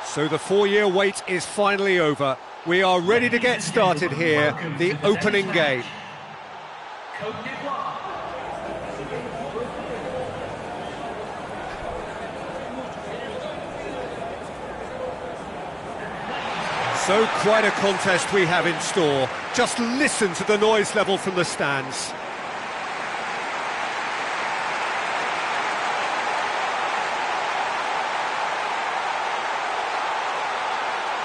So the 4-year wait is finally over. We are ready to get started here, the opening game. So quite a contest we have in store. Just listen to the noise level from the stands.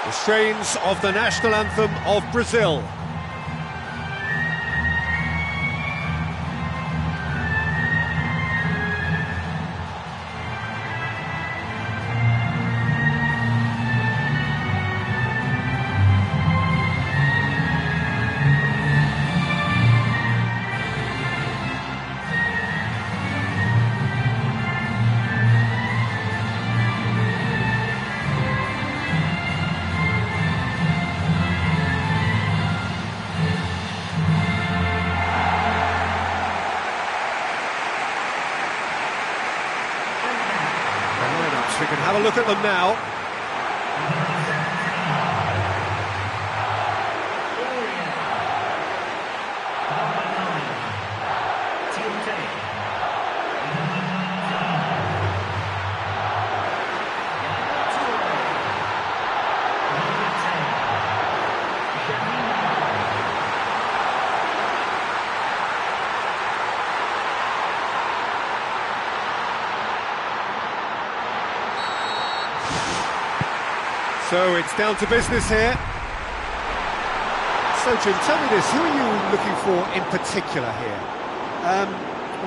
The strains of the national anthem of Brazil. We can have a look at them now. So it's down to business here. So Jim, tell me this, who are you looking for in particular here?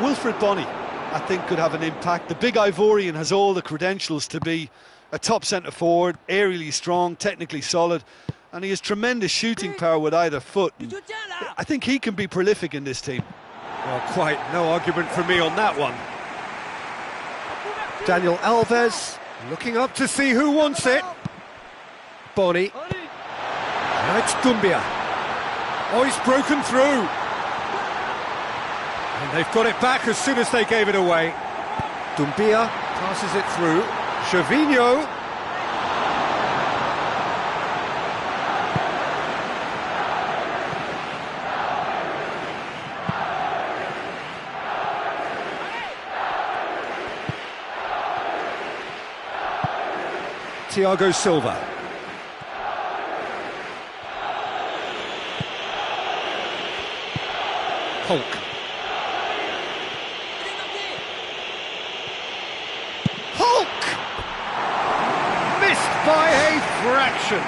Wilfred Bonny, I think, could have an impact. The big Ivorian has all the credentials to be a top centre-forward, aerially strong, technically solid, and he has tremendous shooting power with either foot. I think he can be prolific in this team. Well, quite no argument from me on that one. Daniel Alves looking up to see who wants it. Bonny. Now it's Dumbia. Oh, he's broken through. And they've got it back as soon as they gave it away. Dumbia passes it through. Gervinho. Thiago Silva. Hulk. Hulk! Missed by a fraction.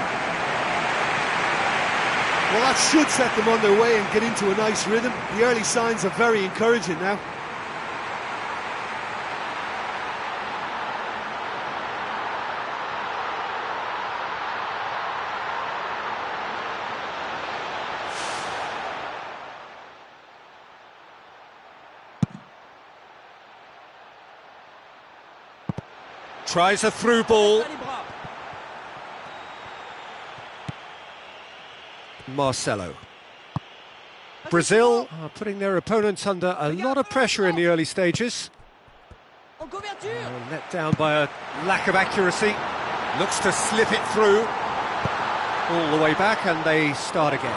Well, that should set them on their way and get into a nice rhythm. The early signs are very encouraging now. Tries a through ball. Marcelo. Brazil are putting their opponents under a lot of pressure in the early stages. Let down by a lack of accuracy. Looks to slip it through. All the way back, and they start again.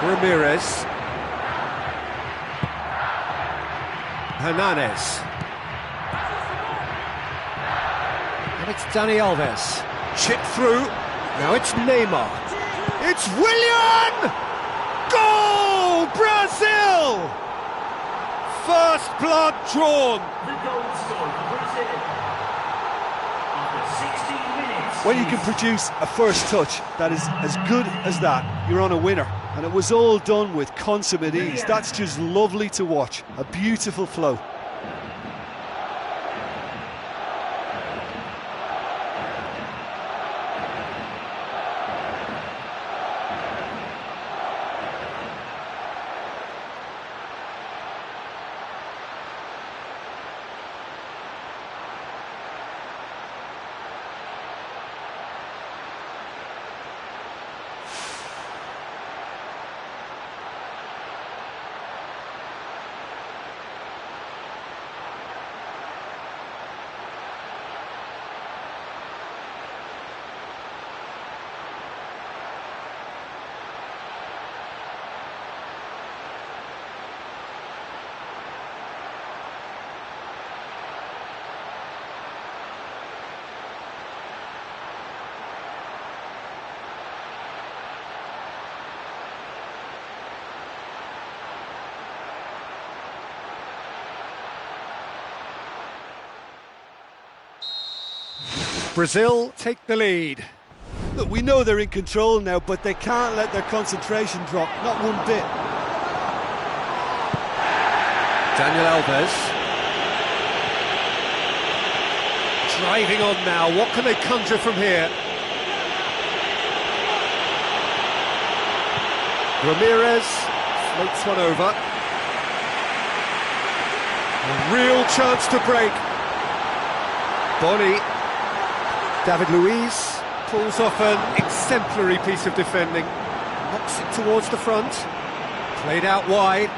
Ramirez. Hernandez. And it's Dani Alves. Chip through. Now it's Neymar. It's Willian! Goal! Brazil! First blood drawn. The goal scored for Brazil. After 16 minutes. When you can produce a first touch that is as good as that, you're on a winner. And it was all done with consummate ease. That's just lovely to watch. A beautiful flow. Brazil take the lead. Look, we know they're in control now, but they can't let their concentration drop, not one bit. Daniel Alves. Driving on now, what can they conjure from here? Ramirez floats one over. A real chance to break. Boni. David Luiz pulls off an exemplary piece of defending. Knocks it towards the front. Played out wide.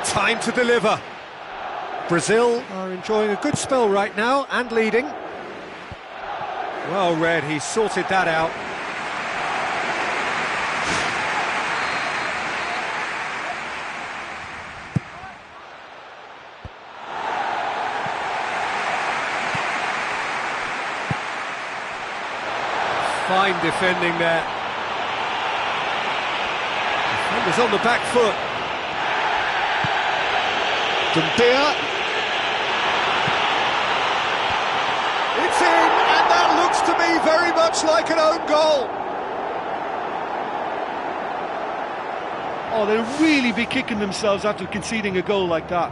Time to deliver. Brazil are enjoying a good spell right now and leading. Well read, he sorted that out. Fine defending there. Defender's on the back foot. Dumbia. It's in, and that looks to me very much like an own goal. Oh, they'll really be kicking themselves after conceding a goal like that.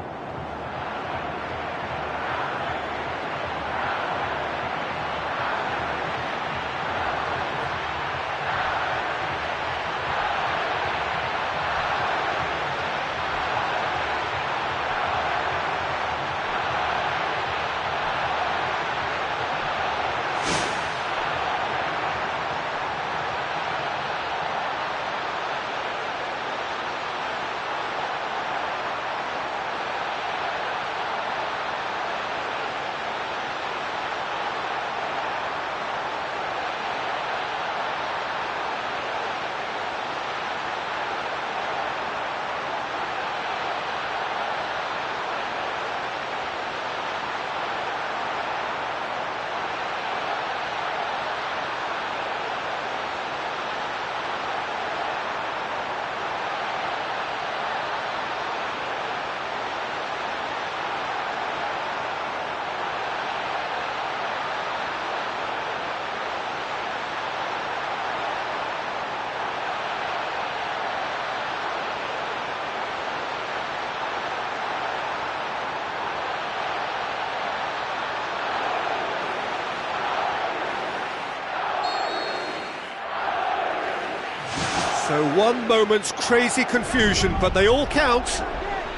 So one moment's crazy confusion, but they all count.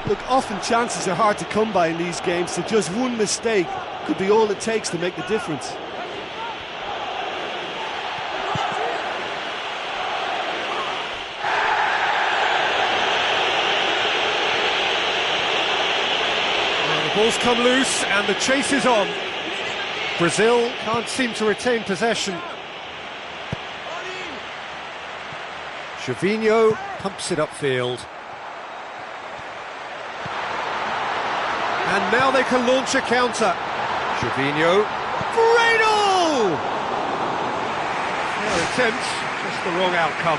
Look, often chances are hard to come by in these games, so just one mistake could be all it takes to make the difference. Well, the ball's come loose and the chase is on. Brazil can't seem to retain possession. Gervinho pumps it upfield. And now they can launch a counter. Gervinho. Bradle! Fair attempt, just the wrong outcome.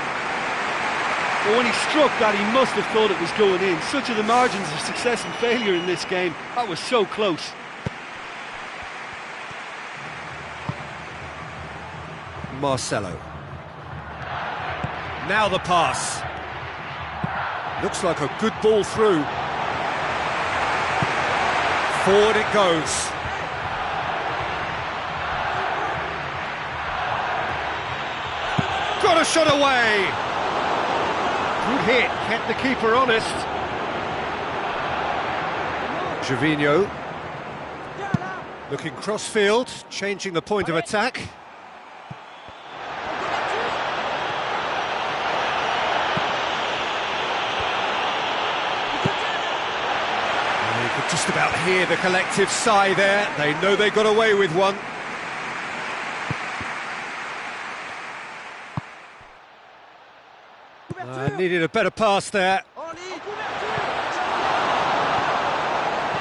But when he struck that, he must have thought it was going in. Such are the margins of success and failure in this game. That was so close. Marcelo. Now the pass. Looks like a good ball through. Forward it goes. Got a shot away. Good hit, kept the keeper honest. Gervinho. Looking cross-field, changing the point of attack. Just about hear the collective sigh there. They know they got away with one. Needed a better pass there.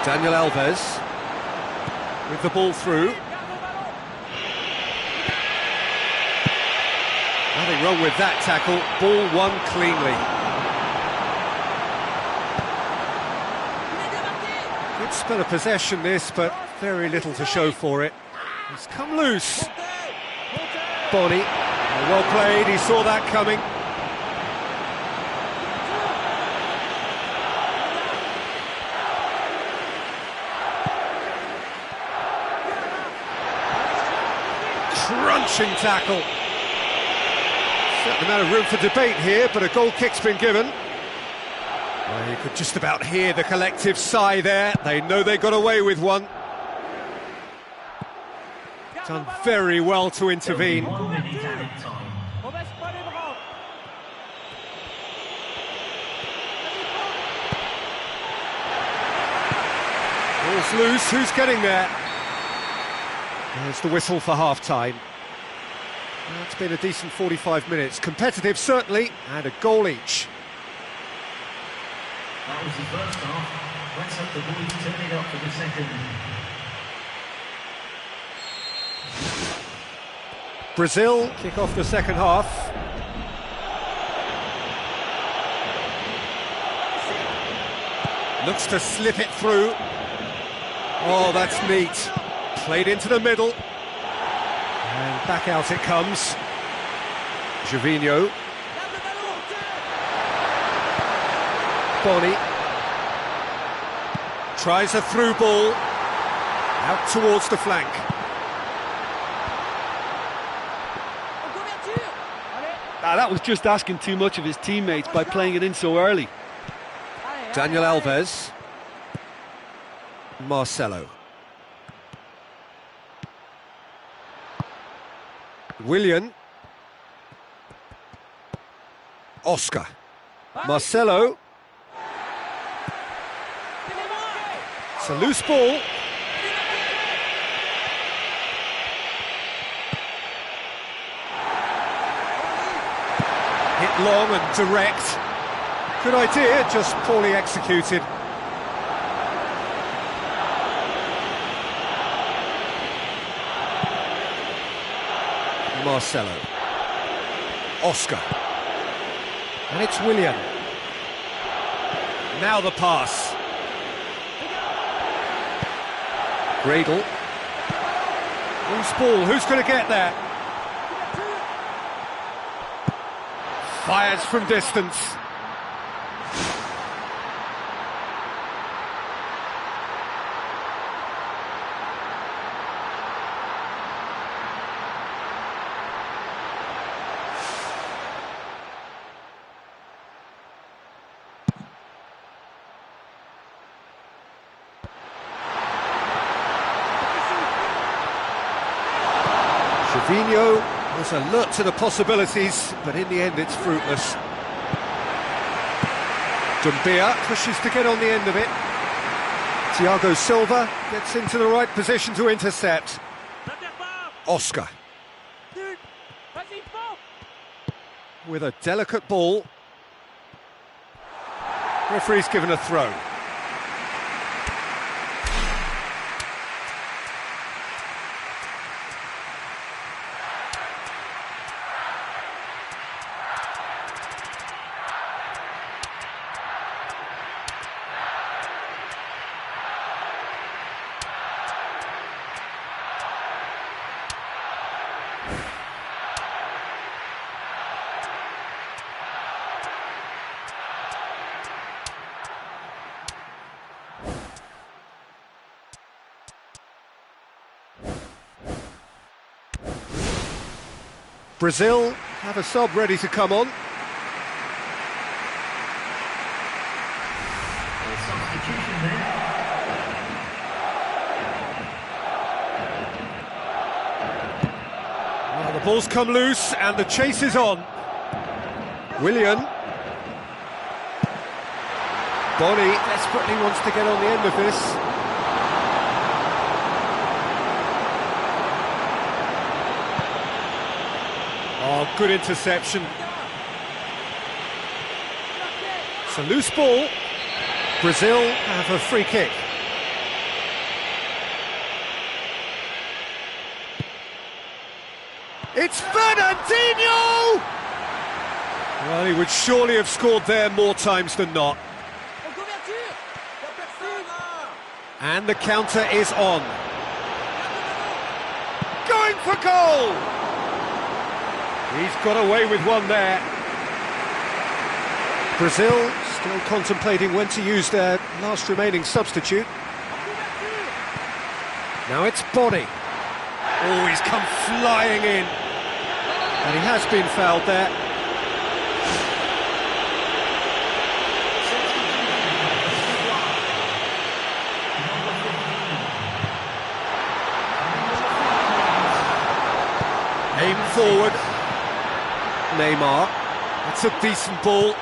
Daniel Alves with the ball through. Nothing wrong with that tackle. Ball won cleanly. Good spell of possession this, but Very little to show for it. He's come loose. Boni, well played, he saw that coming. Crunching tackle. Certain amount of room for debate here, but a goal kick's been given. Well, you could just about hear the collective sigh there. They know they got away with one. Done very well to intervene. 1 minute added time. Ball's loose, who's getting there? There's the whistle for half-time. Well, it's been a decent 45 minutes. Competitive, certainly, and a goal each. That was the first half. Let's hope the boys turn it up for the second. Brazil kick off the second half. Looks to slip it through. Oh, that's neat. Played into the middle. And back out it comes. Gervinho. Boni. Tries a through ball. Out towards the flank. That was just asking too much of his teammates by playing it in so early. Daniel Alves. Marcelo. Willian. Oscar. Marcelo. It's a loose ball. Hit long and direct. Good idea, just poorly executed. Marcelo. Oscar. And it's Willian. Now the pass. Gradle. Loose ball, who's going to get there? Fires from distance. Gervinho was alert to the possibilities, but in the end it's fruitless. Dumbia pushes to get on the end of it. Thiago Silva gets into the right position to intercept. Oscar. With a delicate ball. Referee's given a throw. Brazil have a sub ready to come on. Substitution there. Well, the ball's come loose and the chase is on. Willian. Boni desperately wants to get on the end of this. Oh, good interception. It's a loose ball. Brazil have a free kick. It's Fernandinho! Well, he would surely have scored there more times than not. And the counter is on. for goal! He's got away with one there. Brazil still contemplating when to use their last remaining substitute. Now it's Body. Oh, he's come flying in. And he has been fouled there. Aim forward. Neymar. That's a decent ball.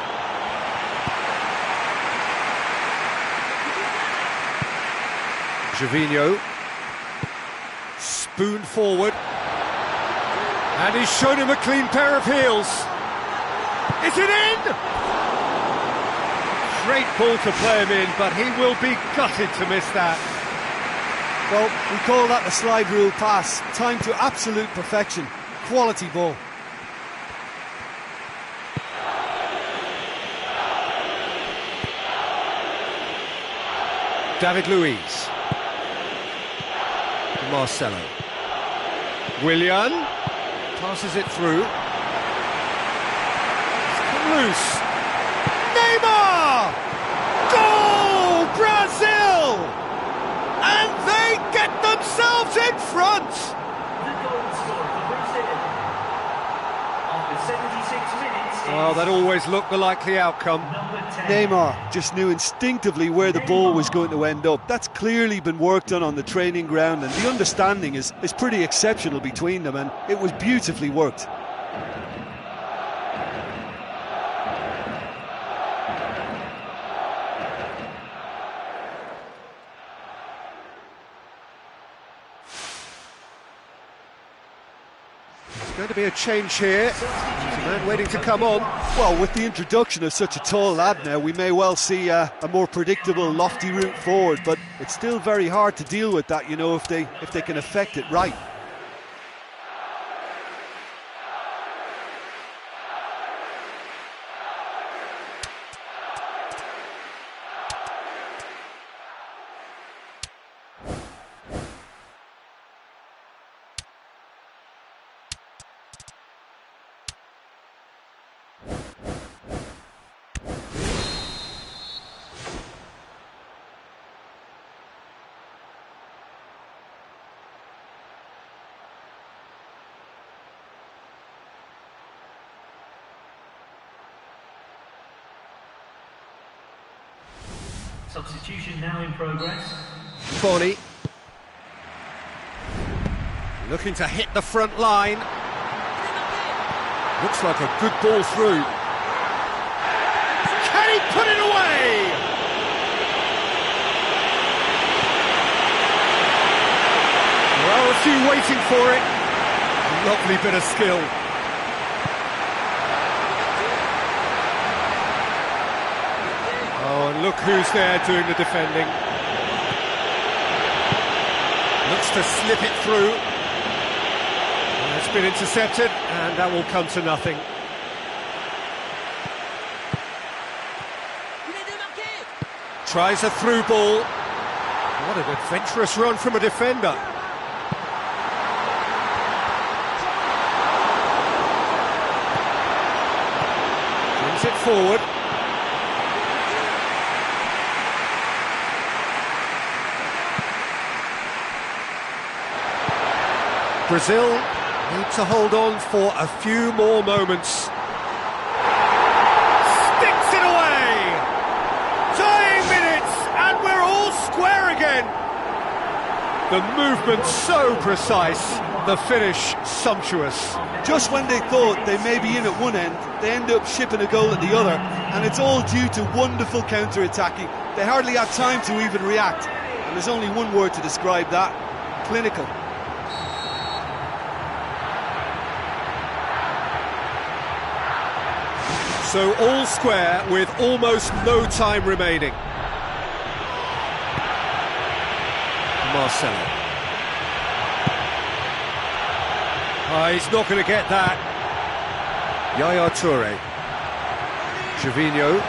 Gervinho. Spoon forward. And he's shown him a clean pair of heels. Is it in? Great ball to play him in, but he will be gutted to miss that. Well, we call that the slide rule pass. Time to absolute perfection. Quality ball. David Luiz. Marcelo. Willian passes it through. It's come loose. Neymar! Goal! Brazil! And they get themselves in front! The goal scored for Brazil. After 76 minutes. Well, that always looked the likely outcome. Number 10. Neymar just knew instinctively where the ball was going to end up. That's clearly been worked on the training ground, and the understanding is pretty exceptional between them, and it was beautifully worked. Going to be a change here. There's a man waiting to come on. Well, with the introduction of such a tall lad now, we may well see a more predictable, lofty route forward, but it's still very hard to deal with that, you know, if they can affect it right. Substitution now in progress. Body. Looking to hit the front line. Looks like a good ball through. Can he put it away? Well, a few waiting for it. Lovely bit of skill. Oh, and look who's there doing the defending. Looks to slip it through. And it's been intercepted, and that will come to nothing. Tries a through ball. What an adventurous run from a defender. Brings it forward. Brazil need to hold on for a few more moments. Sticks it away! Tying minutes, and we're all square again! The movement so precise, the finish sumptuous. Just when they thought they may be in at one end, they end up shipping a goal at the other, and it's all due to wonderful counter-attacking. They hardly had time to even react, and there's only one word to describe that: clinical. So all square with almost no time remaining. Marcelo. Oh, he's not going to get that. Yaya Toure. Gervinho.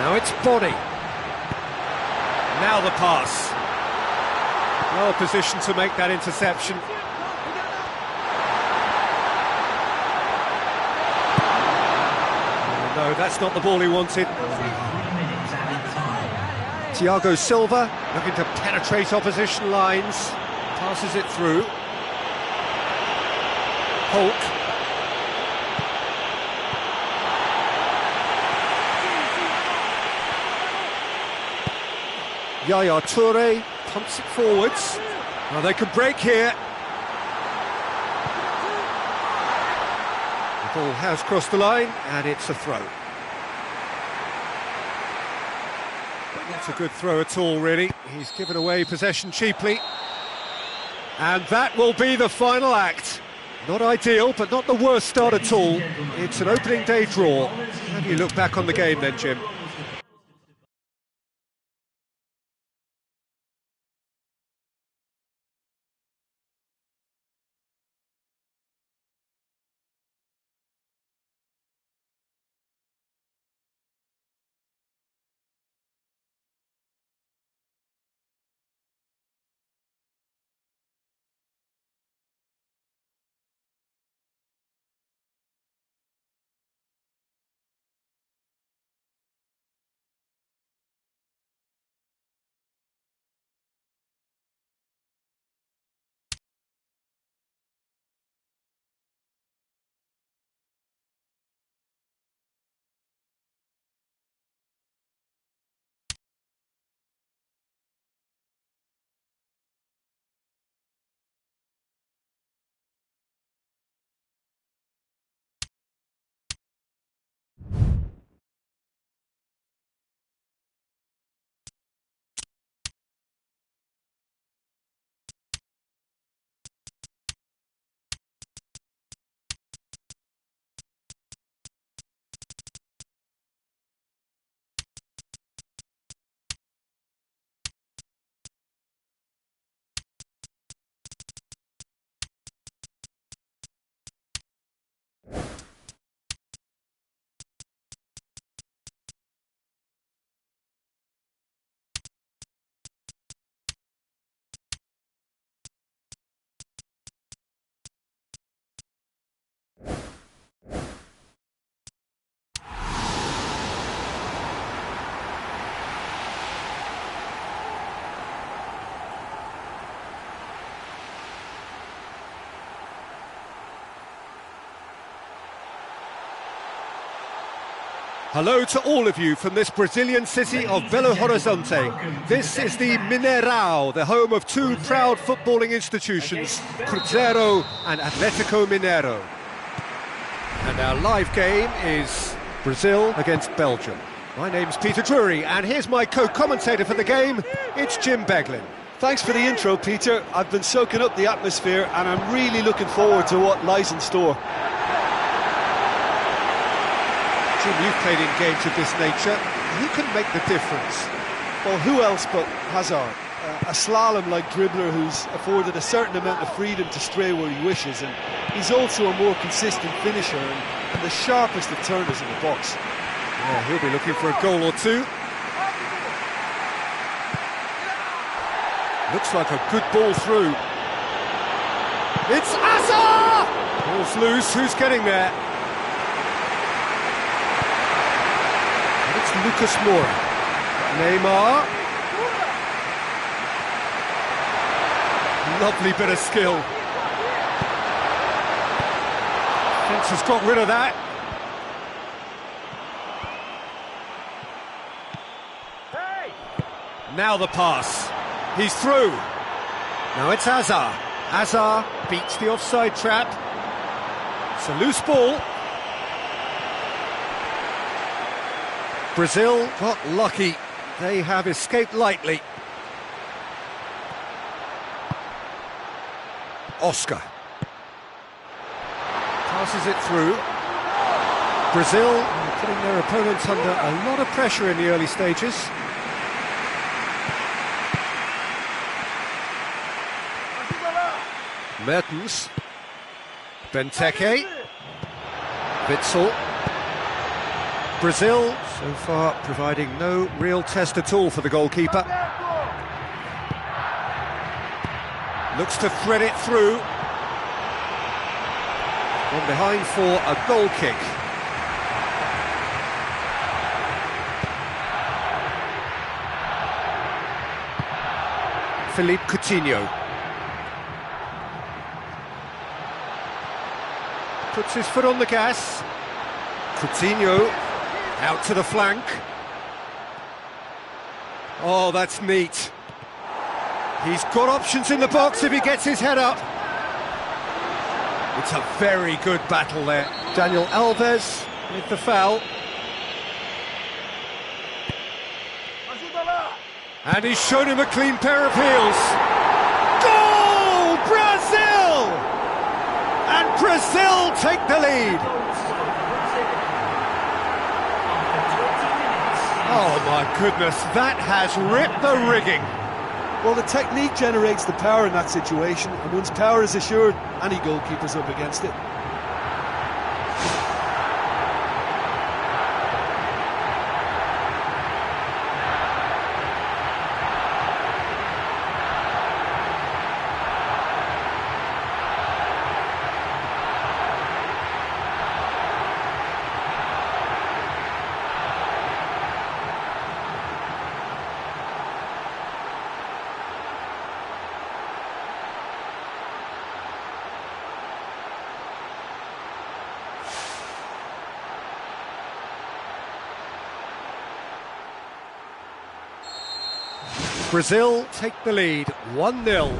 Now it's Body. Now the pass. Well positioned to make that interception. No, that's not the ball he wanted. 3 minutes added time. Thiago Silva looking to penetrate opposition lines. Passes it through. Hulk. Yaya Toure pumps it forwards. Well, they can break here. The ball has crossed the line, and it's a throw. Not a good throw at all, really. He's given away possession cheaply. And that will be the final act. Not ideal, but not the worst start at all. It's an opening day draw. How do you look back on the game then, Jim? Hello to all of you from this Brazilian city of Belo Horizonte. This is the Mineirão, the home of two proud footballing institutions, Cruzeiro and Atlético Mineiro. And our live game is Brazil against Belgium. My name's Peter Drury, and here's my co-commentator for the game, it's Jim Beglin. Thanks for the intro, Peter. I've been soaking up the atmosphere, and I'm really looking forward to what lies in store. Jim, you've played in games of this nature. Who can make the difference? Well, who else but Hazard? A slalom-like dribbler who's afforded a certain amount of freedom to stray where he wishes, and he's also a more consistent finisher and the sharpest of turners in the box. Yeah, he'll be looking for a goal or two. Looks like a good ball through. It's Hazard! Ball's loose, who's getting there? It's Lucas Moura. Neymar. Lovely bit of skill. Fence has got rid of that. Now the pass. He's through. Now it's Hazard. Hazard beats the offside trap. It's a loose ball. Brazil got lucky. They have escaped lightly. Oscar passes it through. Brazil putting their opponents under a lot of pressure in the early stages. Mertens, Benteke, Witsel. Brazil, so far, providing no real test at all for the goalkeeper. Looks to thread it through. From behind for a goal kick. Philippe Coutinho. Puts his foot on the gas. Coutinho out to the flank. Oh, that's neat. He's got options in the box if he gets his head up. It's a very good battle there. Daniel Alves with the foul. And he's shown him a clean pair of heels. Goal! Brazil! And Brazil take the lead. Oh my goodness, that has ripped the rigging. Well, the technique generates the power in that situation, and once power is assured, any goalkeeper's up against it. Brazil take the lead, 1-0.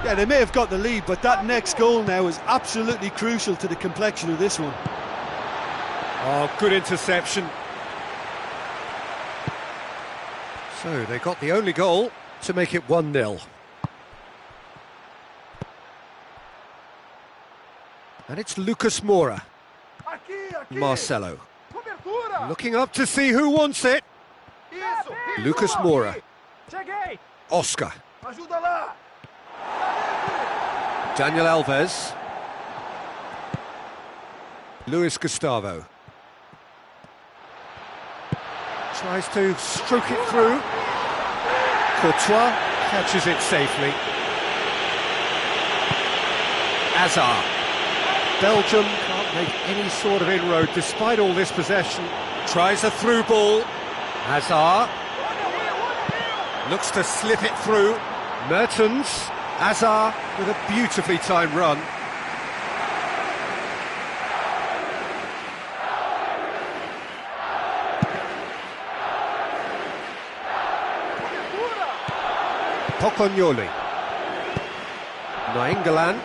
Yeah, they may have got the lead, but that next goal now is absolutely crucial to the complexion of this one. Oh, good interception. So they got the only goal to make it 1-0. And it's Lucas Moura. Marcelo. Looking up to see who wants it. Lucas Moura. Oscar. Daniel Alves. Luis Gustavo. Tries to stroke it through. Courtois catches it safely. Hazard. Belgium can't make any sort of inroad despite all this possession. Tries a through ball. Hazard. Looks to slip it through. Mertens. Hazard with a beautifully timed run. Pocognoli. Nainggolan.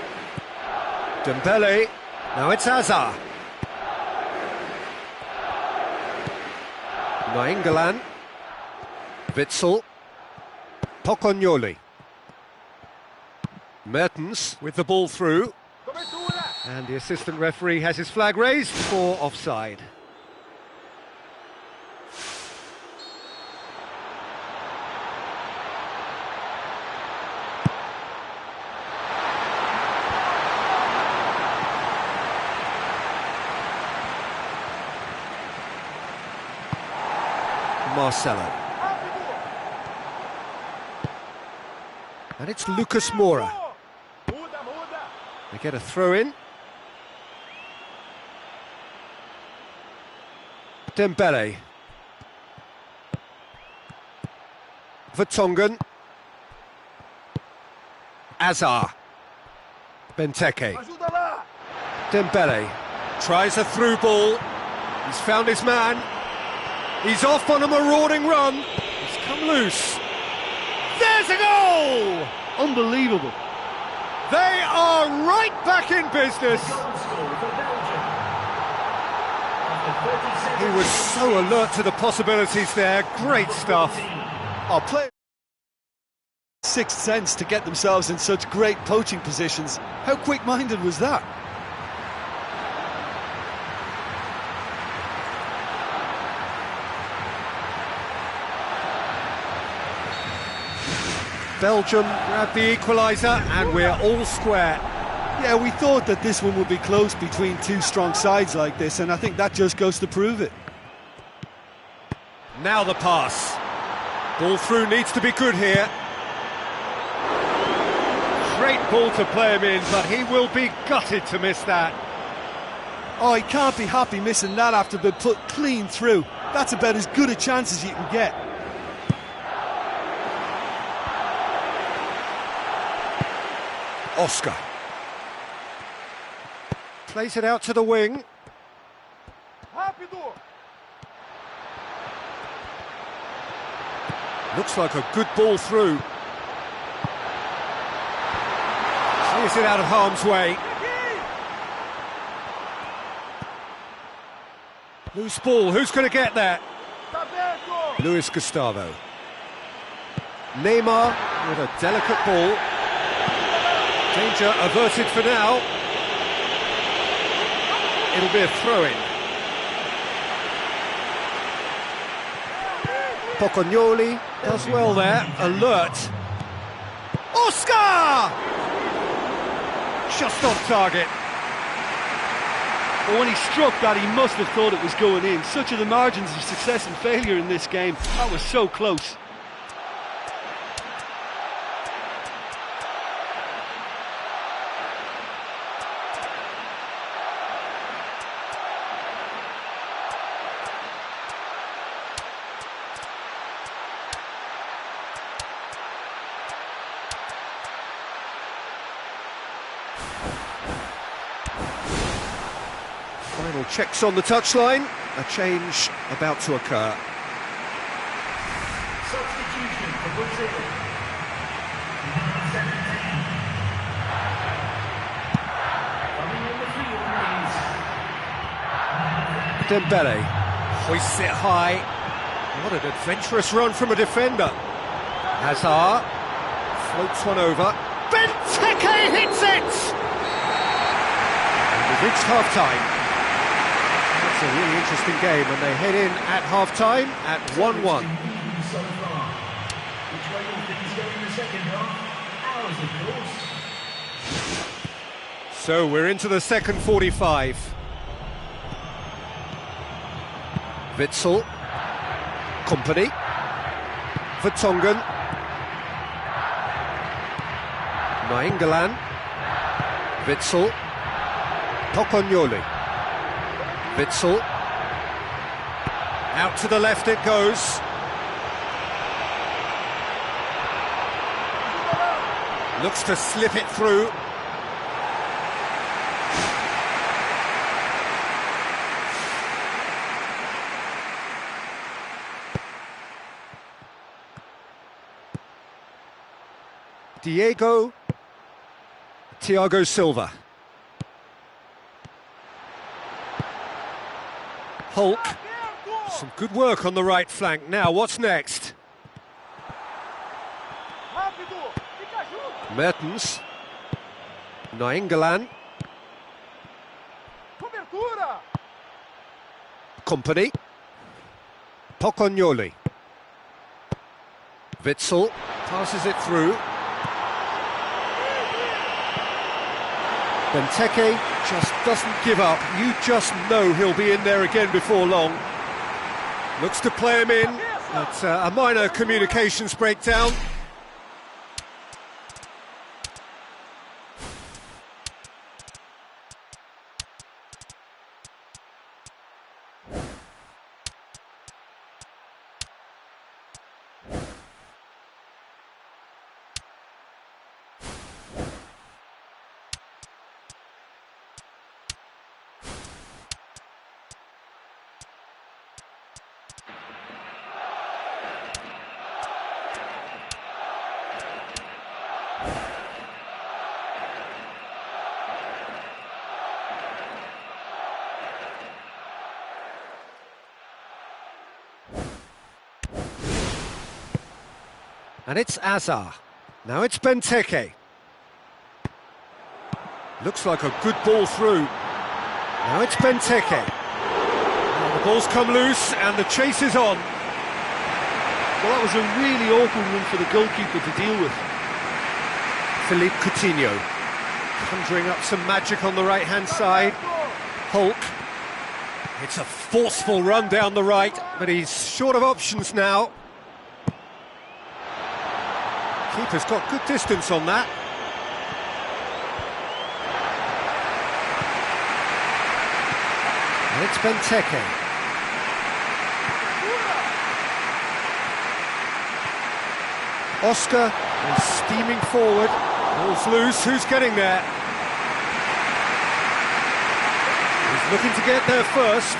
Dembele. Now it's Hazard. Nainggolan. Witsel. Pocognoli. Mertens with the ball through. And the assistant referee has his flag raised for offside. Marcelo. And it's Lucas Moura. They get a throw in. Dembele. Vertonghen. Hazard. Benteke. Dembele tries a through ball. He's found his man. He's off on a marauding run. He's come loose. There's a goal! Unbelievable. They are right back in business. He was so alert to the possibilities there. Great stuff. Oh, play sixth sense to get themselves in such great poaching positions. How quick-minded was that? Belgium grab the equaliser and we're all square. Yeah, we thought that this one would be close between two strong sides like this, and I think that just goes to prove it. Now the pass. Ball through needs to be good here. Great ball to play him in, but he will be gutted to miss that. Oh, he can't be happy missing that after being put clean through. That's about as good a chance as you can get. Oscar. Plays it out to the wing. Looks like a good ball through. Clears it out of harm's way. Loose ball, who's going to get that? Luis Gustavo. Neymar with a delicate ball. Danger averted for now. It'll be a throw-in. Pocognoli does well there, alert. Oscar! Just off target. Well, when he struck that, he must have thought it was going in. Such are the margins of success and failure in this game. That was so close. Final checks on the touchline, a change about to occur. Substitution for Brazil. Coming on the field is Dembele hoists it high. What an adventurous run from a defender. Hazard floats one over. Benteke hits it! And we've reached half-time. It's a really interesting game, and they head in at half-time at 1-1. so far. Which way will things go in the second half? Ours, of course. So we're into the second 45. Witsel. Company. Vertonghen. Nainggolan. Witsel. Pocognoli. Witsel. Out to the left it goes. Looks to slip it through. Thiago Silva. Hulk. Some good work on the right flank. Now, what's next? Mertens. Nainggolan. Company. Pocognoli. Witsel passes it through. Benteke just doesn't give up. You just know he'll be in there again before long. Looks to play him in, but a minor communications breakdown. And it's Hazard. Now it's Benteke. Looks like a good ball through. Now it's Benteke. Now the ball's come loose and the chase is on. Well, that was a really awkward one for the goalkeeper to deal with. Philippe Coutinho conjuring up some magic on the right-hand side. Hulk. It's a forceful run down the right, but he's short of options now. Keeper's got good distance on that. And it's Benteke. Oscar is steaming forward. Ball's loose, who's getting there? He's looking to get there first.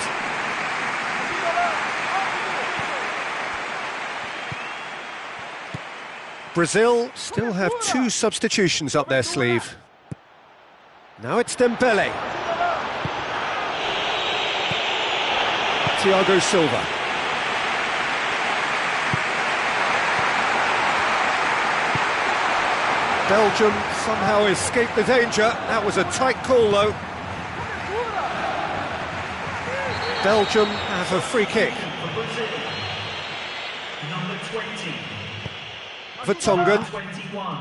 Brazil still have 2 substitutions up their sleeve. Now it's Dembele. Thiago Silva. Belgium somehow escaped the danger. That was a tight call, though. Belgium have a free kick. Number 20. Vertonghen. 21.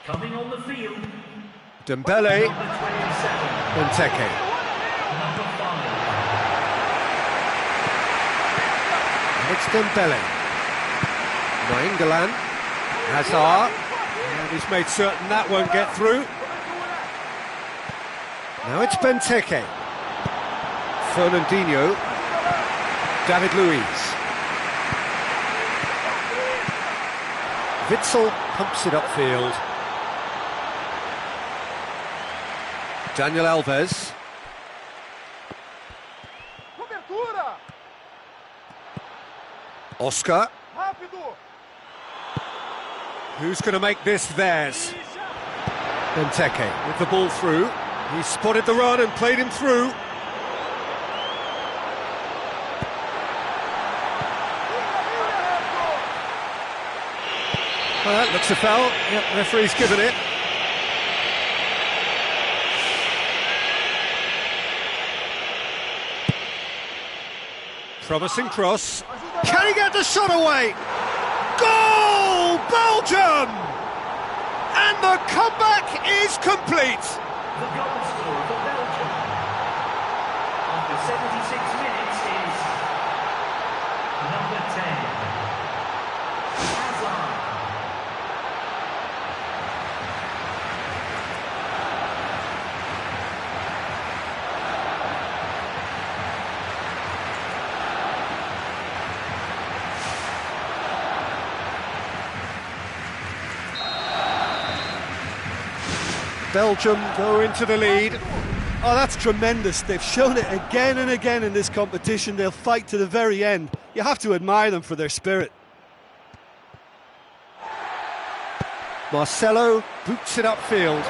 Coming on the field. Dembele. Number 27. Benteke. Number 5. It's Dembele. Nainggolan. Hazard. And he's made certain that won't get through. Now it's Benteke. Fernandinho. David Luiz. Witsel pumps it upfield. Daniel Alves. Oscar. Who's going to make this theirs? Benteke with the ball through. He spotted the run and played him through. Well, that looks a foul. Yep, referee's given it. Promising cross. Can he get the shot away? Goal! Belgium! And the comeback is complete. The goal scorer for Belgium after 76 minutes is number 10. Hazard. Belgium go into the lead. Oh, that's tremendous. They've shown it again and again in this competition. They'll fight to the very end. You have to admire them for their spirit. Marcelo boots it upfield.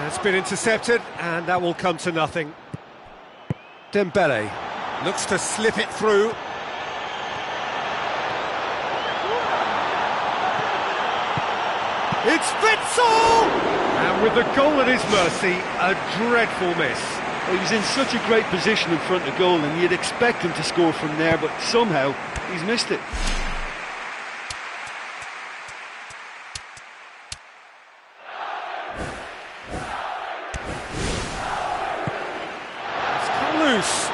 It's been intercepted, and that will come to nothing. Dembele looks to slip it through. It's Witsel! And with the goal at his mercy, a dreadful miss. Well, he's in such a great position in front of goal, and you'd expect him to score from there, but somehow he's missed it. It's come loose.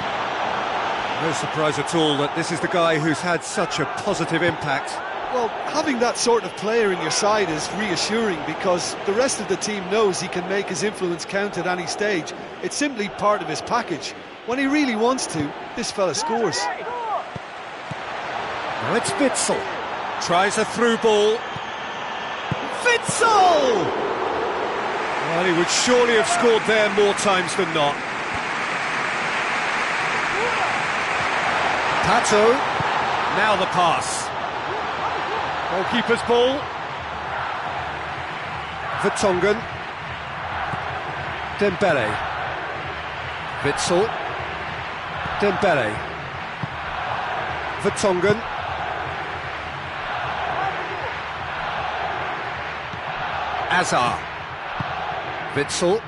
No surprise at all that this is the guy who's had such a positive impact. Well, having that sort of player in your side is reassuring because the rest of the team knows he can make his influence count at any stage. It's simply part of his package. When he really wants to, this fella scores. Now it's Witsel. Tries a through ball. Witsel! Well, he would surely have scored there more times than not. Pato. Now the pass. Goalkeeper's ball. Vertonghen. Dembele. Witsel. Dembele. Vertonghen. Hazard. Witsel.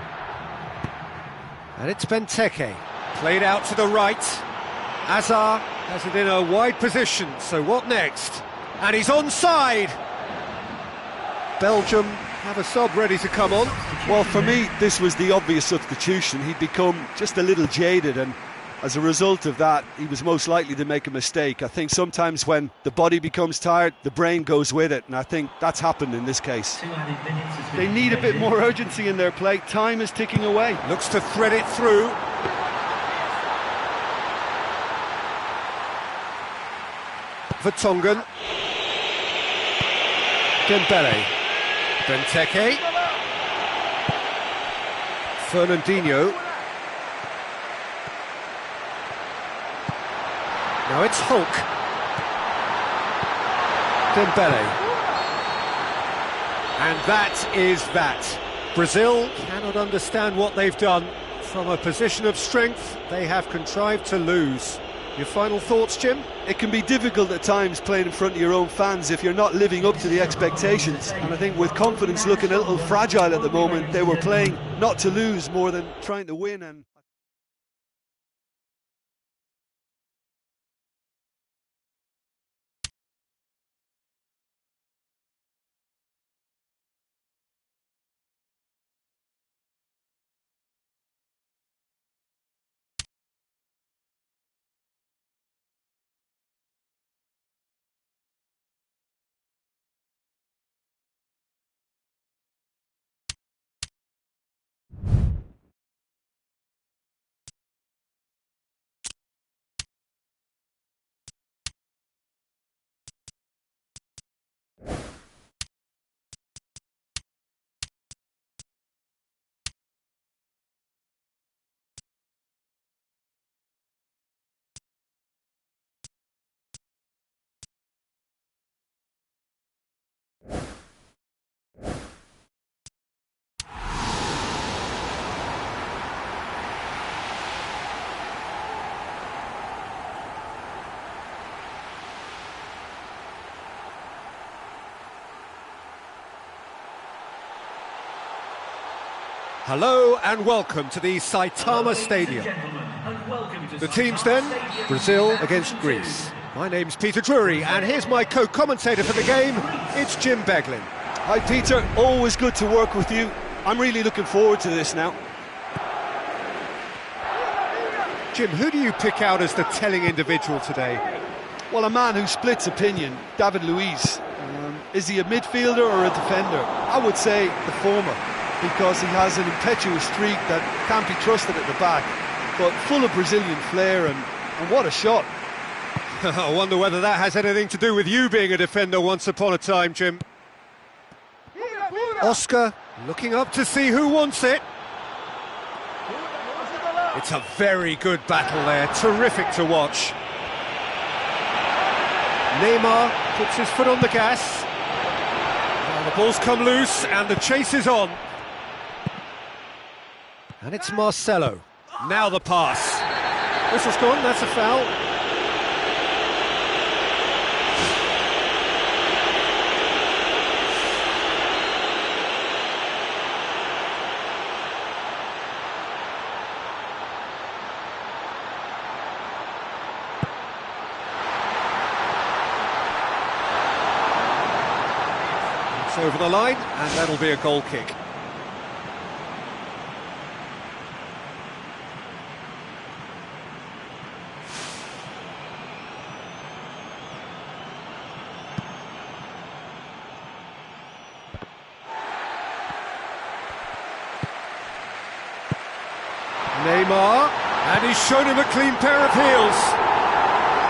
And it's Benteke. Played out to the right. Hazard has it in a wide position, so what next? And he's onside. Belgium have a sub ready to come on. Well, for me, this was the obvious substitution. He'd become just a little jaded, and as a result of that, he was most likely to make a mistake. I think sometimes when the body becomes tired, the brain goes with it, and I think that's happened in this case. They need a bit more urgency in their play. Time is ticking away. Looks to thread it through. Vertonghen. Dembele. Benteke. Fernandinho. Now it's Hulk. Dembele. And that is that. Brazil cannot understand what they've done. From a position of strength, they have contrived to lose. Your final thoughts, Jim? It can be difficult at times playing in front of your own fans if you're not living up to the expectations. And I think with confidence looking a little fragile at the moment, they were playing not to lose more than trying to win. And Hello and welcome to the Saitama Stadium. The teams then, Brazil against Greece. My name's Peter Drury and here's my co-commentator for the game, it's Jim Beglin. hi Peter, always good to work with you. I'm really looking forward to this now. Jim, who do you pick out as the telling individual today? Well, a man who splits opinion, David Luiz. Is he a midfielder or a defender? I would say the former, because he has an impetuous streak that can't be trusted at the back, but full of Brazilian flair, and what a shot. I wonder whether that has anything to do with you being a defender once upon a time, Jim. Oscar looking up to see who wants it. It's a very good battle there, terrific to watch. Neymar puts his foot on the gas. Now the ball's come loose and the chase is on. And it's Marcelo. Now the pass. Whistle's gone, that's a foul. It's over the line, and that'll be a goal kick. Neymar, and he's shown him a clean pair of heels.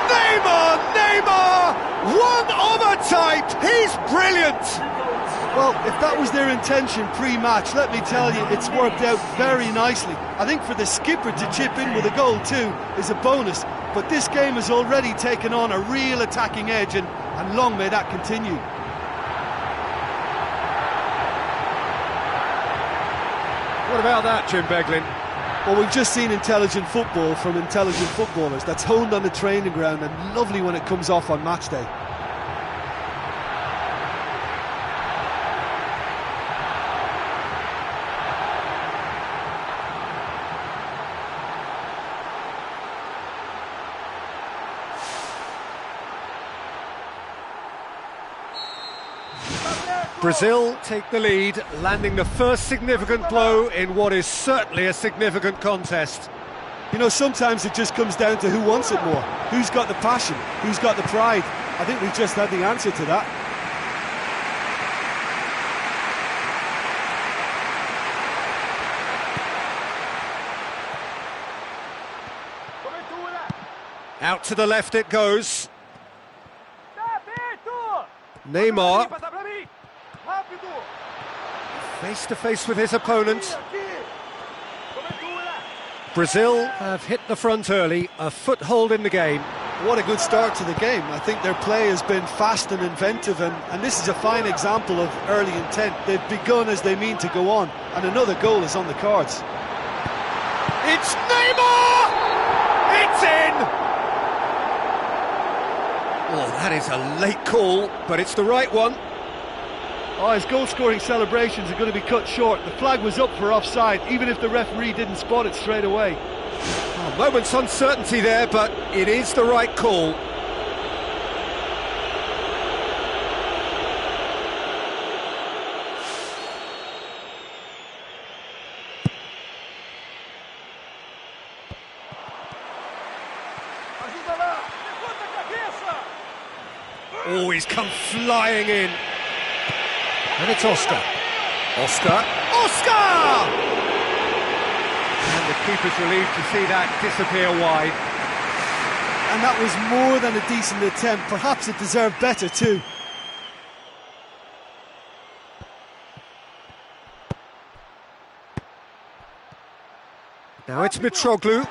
Neymar, one of a type, he's brilliant. Well, if that was their intention pre-match, let me tell you, it's worked out very nicely. I think for the skipper to chip in with a goal too is a bonus, but this game has already taken on a real attacking edge, and long may that continue. What about that, Jim Beglin? Well, we've just seen intelligent football from intelligent footballers. That's honed on the training ground and lovely when it comes off on match day. Brazil take the lead, landing the first significant blow in what is certainly a significant contest. You know, sometimes it just comes down to who wants it more. Who's got the passion? Who's got the pride? I think we've just had the answer to that. Out to the left it goes. Neymar. face to face with his opponent. Brazil have hit the front early, a foothold in the game. What a good start to the game. I think their play has been fast and inventive, and this is a fine example of early intent. They've begun as they mean to go on, and another goal is on the cards. It's Neymar! It's in! Oh, that is a late call, but it's the right one. Oh, his goal-scoring celebrations are going to be cut short. The flag was up for offside, even if the referee didn't spot it straight away. Oh, moment's uncertainty there, but it is the right call. Oh, he's come flying in. And it's Oscar. Oscar! And the keeper's relieved to see that disappear wide. And that was more than a decent attempt. Perhaps it deserved better too. Now it's Mitroglou.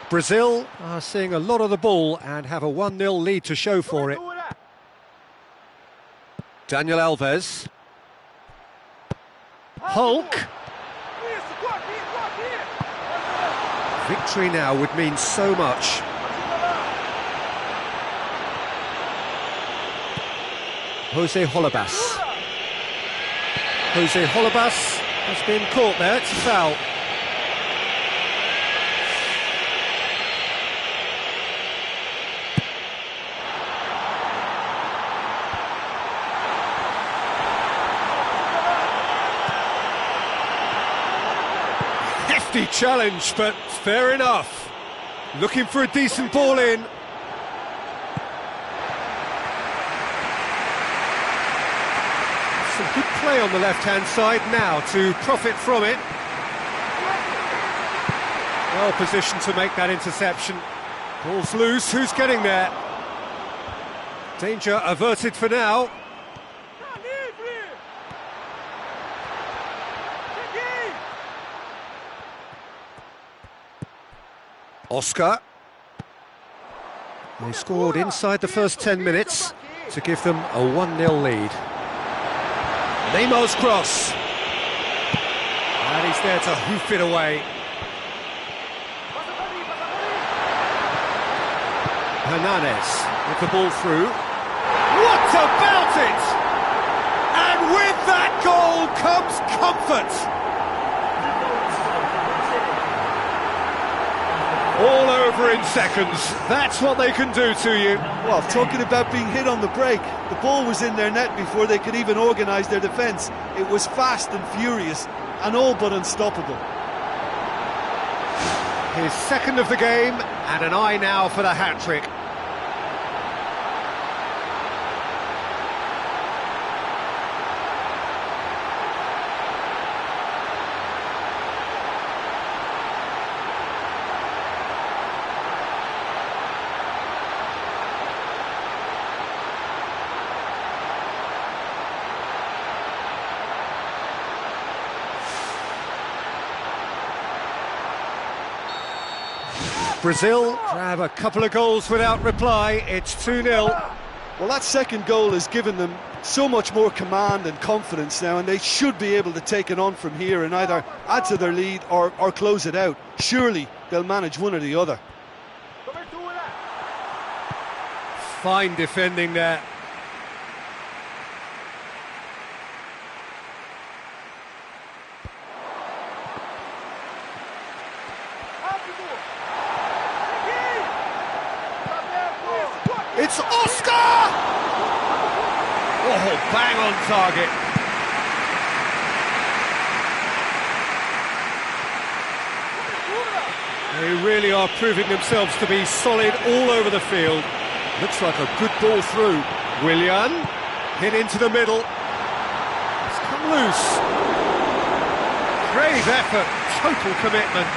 Brazil are seeing a lot of the ball and have a 1-0 lead to show for it. Daniel Alves. Hulk. Victory now would mean so much. Jose Holebas. Jose Holebas has been caught there, it's a foul. Hefty challenge, but fair enough. Looking for a decent ball in. Some good play on the left-hand side now to profit from it. Well positioned to make that interception. Ball's loose, who's getting there? Danger averted for now. Oscar. They scored inside the first 10 minutes to give them a 1-0 lead. Neymar's cross. And he's there to hoof it away. Hernandez with the ball through. What about it? And with that goal comes comfort. All over in seconds. That's what they can do to you. Well, talking about being hit on the break, the ball was in their net before they could even organise their defence. It was fast and furious and all but unstoppable. His second of the game and an eye now for the hat-trick. Brazil grab a couple of goals without reply. It's 2-0. Well, that second goal has given them so much more command and confidence now, and they should be able to take it on from here and either add to their lead or close it out. Surely they'll manage one or the other. Fine defending there. It's Oscar! Oh, bang on target. They really are proving themselves to be solid all over the field. Looks like a good ball through. Willian, hit into the middle. It's come loose. Brave effort, total commitment.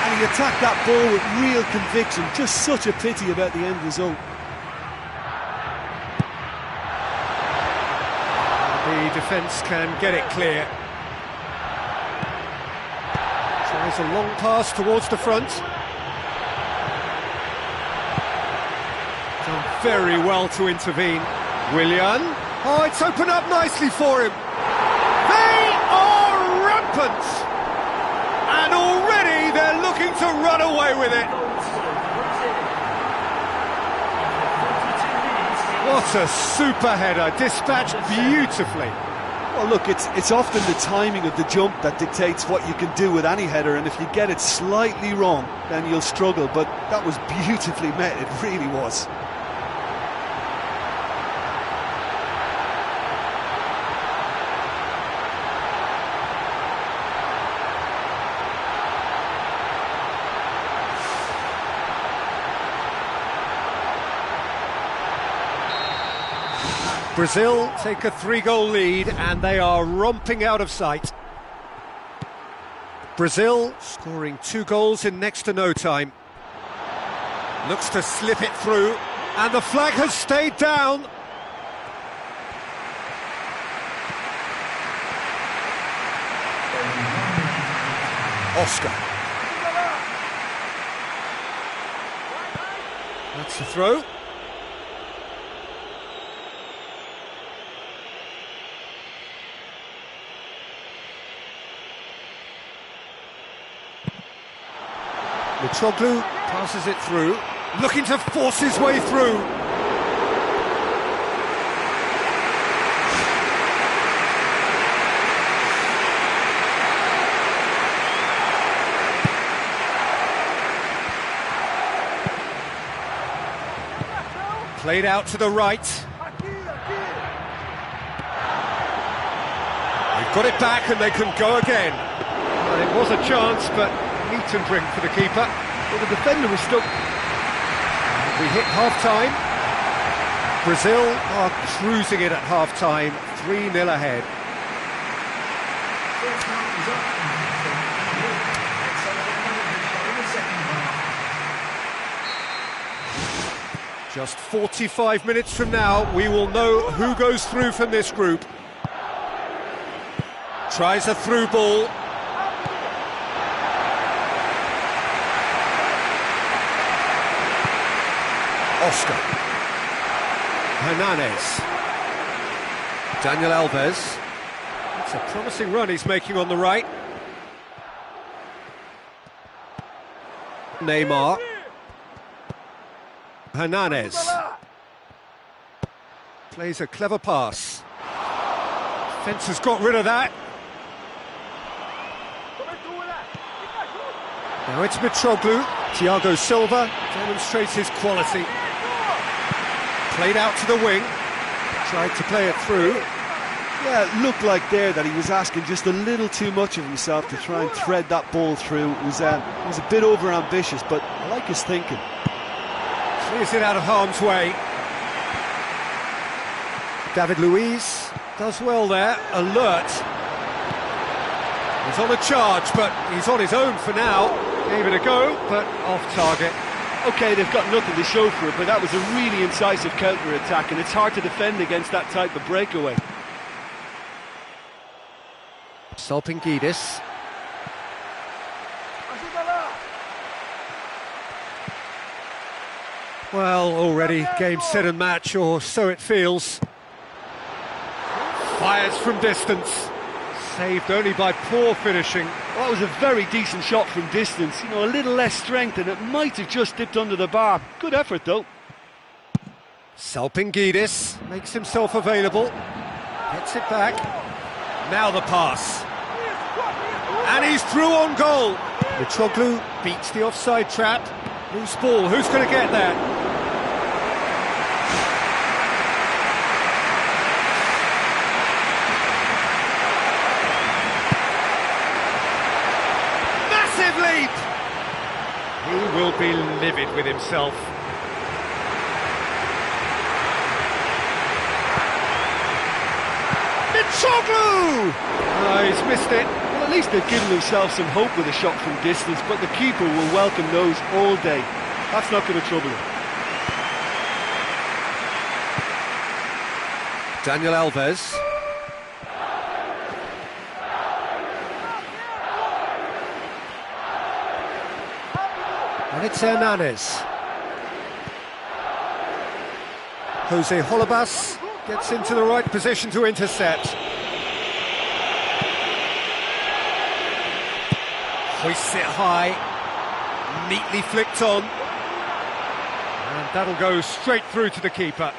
And he attacked that ball with real conviction. Just such a pity about the end result. The defence can get it clear. Tries a long pass towards the front. Done very well to intervene. Willian. Oh, it's opened up nicely for him. They are rampant! And already they're looking to run away with it. What a super header, dispatched beautifully. Well, look, it's often the timing of the jump that dictates what you can do with any header, and if you get it slightly wrong, then you'll struggle, but that was beautifully met, it really was. Brazil take a 3-goal lead and they are romping out of sight. Brazil scoring 2 goals in next to no time. Looks to slip it through and the flag has stayed down. Oscar. That's the throw. Mitroglou passes it through, looking to force his way through. Played out to the right. They've got it back and they can go again. Well, it was a chance, but meat and drink for the keeper. Well, the defender was stuck. We hit half-time. Brazil are cruising it at half-time, 3-0 ahead. Just 45 minutes from now, we will know who goes through from this group. Tries a through ball. Oscar. Hernandez. Daniel Alves. It's a promising run he's making on the right. Neymar. Hernandez. Plays a clever pass. Fence has got rid of that. Now it's Mitroglou. Thiago Silva demonstrates his quality. Played out to the wing. Tried to play it through. Yeah, it looked like there that he was asking just a little too much of himself to try and thread that ball through. It was a bit over-ambitious, but I like his thinking. Clears it out of harm's way. David Luiz does well there, alert. He's on a charge, but he's on his own for now. Gave it a go, but off target. OK, they've got nothing to show for it, but that was a really incisive counter-attack, and it's hard to defend against that type of breakaway. Salpingidis. Well, already game, set and match, or so it feels. Fires from distance. Saved only by poor finishing. Well, that was a very decent shot from distance. You know, a little less strength and it might have just dipped under the bar. Good effort, though. Salpingidis makes himself available. Gets it back. Now the pass. And he's through on goal. Mitroglou beats the offside trap. Loose ball. Who's going to get there? Leap! He will be livid with himself. Soglu! Oh, he's missed it. Well, at least they've given themselves some hope with a shot from distance, but the keeper will welcome those all day. That's not going to trouble him. Daniel Alves. And it's Hernandez. Jose Holebas gets into the right position to intercept. Hoists it high, neatly flicked on. And that'll go straight through to the keeper.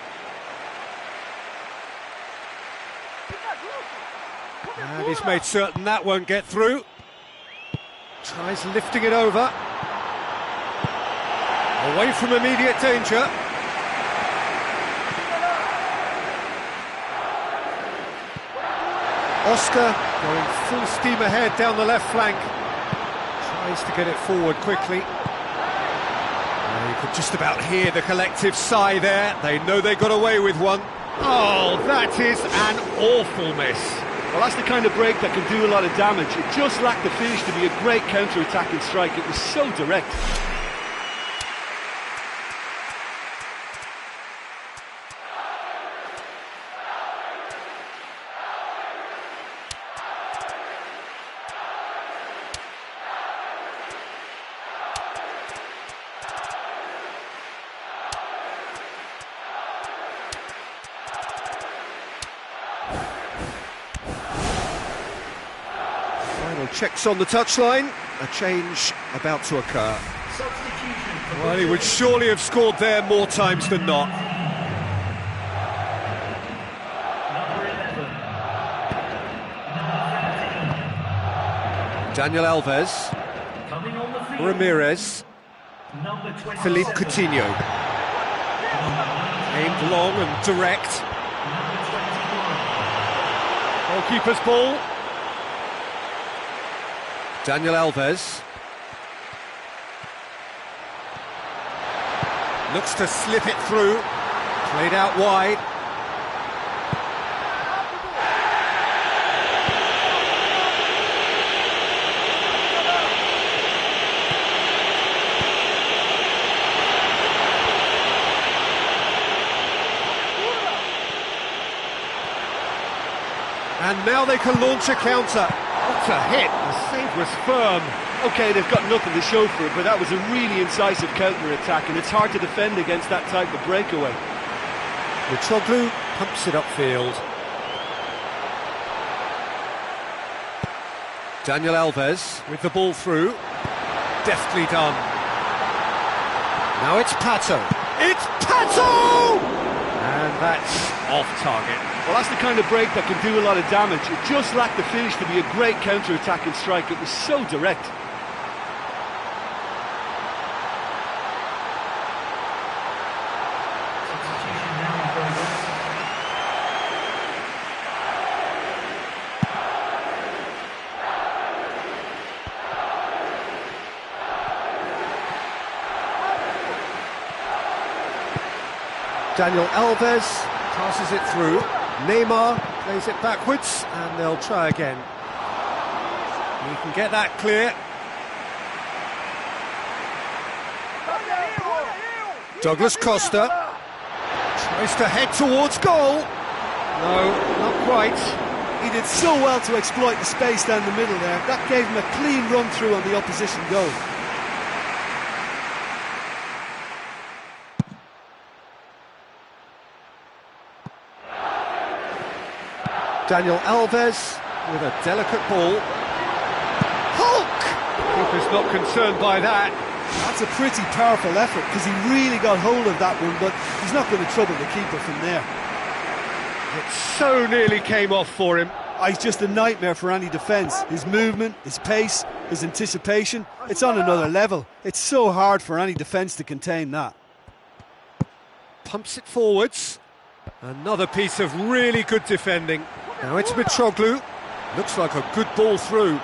And he's made certain that won't get through. Tries lifting it over. Away from immediate danger. Oscar going full steam ahead down the left flank. Tries to get it forward quickly. You could just about hear the collective sigh there. They know they got away with one. Oh, that is an awful miss. Well, that's the kind of break that can do a lot of damage. It just lacked the finish to be a great counter-attacking strike. It was so direct. Checks on the touchline, a change about to occur. Substitution. Well, he would surely have scored there more times than not. Number 11. Daniel Alves, Coming on the field. Ramirez, Number 27. Philippe Coutinho. Aimed long and direct. Number 21. Goalkeeper's ball. Daniel Alves looks to slip it through, played out wide. And now they can launch a counter. What a hit, the save was firm. OK, they've got nothing to show for it, but that was a really incisive counter-attack, and it's hard to defend against that type of breakaway. Mitroglou pumps it upfield. Daniel Alves with the ball through. Deftly done. Now it's Pato. It's Pato! And that's off target. Well, that's the kind of break that can do a lot of damage. It just lacked the finish to be a great counter-attacking strike. It was so direct. Substitution now in progress. Daniel Alves passes it through. Neymar plays it backwards, and they'll try again. He can get that clear. Douglas Costa tries to head towards goal. No, not quite. He did so well to exploit the space down the middle there. That gave him a clean run-through on the opposition goal. Daniel Alves with a delicate ball. Hulk! Keeper's not concerned by that. That's a pretty powerful effort, because he really got hold of that one, but he's not going to trouble the keeper from there. It so nearly came off for him. He's just a nightmare for any defence. His movement, his pace, his anticipation, it's on another level. It's so hard for any defence to contain that. Pumps it forwards. Another piece of really good defending. Now it's Mitroglou. Looks like a good ball through.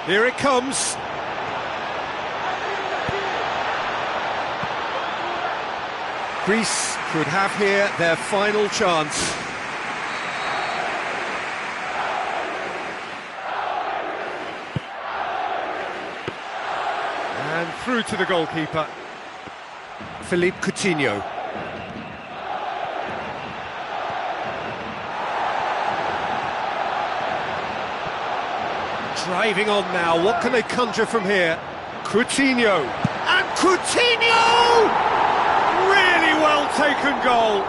Here it comes. Greece could have here their final chance. through to the goalkeeper. Philippe Coutinho. Driving on now, what can they conjure from here? Coutinho, and Coutinho! Really well taken goal.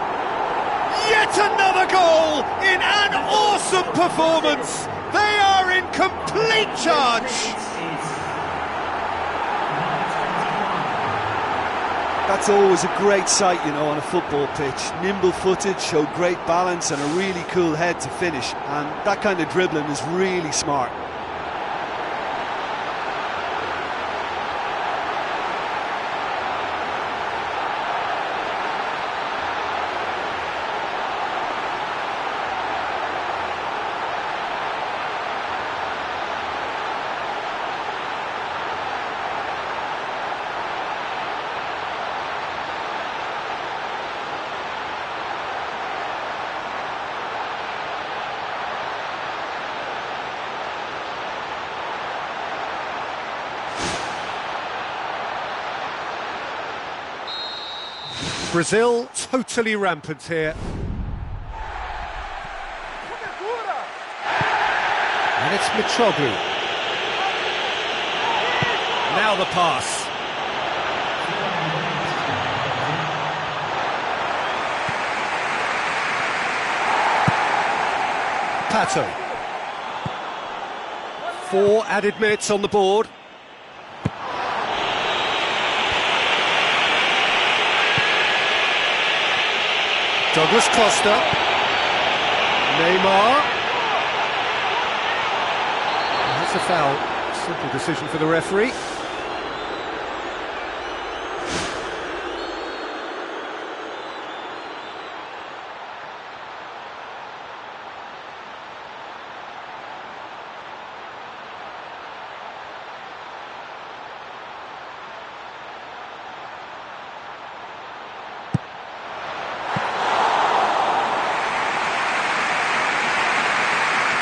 Yet another goal in an awesome performance. They are in complete charge. That's always a great sight, you know, on a football pitch. Nimble-footed, showed great balance and a really cool head to finish. And that kind of dribbling is really smart. Brazil totally rampant here. And it's Mitroglou. Now the pass. Pato. 4 added minutes on the board. Douglas Costa, Neymar, that's a foul, simple decision for the referee.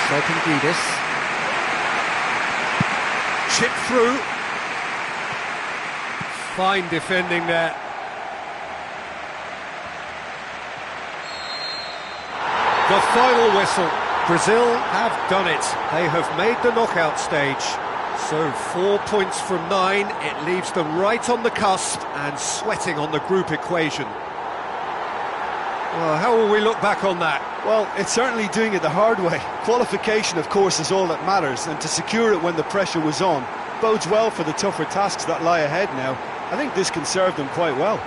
Salpingidis. Chip through. Fine defending there. The final whistle. Brazil have done it. They have made the knockout stage. So 4 points from 9. It leaves them right on the cusp and sweating on the group equation. Well, how will we look back on that? Well, it's certainly doing it the hard way. Qualification, of course, is all that matters, and to secure it when the pressure was on bodes well for the tougher tasks that lie ahead now. I think this can serve them quite well.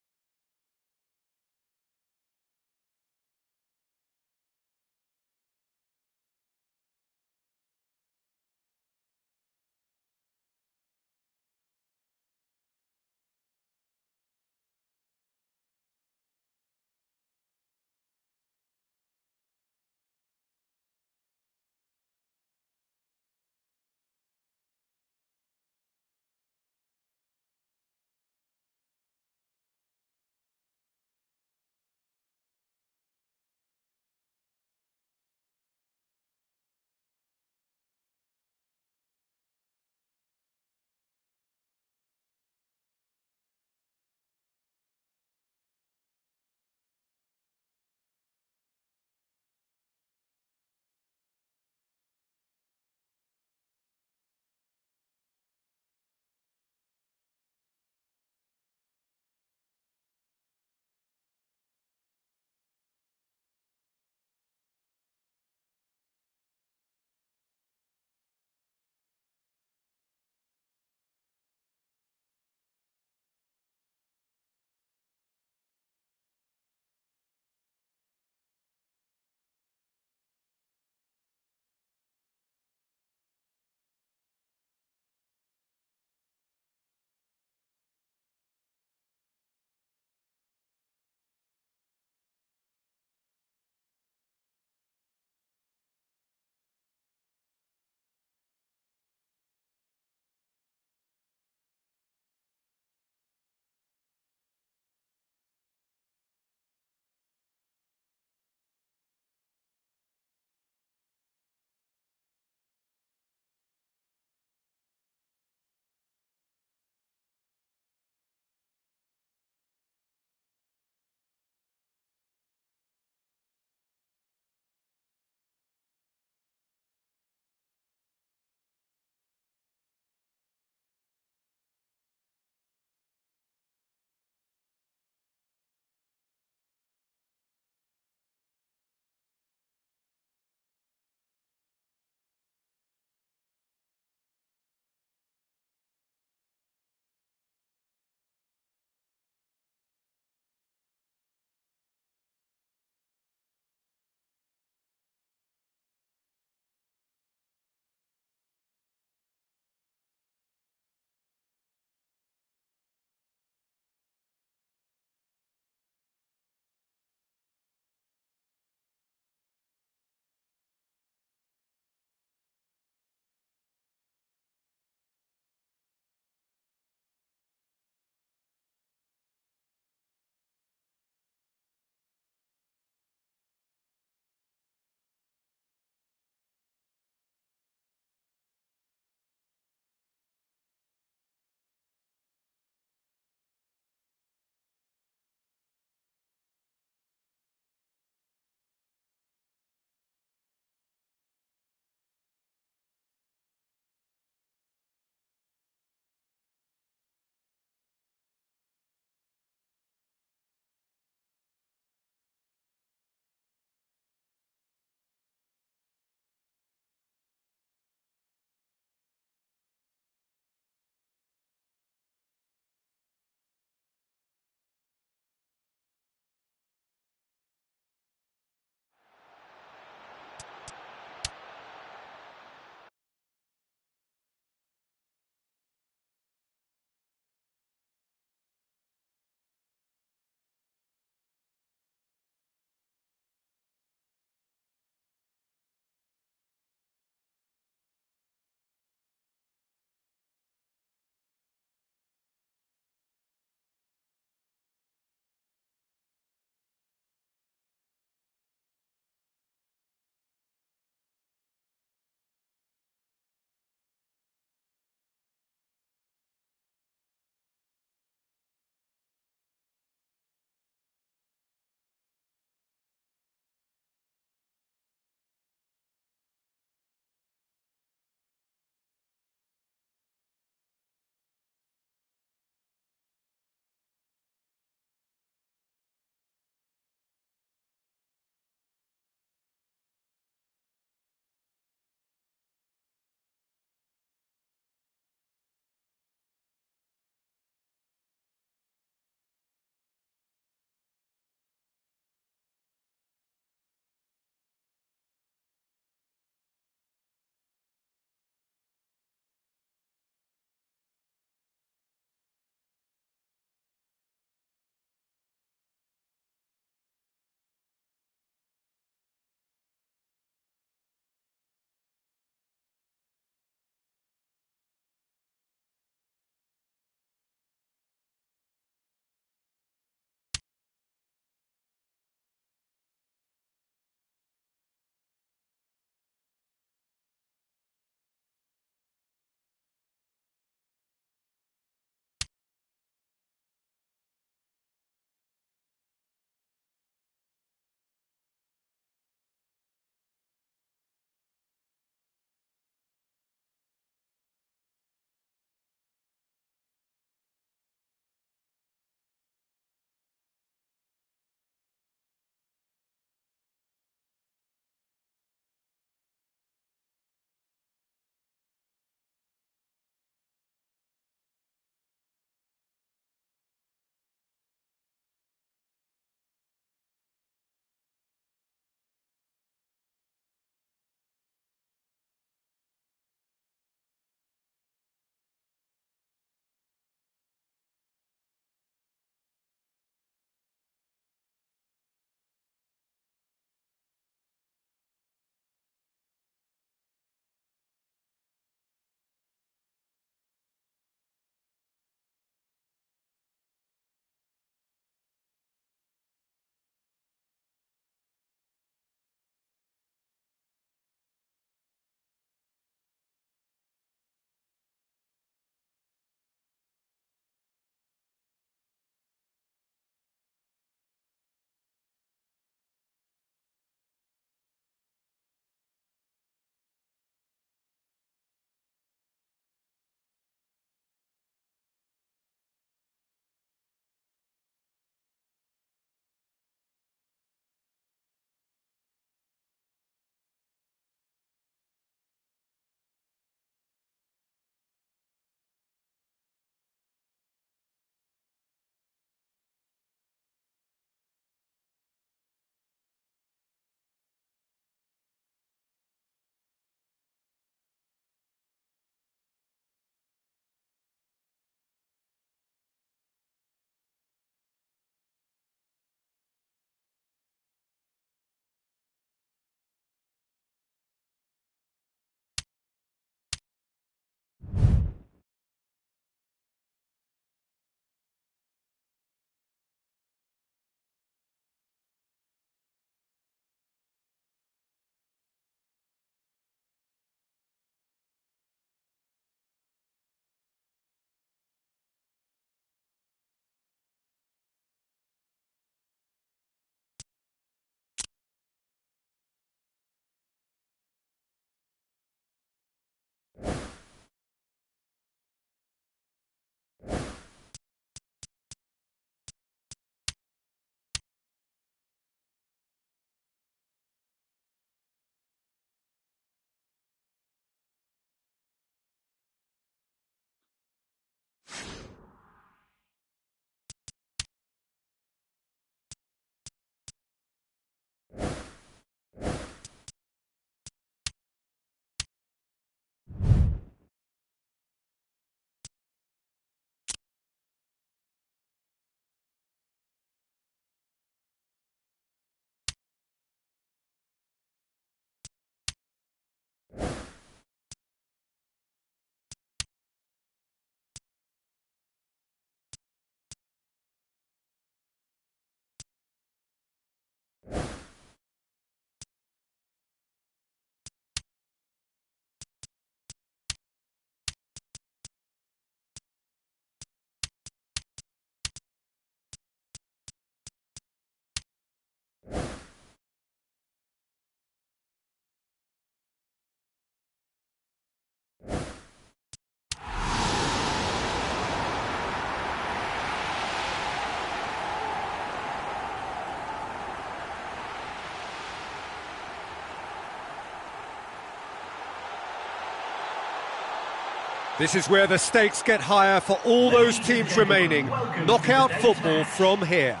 This is where the stakes get higher for all those teams remaining. Knockout football from here.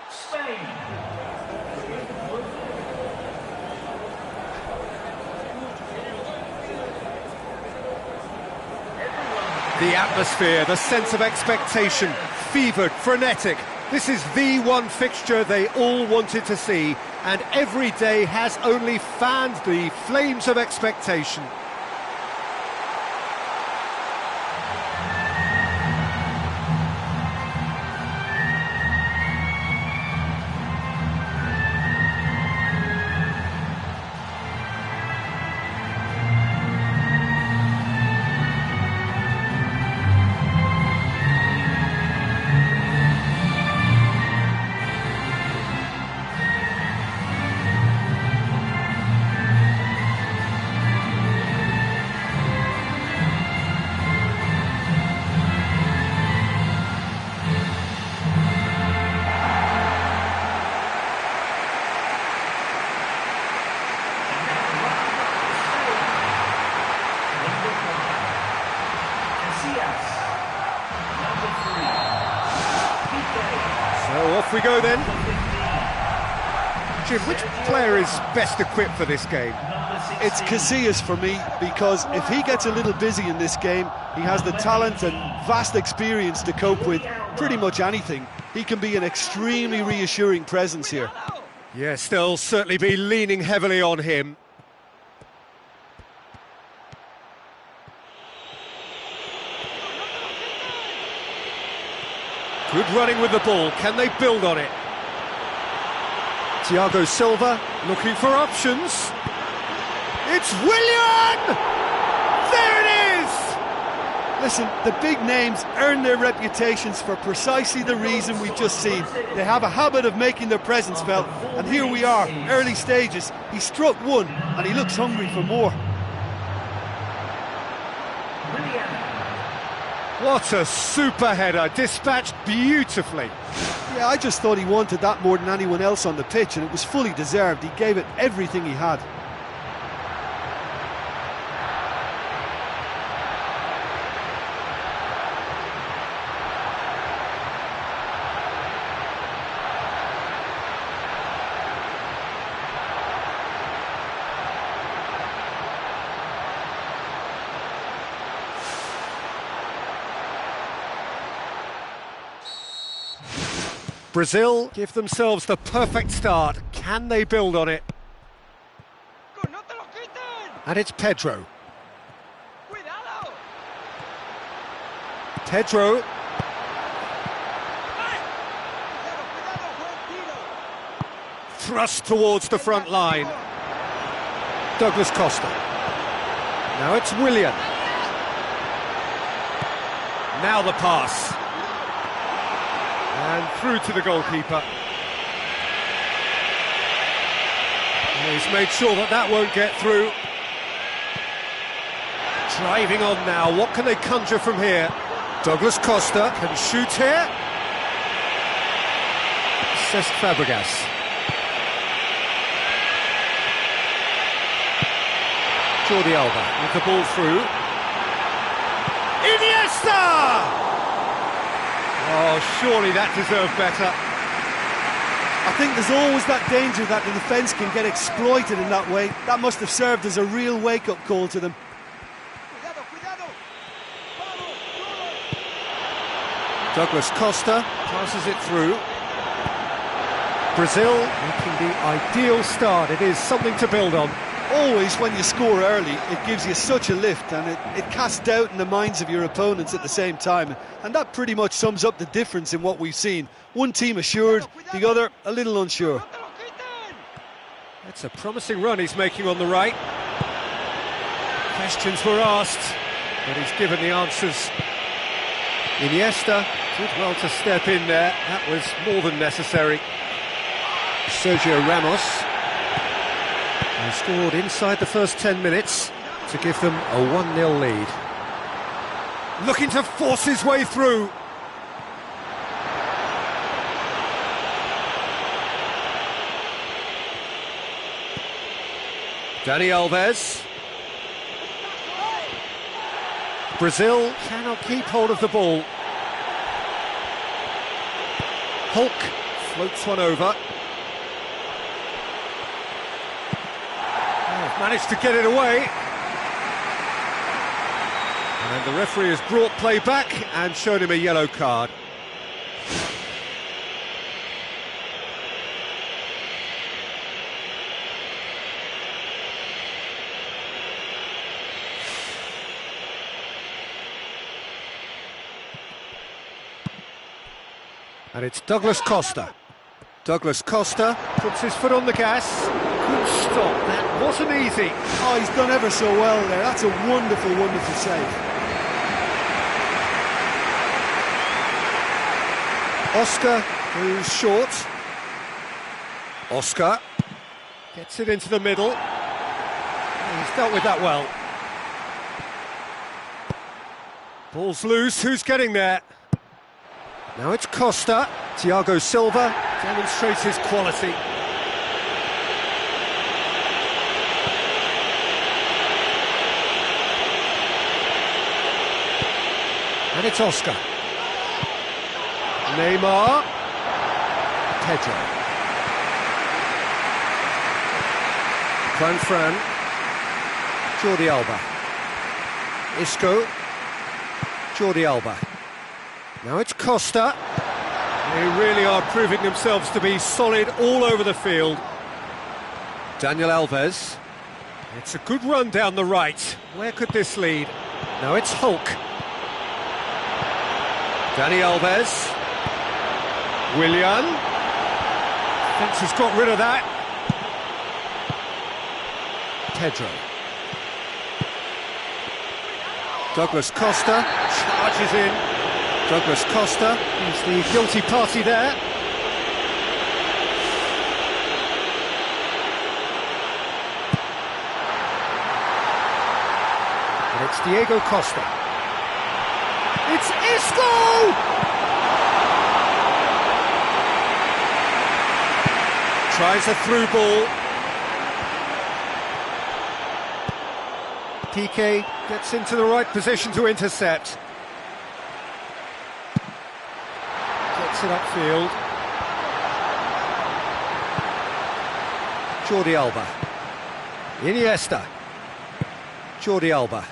Spain. The atmosphere, the sense of expectation, fevered, frenetic. This is the one fixture they all wanted to see, and every day has only fanned the flames of expectation. Off we go then. Jim, which player is best equipped for this game? It's Casillas for me, because if he gets a little busy in this game, he has the talent and vast experience to cope with pretty much anything. He can be an extremely reassuring presence here. Yes, they'll certainly be leaning heavily on him. Good running with the ball. Can they build on it? Thiago Silva looking for options. It's Willian! There it is! Listen, the big names earn their reputations for precisely the reason we've just seen. They have a habit of making their presence felt, and here we are, early stages. He struck one, and he looks hungry for more. What a super header, dispatched beautifully. Yeah, I just thought he wanted that more than anyone else on the pitch, and it was fully deserved. He gave it everything he had. Brazil give themselves the perfect start. Can they build on it? And it's Pedro. Pedro. Thrust towards the front line. Douglas Costa. Now it's Willian. Now the pass. And through to the goalkeeper. And he's made sure that that won't get through. Driving on now, what can they conjure from here? Douglas Costa can shoot here. Cesc Fabregas. Jordi Alba with the ball through. Iniesta! Oh, surely that deserved better. I think there's always that danger that the defence can get exploited in that way. That must have served as a real wake-up call to them. Douglas Costa passes it through. Brazil making the ideal start. It is something to build on. Always when you score early, it gives you such a lift, and it casts doubt in the minds of your opponents at the same time. And that pretty much sums up the difference in what we've seen. One team assured, the other a little unsure. It's a promising run he's making on the right. Questions were asked, but he's given the answers. Iniesta did well to step in there. That was more than necessary. Sergio Ramos. They scored inside the first 10 minutes to give them a 1-0 lead. Looking to force his way through. Dani Alves. Brazil cannot keep hold of the ball. Hulk floats one over. Oh, managed to get it away. And the referee has brought play back and shown him a yellow card. And it's Douglas Costa. Douglas Costa puts his foot on the gas. Good stop, that wasn't easy. Oh, he's done ever so well there. That's a wonderful, wonderful save. Oscar goes short. Oscar gets it into the middle. He's dealt with that well. Ball's loose, who's getting there? Now it's Costa. Thiago Silva demonstrates his quality. And it's Oscar. Neymar. Pedro. Fran. Jordi Alba. Isco. Jordi Alba. Now it's Costa. They really are proving themselves to be solid all over the field. Daniel Alves. It's a good run down the right. Where could this lead? Now it's Hulk. Dani Alves. Willian. Thinks he's got rid of that. Pedro. Douglas Costa charges in. Douglas Costa, he's the guilty party there. And it's Diego Costa. It's Isco! Tries a through ball. Piqué gets into the right position to intercept. Gets it upfield. Jordi Alba. Iniesta. Jordi Alba.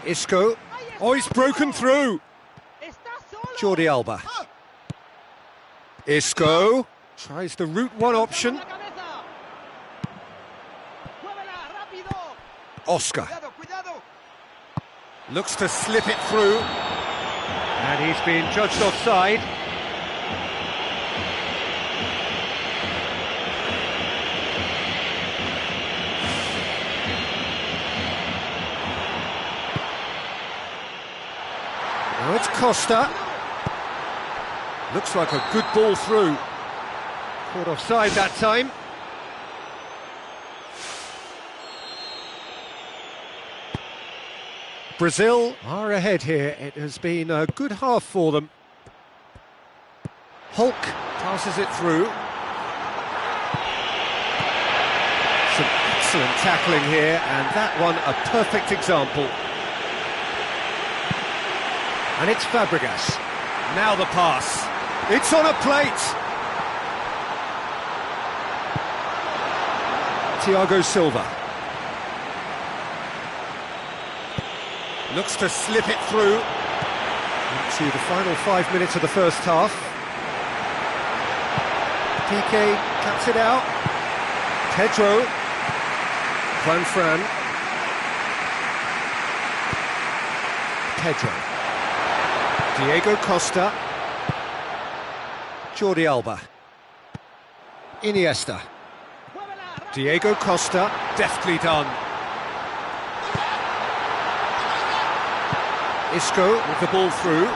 Isco. Oh, he's broken through. Jordi Alba. Isco tries the route one option. Oscar looks to slip it through, and he's been judged offside. Now it's Costa. Looks like a good ball through. Caught offside that time. Brazil are ahead here. It has been a good half for them. Hulk passes it through. Some excellent tackling here, and that one a perfect example. And it's Fabregas. Now the pass. It's on a plate. Thiago Silva. Looks to slip it through into the final 5 minutes of the first half. Piqué cuts it out. Pedro. Fran. Pedro. Diego Costa. Jordi Alba. Iniesta. Diego Costa, deftly done. Isco with the ball through.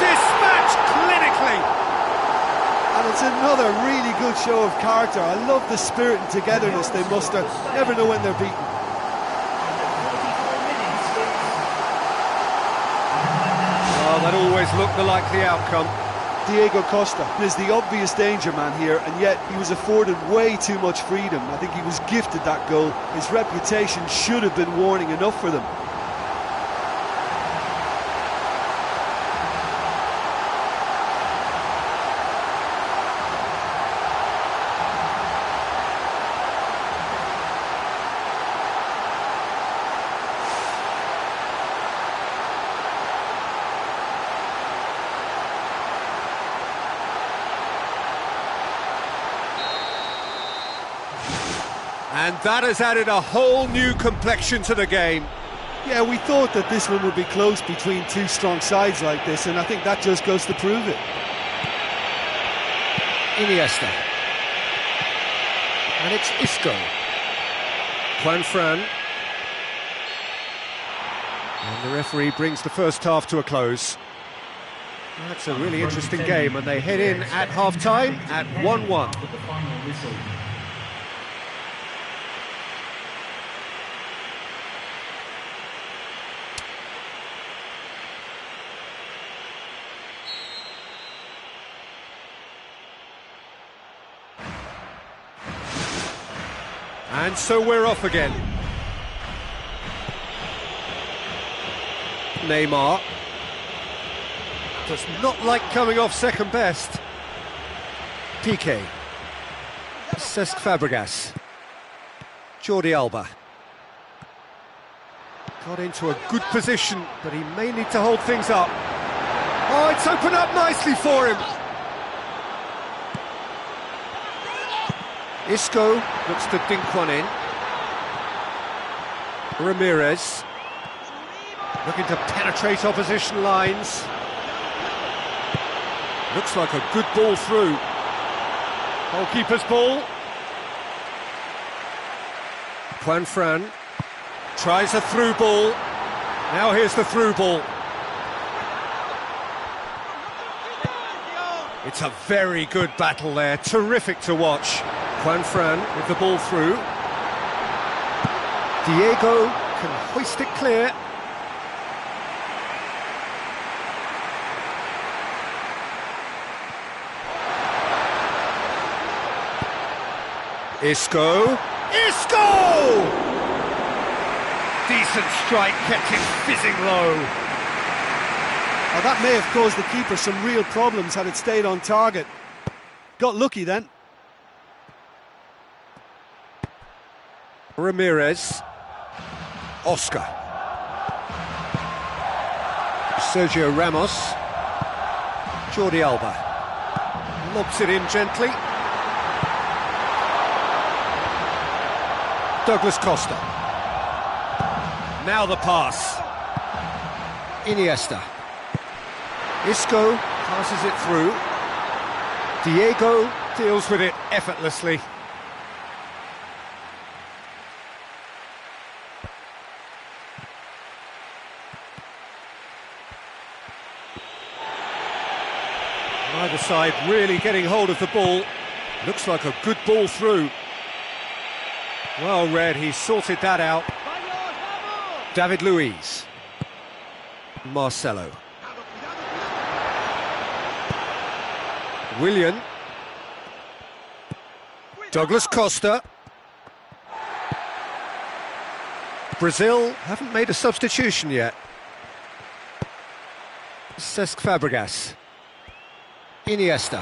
Dispatched clinically! And it's another really good show of character. I love the spirit and togetherness they muster. Never know when they're beaten. Oh, that always looked the likely outcome. Diego Costa is the obvious danger man here, and yet he was afforded way too much freedom. I think he was gifted that goal. His reputation should have been warning enough for them. And that has added a whole new complexion to the game. Yeah, we thought that this one would be close between two strong sides like this, and I think that just goes to prove it. Iniesta. And it's Isco. Juan Fran. And the referee brings the first half to a close. That's a really interesting game, and they head in at half-time at 1-1. And so we're off again. Neymar does not like coming off second best. Piqué. Cesc Fabregas. Jordi Alba. Got into a good position, but he may need to hold things up. Oh, it's opened up nicely for him. Isco looks to dink one in. Ramirez looking to penetrate opposition lines. Looks like a good ball through. Goalkeeper's ball. Juan Fran tries a through ball. Now here's the through ball. It's a very good battle there, terrific to watch. Juan Fran with the ball through. Diego can hoist it clear. Isco! Isco! Decent strike, kept him fizzing low. Now that may have caused the keeper some real problems had it stayed on target. Got lucky then. Ramirez. Oscar. Sergio Ramos. Jordi Alba. Lobs it in gently. Douglas Costa. Now the pass. Iniesta. Isco passes it through. Diego deals with it effortlessly. Either side really getting hold of the ball. Looks like a good ball through. Well read, he sorted that out. David Luiz. Marcelo. Willian. Douglas Costa. Brazil haven't made a substitution yet. Cesc Fabregas. Iniesta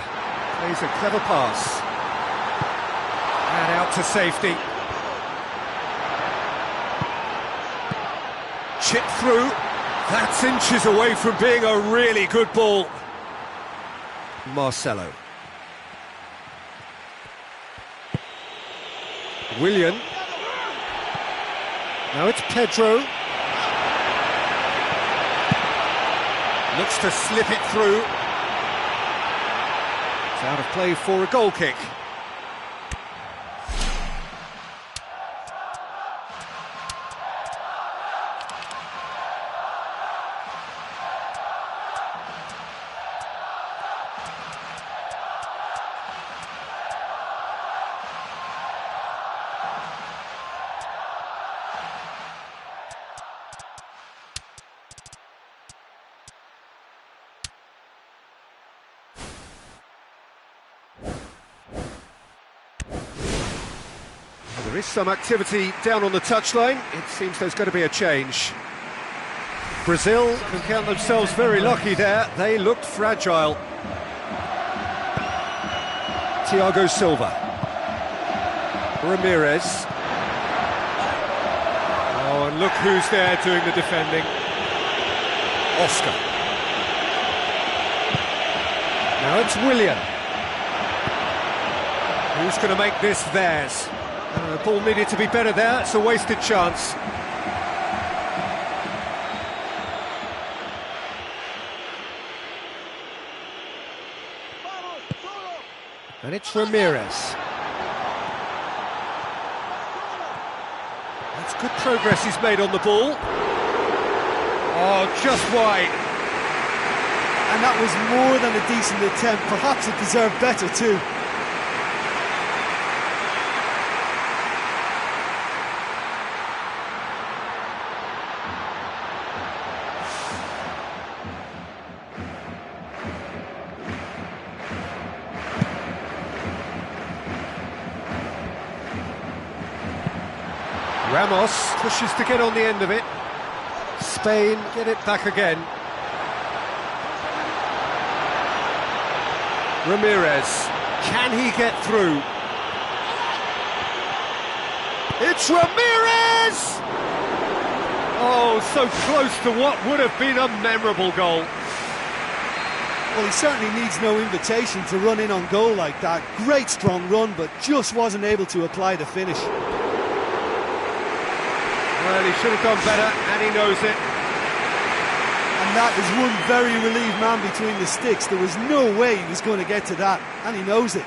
plays a clever pass. And out to safety. Chip through. That's inches away from being a really good ball. Marcelo. Willian. Now it's Pedro. Looks to slip it through. It's out of play for a goal kick. There is some activity down on the touchline. It seems there's going to be a change. Brazil can count themselves very lucky there. They looked fragile. Thiago Silva. Ramirez. Oh, and look who's there doing the defending. Oscar. Now it's Willian. Who's going to make this theirs? The ball needed to be better there, it's a wasted chance. And it's Ramirez. That's good progress he's made on the ball. Oh, just wide. And that was more than a decent attempt. Perhaps it deserved better too. Ramos pushes to get on the end of it. Spain get it back again. Ramirez, can he get through? It's Ramirez! Oh, so close to what would have been a memorable goal. Well, he certainly needs no invitation to run in on goal like that. Great strong run, but just wasn't able to apply the finish. Well, he should have done better, and he knows it. And that is one very relieved man between the sticks. There was no way he was going to get to that, and he knows it.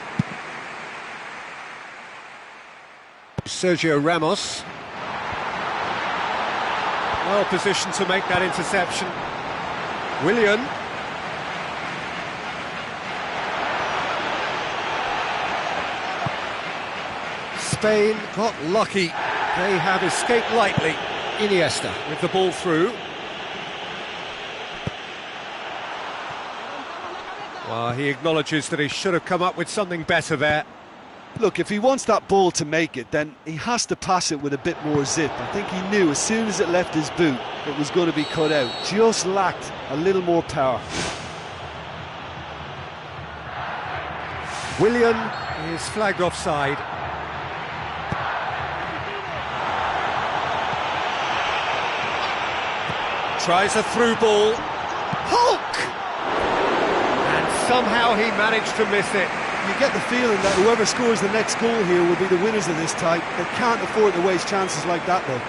Sergio Ramos. Well positioned to make that interception. Willian. Spain got lucky. They have escaped lightly. Iniesta with the ball through. Well, he acknowledges that he should have come up with something better there. Look, if he wants that ball to make it, then he has to pass it with a bit more zip. I think he knew as soon as it left his boot it was going to be cut out. Just lacked a little more power. Willian is flagged offside. Tries a through ball. Hulk! And somehow he managed to miss it. You get the feeling that whoever scores the next goal here will be the winners of this tie. They can't afford to waste chances like that, though.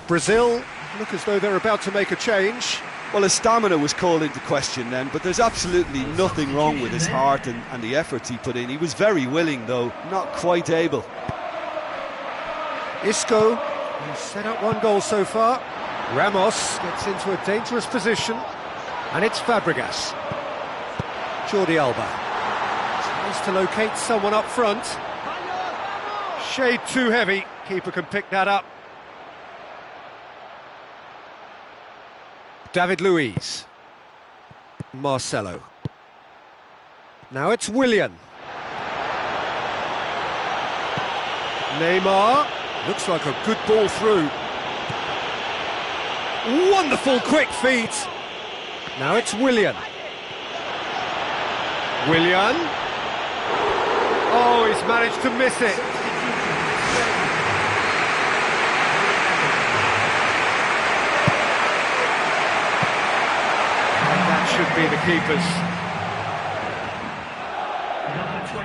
Brazil look as though they're about to make a change. Well, his stamina was called into question then, but there's absolutely nothing wrong with his heart and the efforts he put in. He was very willing, though, not quite able. Isco has set up one goal so far. Ramos gets into a dangerous position, and it's Fabregas. Jordi Alba tries to locate someone up front. Shade too heavy, keeper can pick that up. David Luiz. Marcelo. Now it's Willian. Neymar. Looks like a good ball through. Wonderful quick feet. Now it's Willian. Willian. Oh, he's managed to miss it. Should be the keepers. Number 21.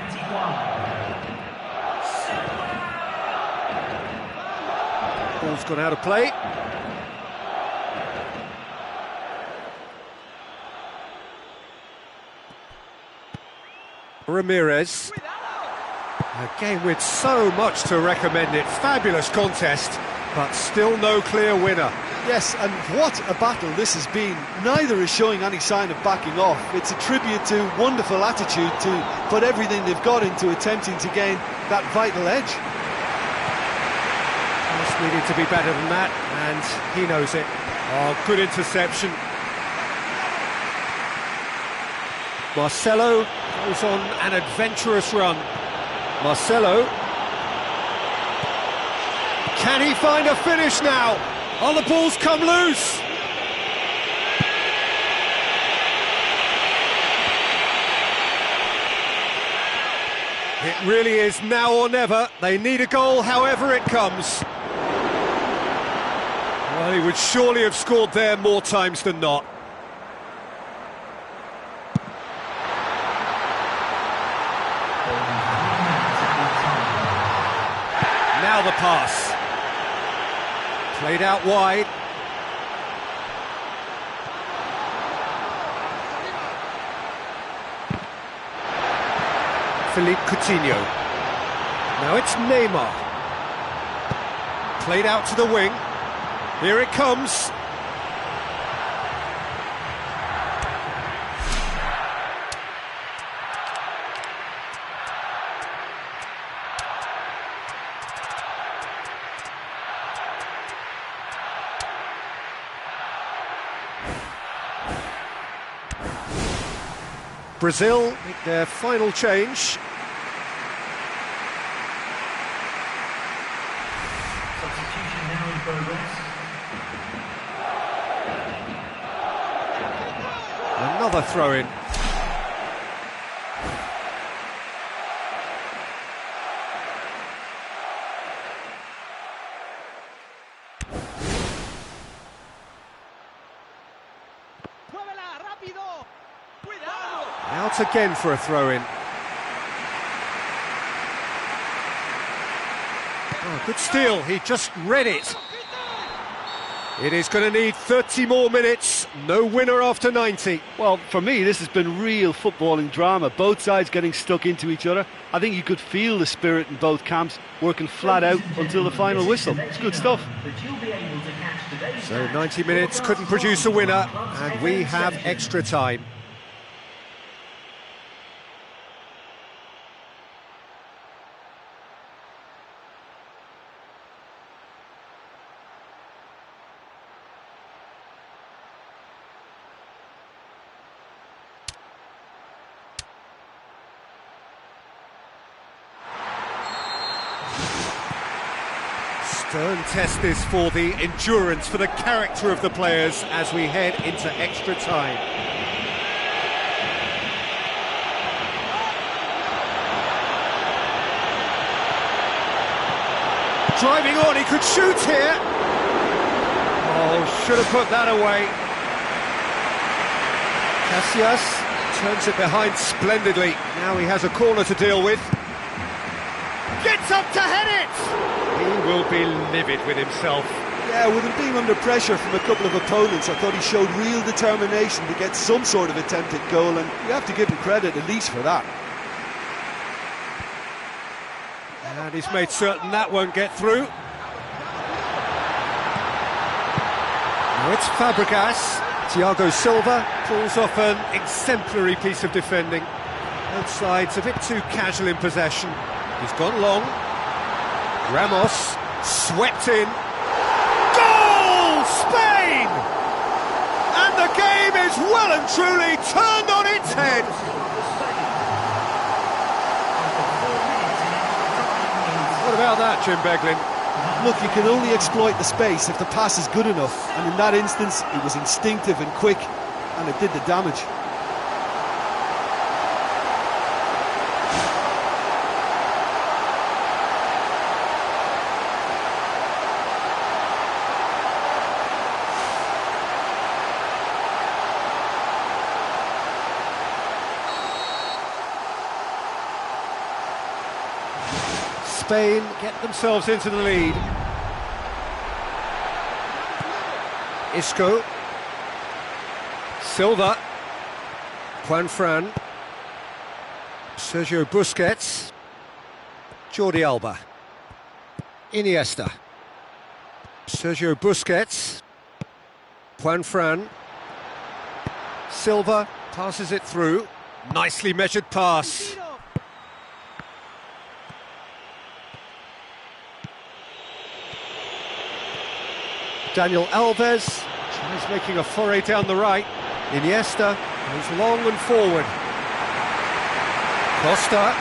Ball's gone out of play. Ramirez. A game with so much to recommend it. Fabulous contest, but still no clear winner. Yes, and what a battle this has been. Neither is showing any sign of backing off. It's a tribute to wonderful attitude to put everything they've got into attempting to gain that vital edge. Just needed to be better than that, and he knows it. Oh, good interception. Marcelo goes on an adventurous run. Marcelo. Can he find a finish now? Oh, the ball's come loose. It really is now or never. They need a goal however it comes. Well, he would surely have scored there more times than not. Now the pass. Played out wide. Philippe Coutinho. Now it's Neymar. Played out to the wing. Here it comes. Brazil make their final change. Substitution now in progress. Another throw-in. Out again for a throw-in. Oh, good steal, he just read it. It is going to need 30 more minutes, no winner after 90. Well, for me, this has been real footballing drama. Both sides getting stuck into each other. I think you could feel the spirit in both camps, working flat out until the final whistle. It's good stuff. So 90 minutes couldn't produce a winner, and we have extra time. Stern test this for the endurance, for the character of the players as we head into extra time. Driving on, he could shoot here. Oh, should have put that away. Casillas turns it behind splendidly. Now he has a corner to deal with. Gets up to head it! He will be livid with himself. Yeah, with him being under pressure from a couple of opponents, I thought he showed real determination to get some sort of attempted goal, and you have to give him credit at least for that. And he's made certain that won't get through. Now it's Fabregas. Thiago Silva pulls off an exemplary piece of defending. Both sides a bit too casual in possession. He's gone long. Ramos swept in. Goal! Spain! And the game is well and truly turned on its head. What about that, Jim Beglin? Look, you can only exploit the space if the pass is good enough, and in that instance it was instinctive and quick, and it did the damage. Spain get themselves into the lead. Isco. Silva. Juanfran. Sergio Busquets. Jordi Alba. Iniesta. Sergio Busquets. Juanfran. Silva passes it through. Nicely measured pass. Daniel Alves tries making a foray down the right. Iniesta goes long and forward. Costa.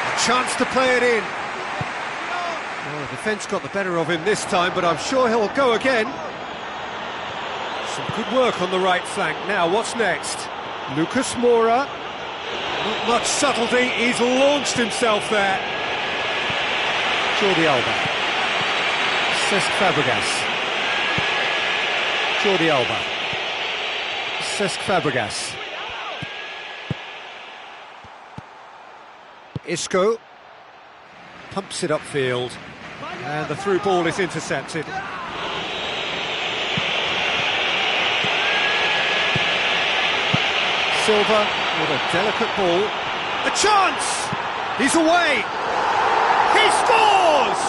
A chance to play it in. Well, the defence got the better of him this time, but I'm sure he'll go again. Some good work on the right flank. Now, what's next? Lucas Moura. Not much subtlety, he's launched himself there. Jordi Alba. Cesc Fabregas. Jordi Alba. Cesc Fabregas. Isco pumps it upfield, and the through ball is intercepted. Silva with a delicate ball. A chance! He's away! He scores!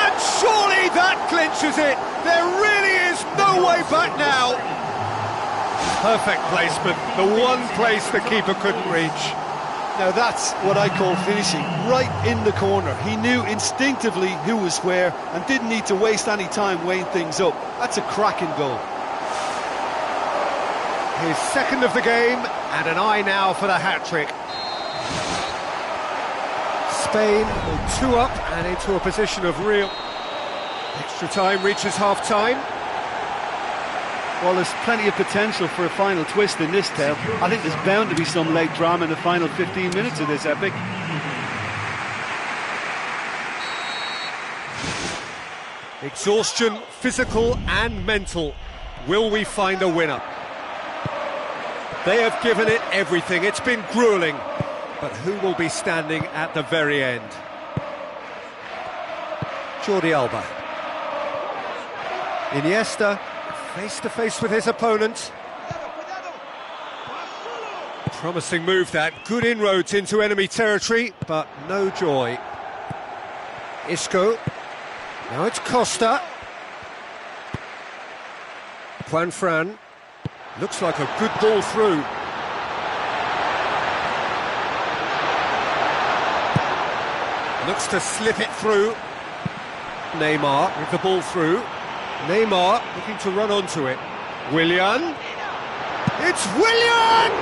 And surely that clinches it! There really is no way back now! Perfect placement, the one place the keeper couldn't reach. Now that's what I call finishing, right in the corner. He knew instinctively who was where and didn't need to waste any time weighing things up. That's a cracking goal. His second of the game, and an eye now for the hat-trick. Spain will 2 up and into a position of real... Extra time reaches half-time. Well, there's plenty of potential for a final twist in this tale. I think there's bound to be some late drama in the final 15 minutes of this epic. Exhaustion, physical and mental. Will we find a winner? They have given it everything. It's been gruelling. But who will be standing at the very end? Jordi Alba. Iniesta, face to face with his opponent. Promising move that. Good inroads into enemy territory, but no joy. Isco. Now it's Costa. Juanfran. Looks like a good ball through. Looks to slip it through. Neymar with the ball through. Neymar looking to run onto it. Willian. It's Willian!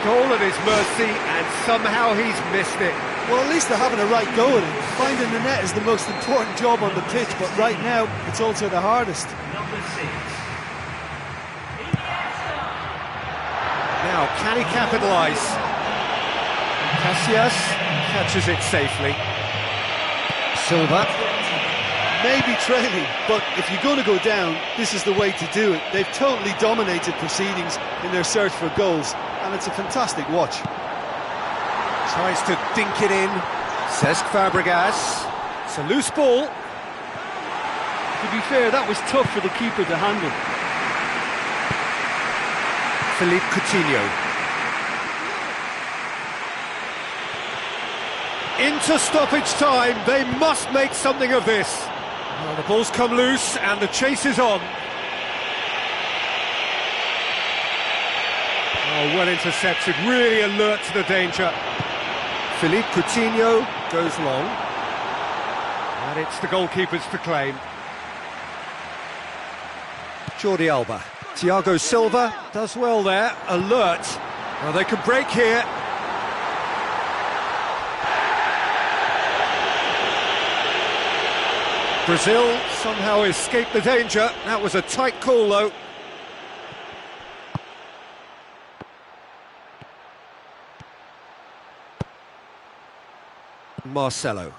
Goal at his mercy, and somehow he's missed it. Well, at least they're having a right go at it. Finding the net is the most important job on the pitch, but right now, it's also the hardest. Number 6. Now, can he capitalise? Casillas catches it safely. Silva. Maybe trailing, but if you're going to go down, this is the way to do it. They've totally dominated proceedings in their search for goals, and it's a fantastic watch. Tries to dink it in. Cesc Fabregas. It's a loose ball. To be fair, that was tough for the keeper to handle. Philippe Coutinho. Into stoppage time, they must make something of this. Well, the ball's come loose and the chase is on. Oh, well intercepted, really alert to the danger. Philippe Coutinho goes long. And it's the goalkeepers to claim. Jordi Alba. Thiago Silva does well there, alert. Well, they can break here. Brazil somehow escaped the danger. That was a tight call, though. Marcelo.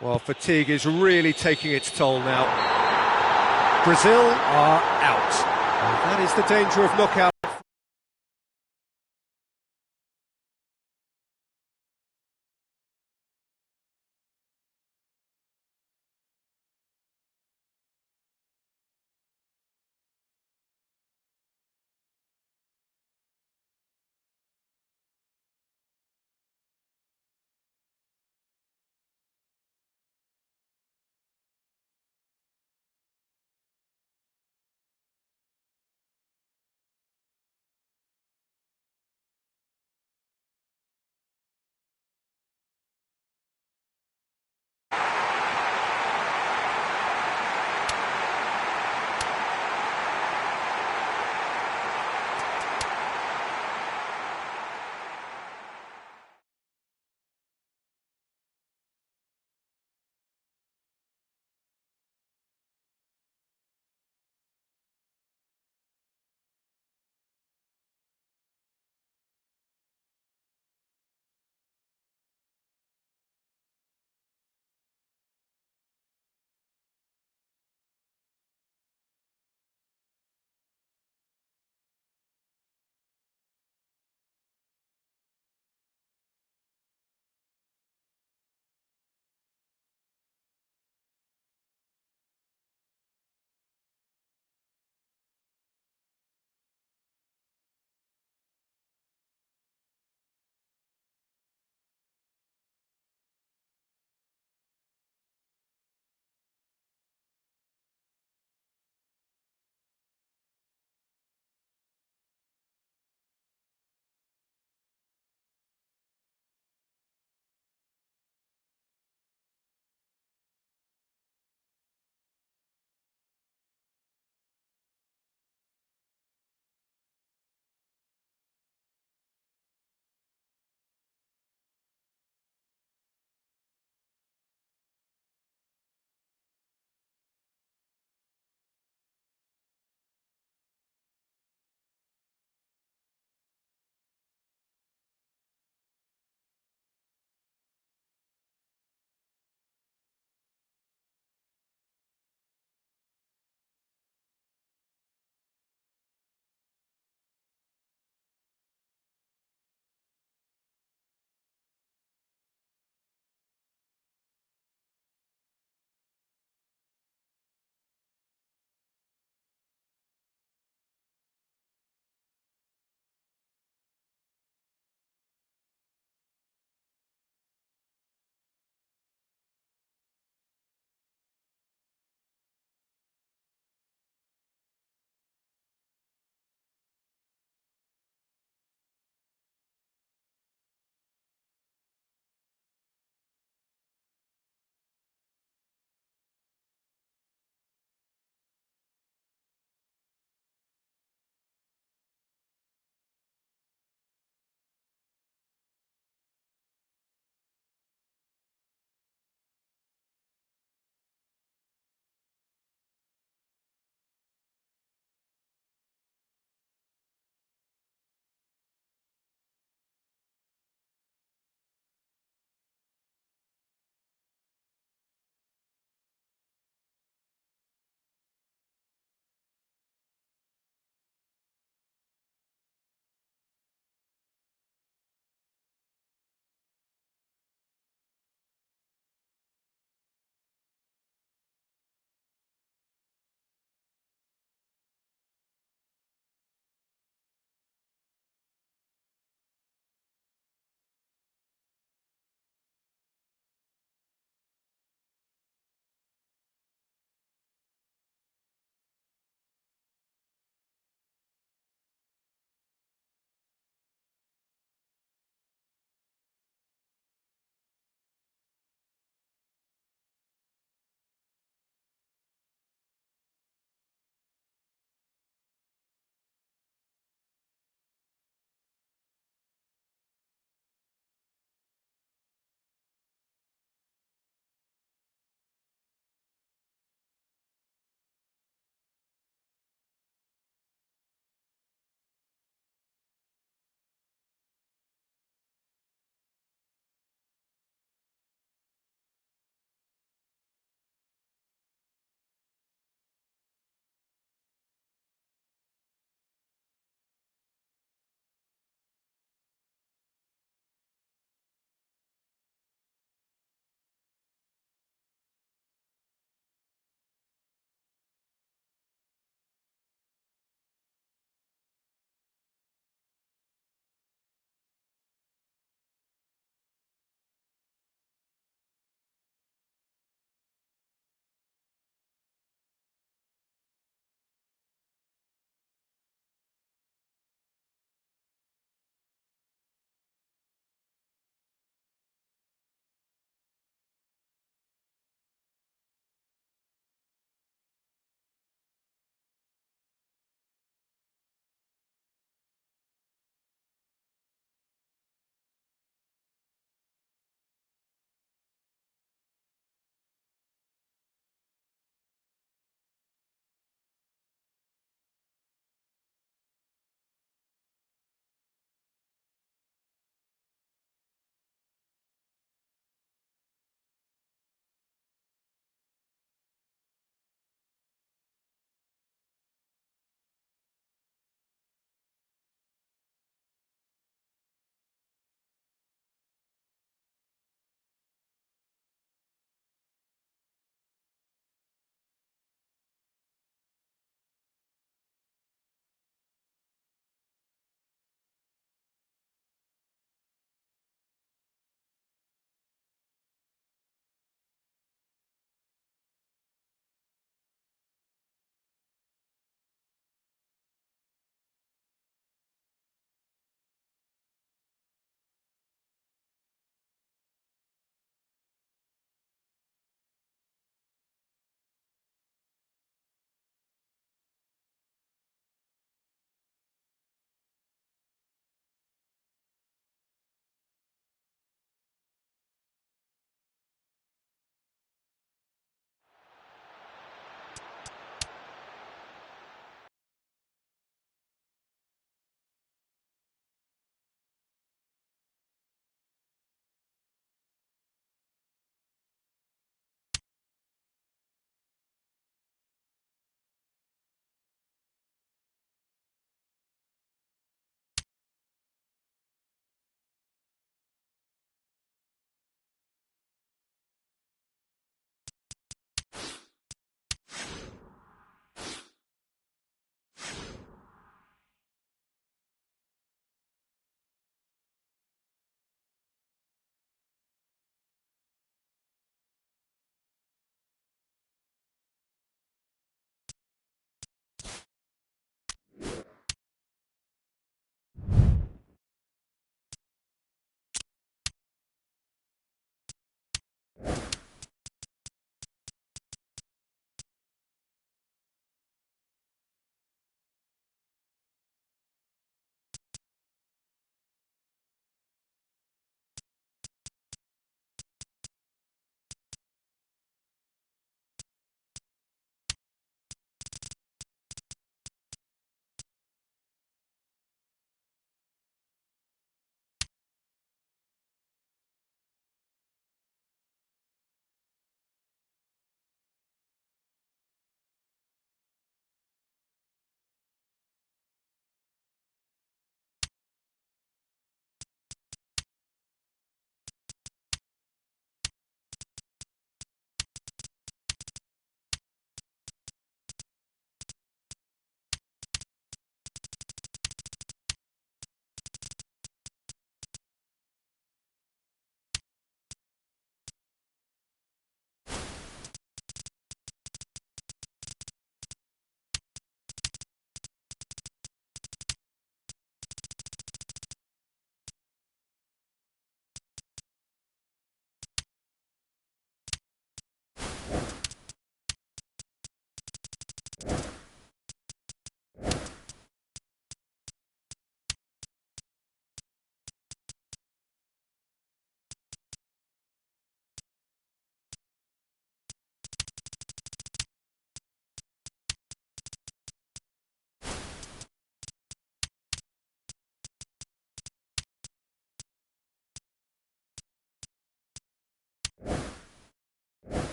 Well, fatigue is really taking its toll now. Brazil are out. And that is the danger of knockout.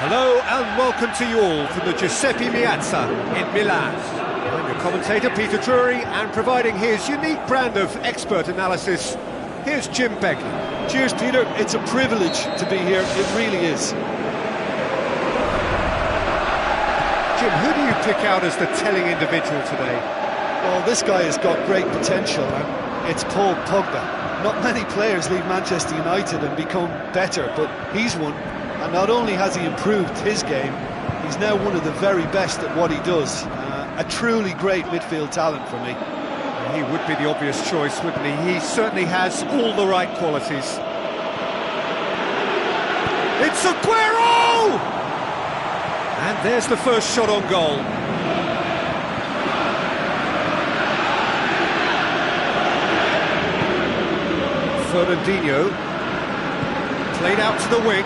Hello and welcome to you all from the Giuseppe Meazza in Milan. I'm your commentator Peter Drury, and providing his unique brand of expert analysis, here's Jim Begley. Cheers, Peter. It's a privilege to be here. It really is. Jim, who do you pick out as the telling individual today? Well, this guy has got great potential, and it's Paul Pogba. Not many players leave Manchester United and become better, but he's one. And not only has he improved his game, he's now one of the very best at what he does. A truly great midfield talent for me. He would be the obvious choice, wouldn't he? He certainly has all the right qualities. It's Aguero! And there's the first shot on goal. Fernandinho. Played out to the wing.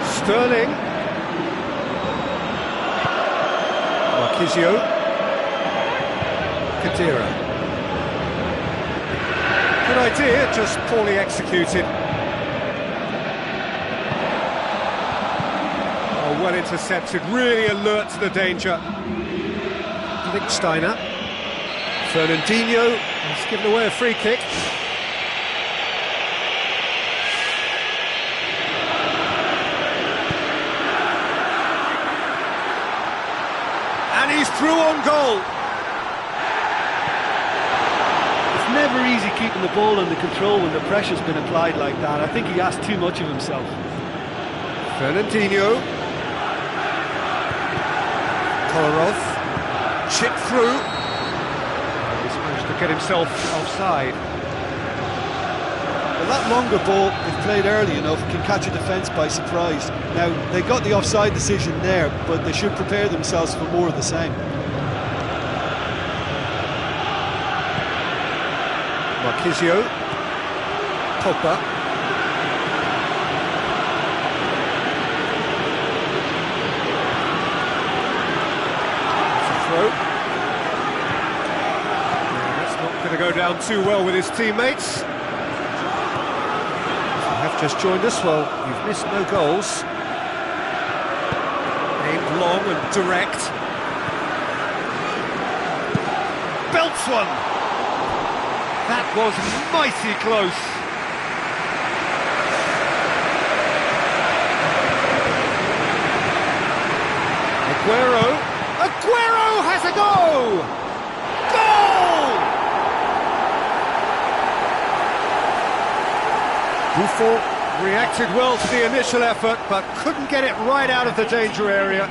Sterling. Marquisio. Kadira. Good idea, just poorly executed. Oh, well intercepted, really alert to the danger. Lichtsteiner. Fernandinho has given away a free kick. And he's through on goal. It's never easy keeping the ball under control when the pressure's been applied like that. I think he asks too much of himself. Fernandinho. Kolarov. Chip through. He's managed to get himself offside. Well, that longer ball, if played early enough, can catch a defence by surprise. Now, they got the offside decision there, but they should prepare themselves for more of the same. Marquisio. Pogba. That's a throw. That's not going to go down too well with his teammates. If you have just joined us, well, you've missed no goals. Aimed long and direct. Belts one! That was mighty close. Aguero has a go! Goal! Buffon reacted well to the initial effort, but couldn't get it right out of the danger area.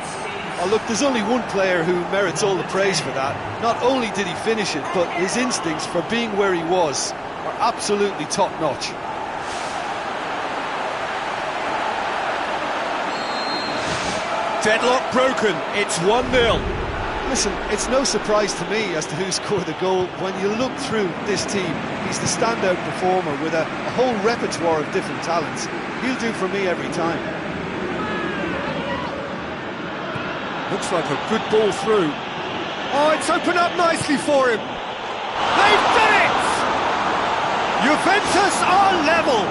Oh, look, there's only one player who merits all the praise for that. Not only did he finish it, but his instincts for being where he was are absolutely top-notch. Deadlock broken, it's 1-0. Listen, it's no surprise to me as to who scored the goal. When you look through this team, he's the standout performer with a whole repertoire of different talents. He'll do for me every time. Looks like a good ball through. Oh, it's opened up nicely for him. They've done it! Juventus are level.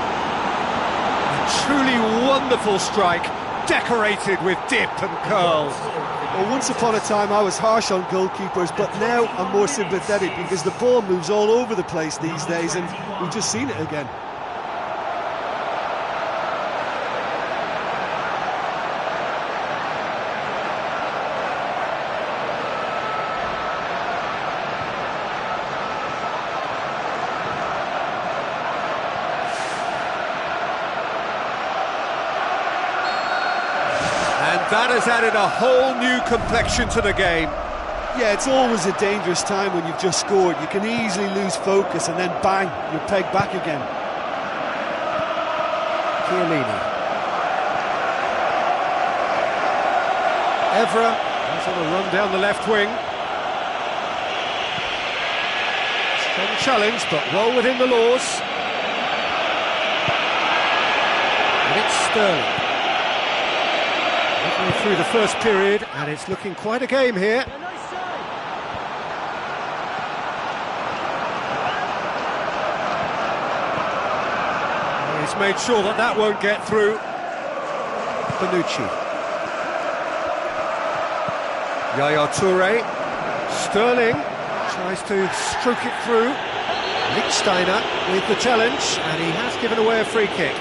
A truly wonderful strike, decorated with dip and curls. Well, once upon a time I was harsh on goalkeepers, but now I'm more sympathetic because the ball moves all over the place these days, and we've just seen it again. That has added a whole new complexion to the game. Yeah, it's always a dangerous time when you've just scored. You can easily lose focus and then bang, you're pegged back again. Chiellini. Evra is on a run down the left wing. Strong challenge, but well within the laws. And it's Sterling. Through the first period, and it's looking quite a game here. He's made sure that won't get through. Bonucci. Yaya Toure. Sterling tries to stroke it through. Lichtsteiner with the challenge, and he has given away a free kick.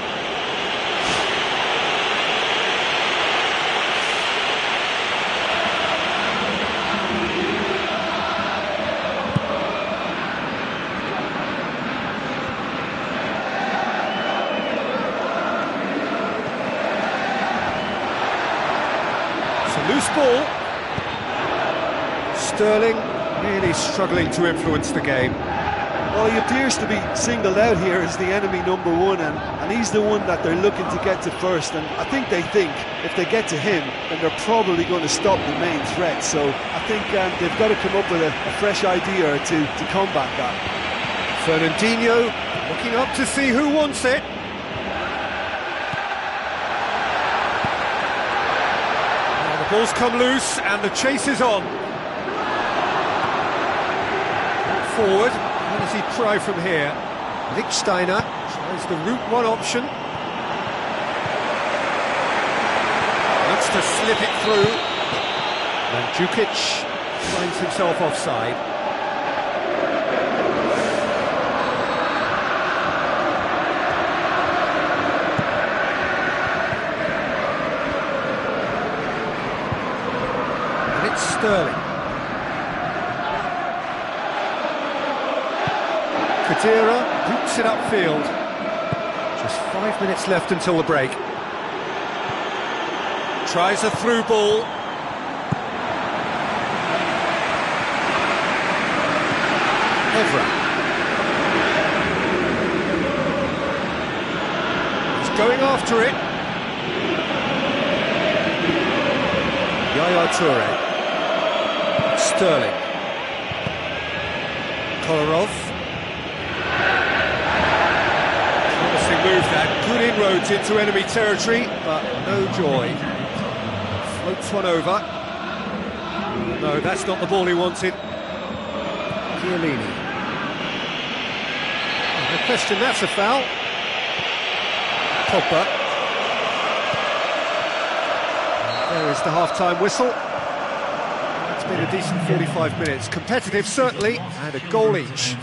Loose ball. Sterling really struggling to influence the game. Well, he appears to be singled out here as the enemy number one, and he's the one that they're looking to get to first. And I think they think if they get to him, then they're probably going to stop the main threat. So I think they've got to come up with a fresh idea or two to combat that. Fernandinho looking up to see who wants it. Ball's come loose and the chase is on. Forward, where does he try from here? Lichtsteiner tries the route one option. Looks to slip it through. Mandzukic finds himself offside. Sterling. Kadira boots it upfield. Just 5 minutes left until the break. Tries a through ball. Evra. He's going after it. Yaya Toure. Sterling. Kolarov. Promising move that. Good inroads into enemy territory, but no joy. Floats one over. No, that's not the ball he wanted. Chiellini. No question, that's a foul. Pogba. There is the half-time whistle. Been a decent 45 minutes, competitive certainly, and a goal each.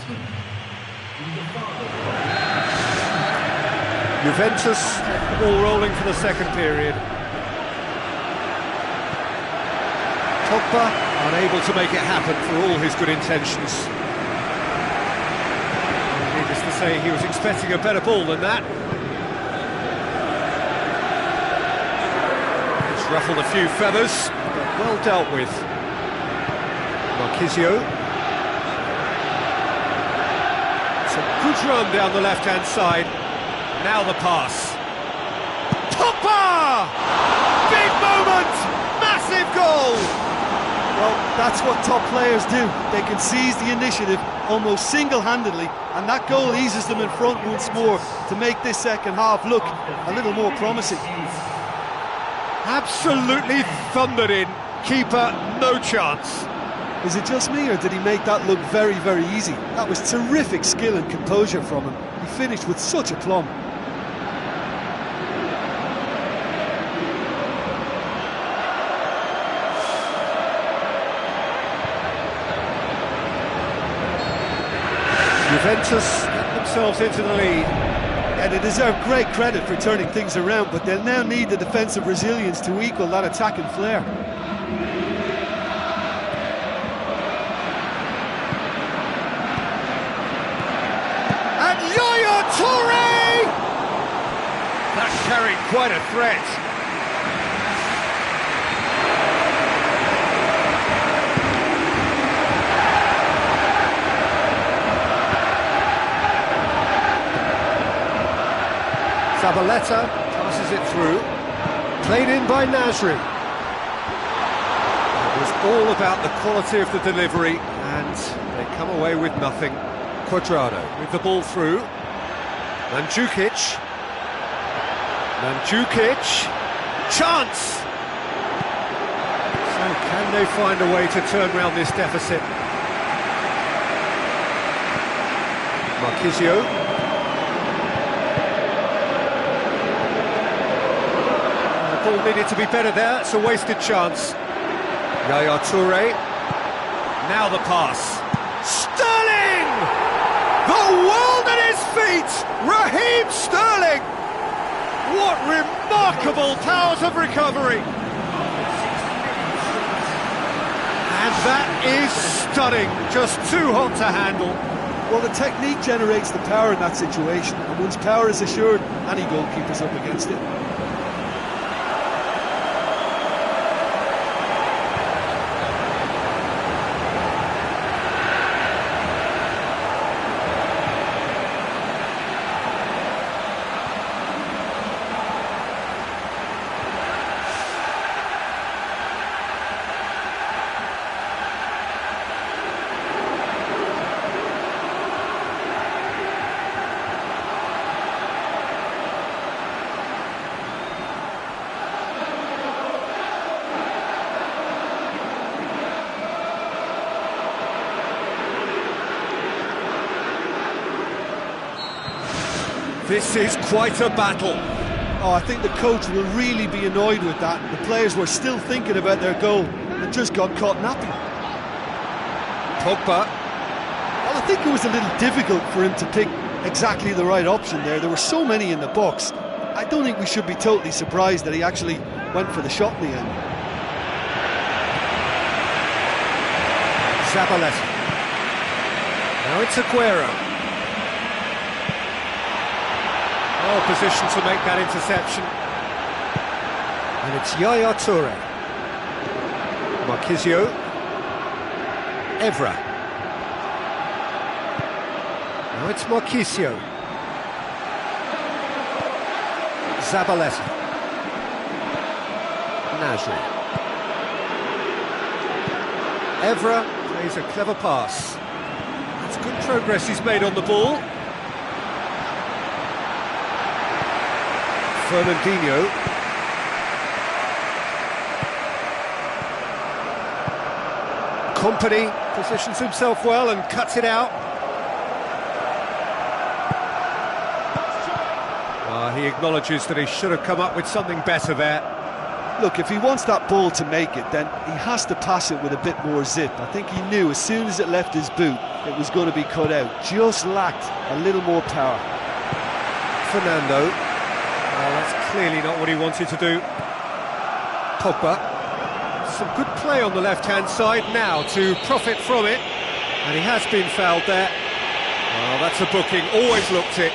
Juventus all rolling for the second period. Pogba unable to make it happen for all his good intentions. Needless to say, he was expecting a better ball than that. It's ruffled a few feathers, but well dealt with. Marquisio. It's a good run down the left-hand side. Now the pass. Pogba! Big moment! Massive goal! Well, that's what top players do. They can seize the initiative almost single-handedly, and that goal eases them in front once more to make this second half look a little more promising. Absolutely thundered in. Keeper, no chance. Is it just me, or did he make that look very, very easy? That was terrific skill and composure from him. He finished with such aplomb. Juventus get themselves into the lead. And they deserve great credit for turning things around, but they'll now need the defensive resilience to equal that attacking flair. Toure! That carried quite a threat. Zabaleta passes it through. Played in by Nasri. It was all about the quality of the delivery, and they come away with nothing. Cuadrado with the ball through. Mandzukic. Chance! So can they find a way to turn around this deficit? Marquisio. The ball needed to be better there, it's a wasted chance. Yaya Toure. Now the pass. Sterling! The world at his feet! Raheem Sterling! What remarkable powers of recovery! And that is stunning, just too hot to handle. Well, the technique generates the power in that situation, and once power is assured, any goalkeeper's up against it. This is quite a battle. Oh, I think the coach will really be annoyed with that. The players were still thinking about their goal and just got caught napping. Pogba. Well, I think it was a little difficult for him to pick exactly the right option there. There were so many in the box. I don't think we should be totally surprised that he actually went for the shot in the end. Zabaleta. Now it's Aguero. Oh, position to make that interception. And it's Yaya Toure. Marquisio. Evra. Now it's Marquisio. Zabaleta. Nasri. Evra plays a clever pass. That's good progress he's made on the ball. Fernandinho. Company positions himself well and cuts it out. He acknowledges that he should have come up with something better there. Look, if he wants that ball to make it, then he has to pass it with a bit more zip. I think he knew as soon as it left his boot, it was going to be cut out. Just lacked a little more power. Fernando. Well, that's clearly not what he wanted to do. Pogba. Some good play on the left-hand side now to profit from it. And he has been fouled there. Oh, that's a booking. Always looked it.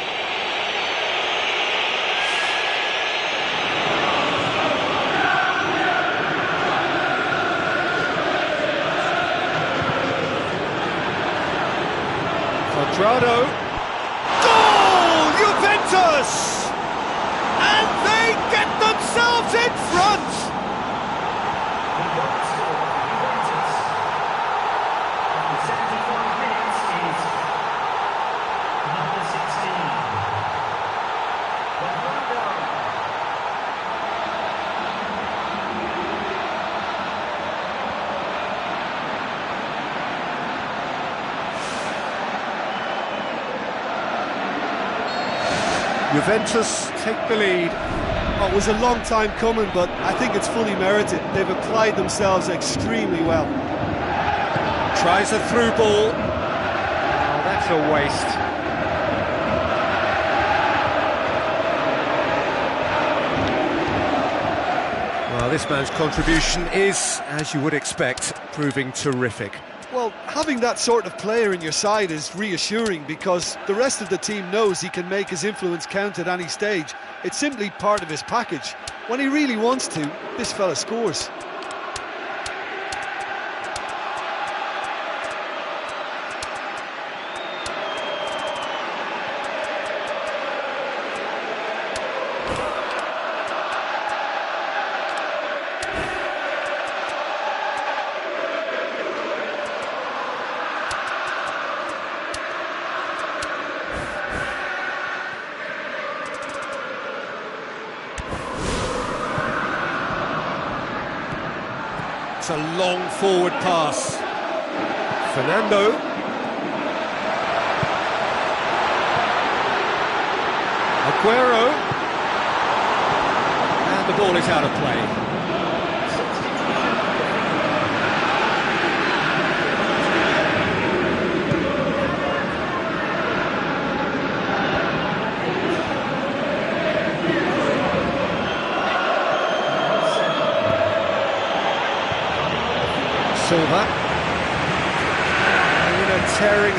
Quadrado. Goal! Juventus! And they get themselves in front! The goal scorer for Juventus after 75 minutes is number 16. Quadrado. Juventus take the lead. Oh, it was a long time coming, but I think it's fully merited. They've applied themselves extremely well. Tries a through ball. Oh, that's a waste. Well, this man's contribution is, as you would expect, proving terrific. Well, having that sort of player in your side is reassuring because the rest of the team knows he can make his influence count at any stage. It's simply part of his package. When he really wants to, this fella scores. It's a long forward pass. Fernando. Aguero. And the ball is out of play.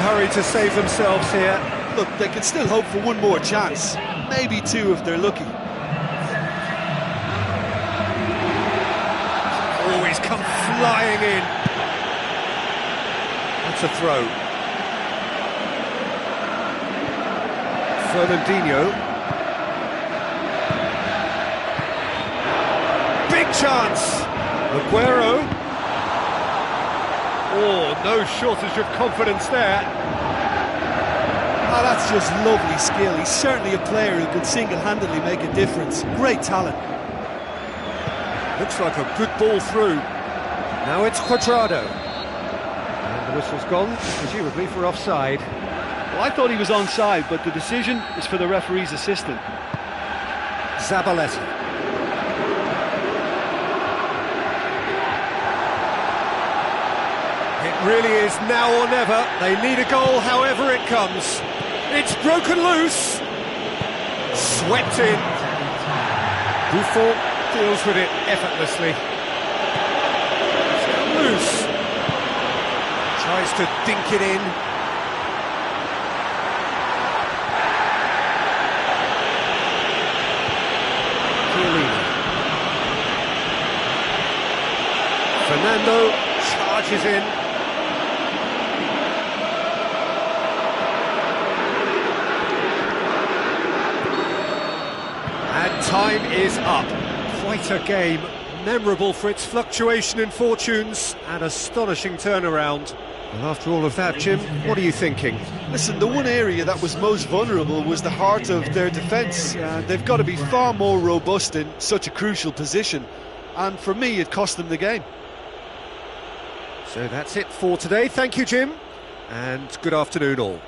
hurry to save themselves here. Look, they can still hope for one more chance, maybe two if they're lucky. Oh, he's come flying in. That's a throw. Fernandinho. Big chance. Aguero. Oh, no shortage of confidence there. Oh, that's just lovely skill. He's certainly a player who can single-handedly make a difference. Great talent. Looks like a good ball through. Now it's Cuadrado. And the whistle's gone, presumably for offside. Well, I thought he was onside, but the decision is for the referee's assistant. Zabaleta. It really is now or never. They need a goal however it comes. It's broken loose. Swept in. Buffon deals with it effortlessly. Still loose. Tries to dink it in. Chiellini. Fernando charges in. And time is up. Quite a game, memorable for its fluctuation in fortunes and astonishing turnaround. And after all of that, Jim, what are you thinking? Listen, the one area that was most vulnerable was the heart of their defence. They've got to be far more robust in such a crucial position. And for me, it cost them the game. So that's it for today. Thank you, Jim, and good afternoon all.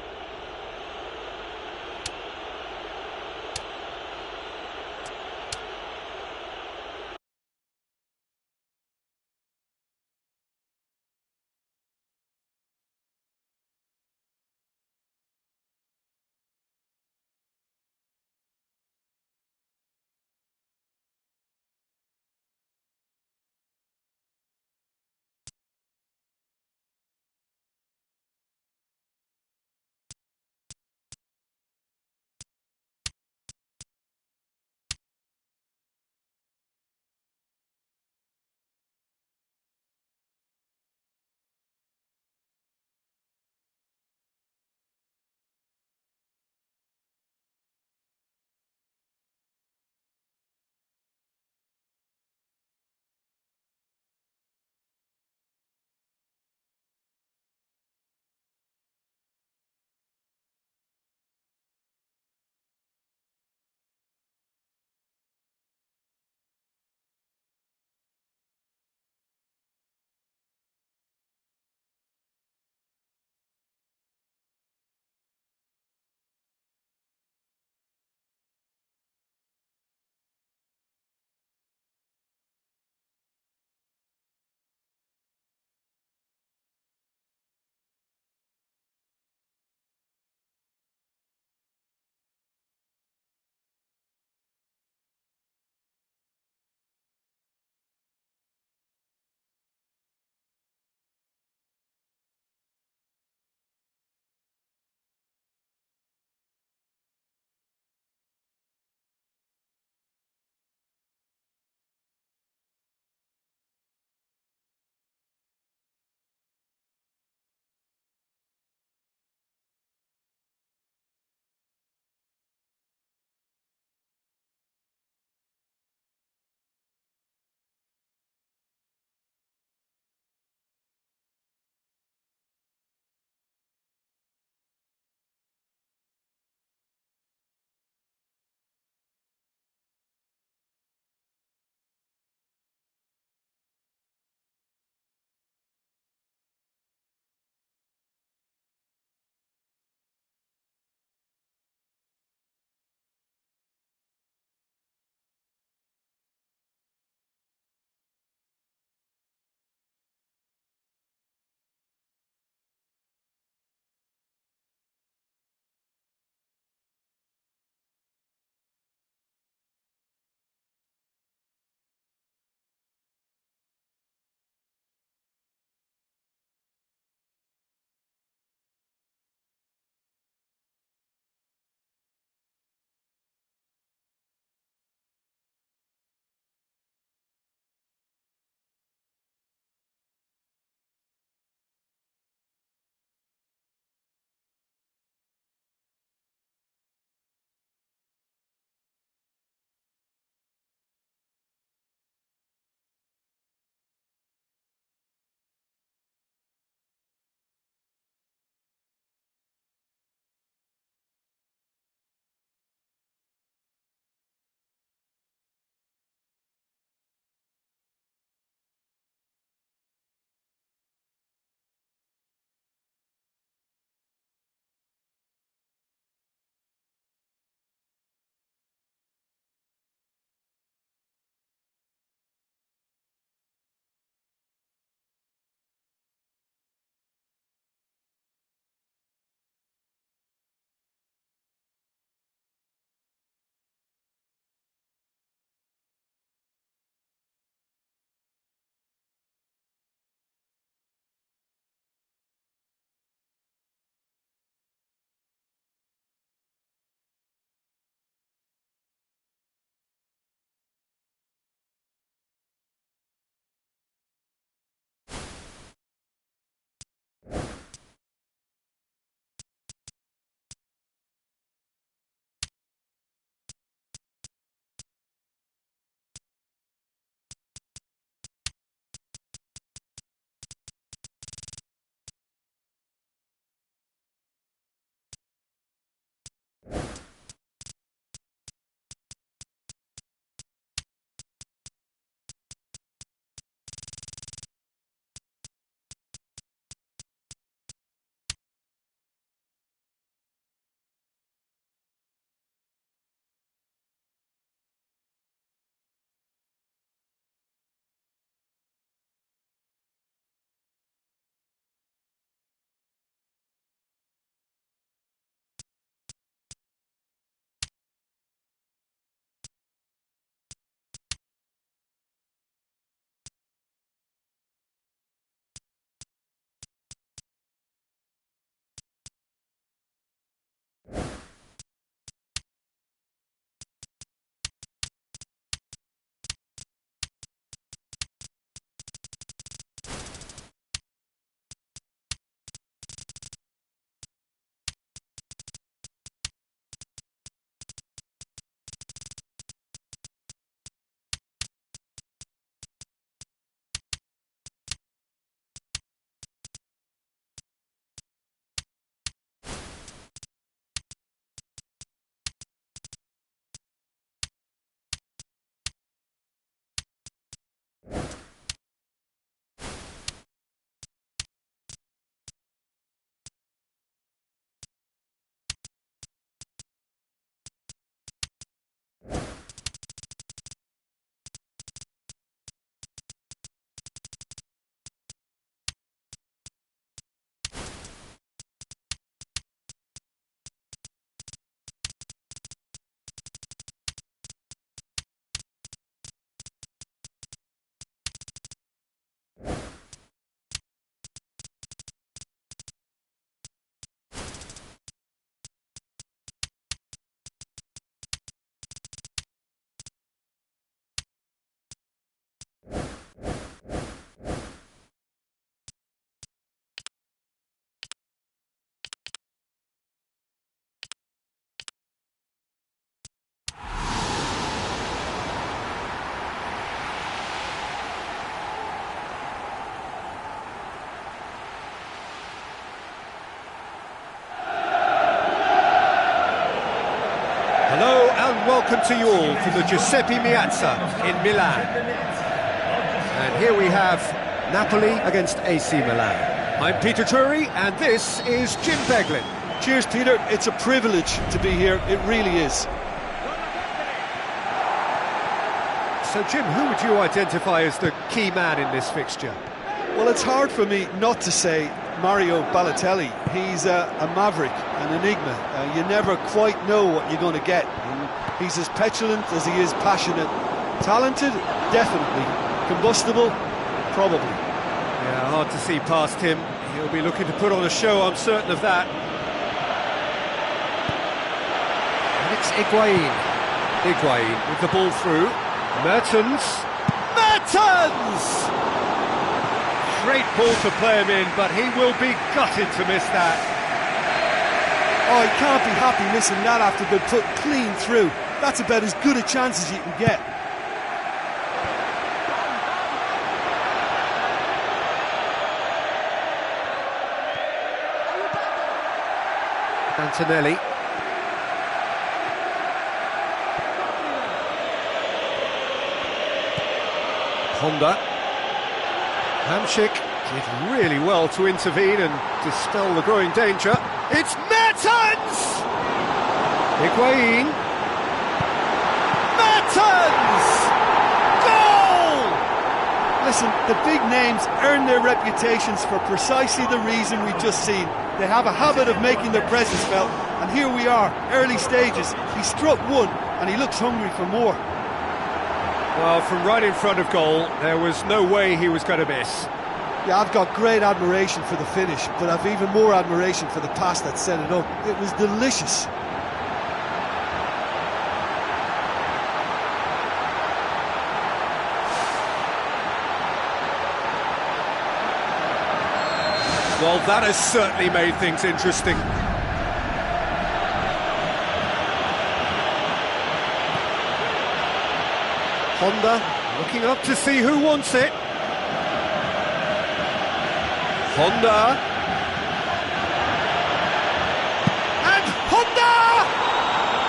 and welcome to you all from the Giuseppe Meazza in Milan. And here we have Napoli against AC Milan. I'm Peter Drury, and this is Jim Beglin. Cheers, Peter. It's a privilege to be here. It really is. So, Jim, who would you identify as the key man in this fixture? Well, it's hard for me not to say Mario Balotelli. He's a maverick, an enigma. You never quite know what you're going to get. He's as petulant as he is passionate. Talented? Definitely. Combustible? Probably. Yeah, hard to see past him. He'll be looking to put on a show, I'm certain of that. And it's Higuain. Higuain with the ball through. Mertens! Great ball to play him in, but he will be gutted to miss that. Oh, he can't be happy missing that after being put clean through. That's about as good a chance as you can get. Antonelli. Honda. Hamšík did really well to intervene and dispel the growing danger. It's Mertens! Higuain. Mertens! Goal! Listen, the big names earn their reputations for precisely the reason we've just seen. They have a habit of making their presence felt, and here we are, early stages. He struck one, and he looks hungry for more. Well, from right in front of goal, there was no way he was going to miss. Yeah, I've got great admiration for the finish, but I've even more admiration for the pass that set it up. It was delicious. Well, that has certainly made things interesting. Honda looking up to see who wants it. Honda. And Honda!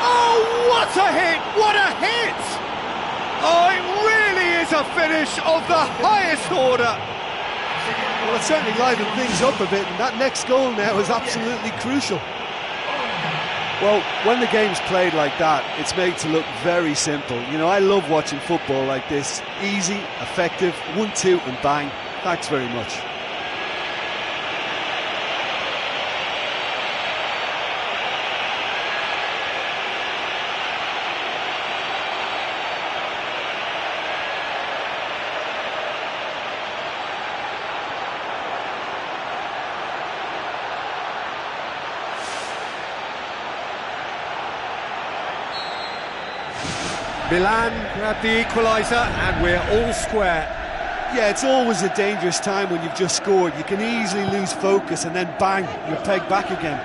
Oh, what a hit! What a hit! Oh, it really is a finish of the highest order. Well, it certainly livened things up a bit, and that next goal now is absolutely crucial. Well, when the game's played like that, it's made to look very simple. You know, I love watching football like this. Easy, effective, 1-2 and bang. Thanks very much. Milan grabbed the equaliser and we're all square. Yeah, it's always a dangerous time when you've just scored. You can easily lose focus and then bang, you're pegged back again.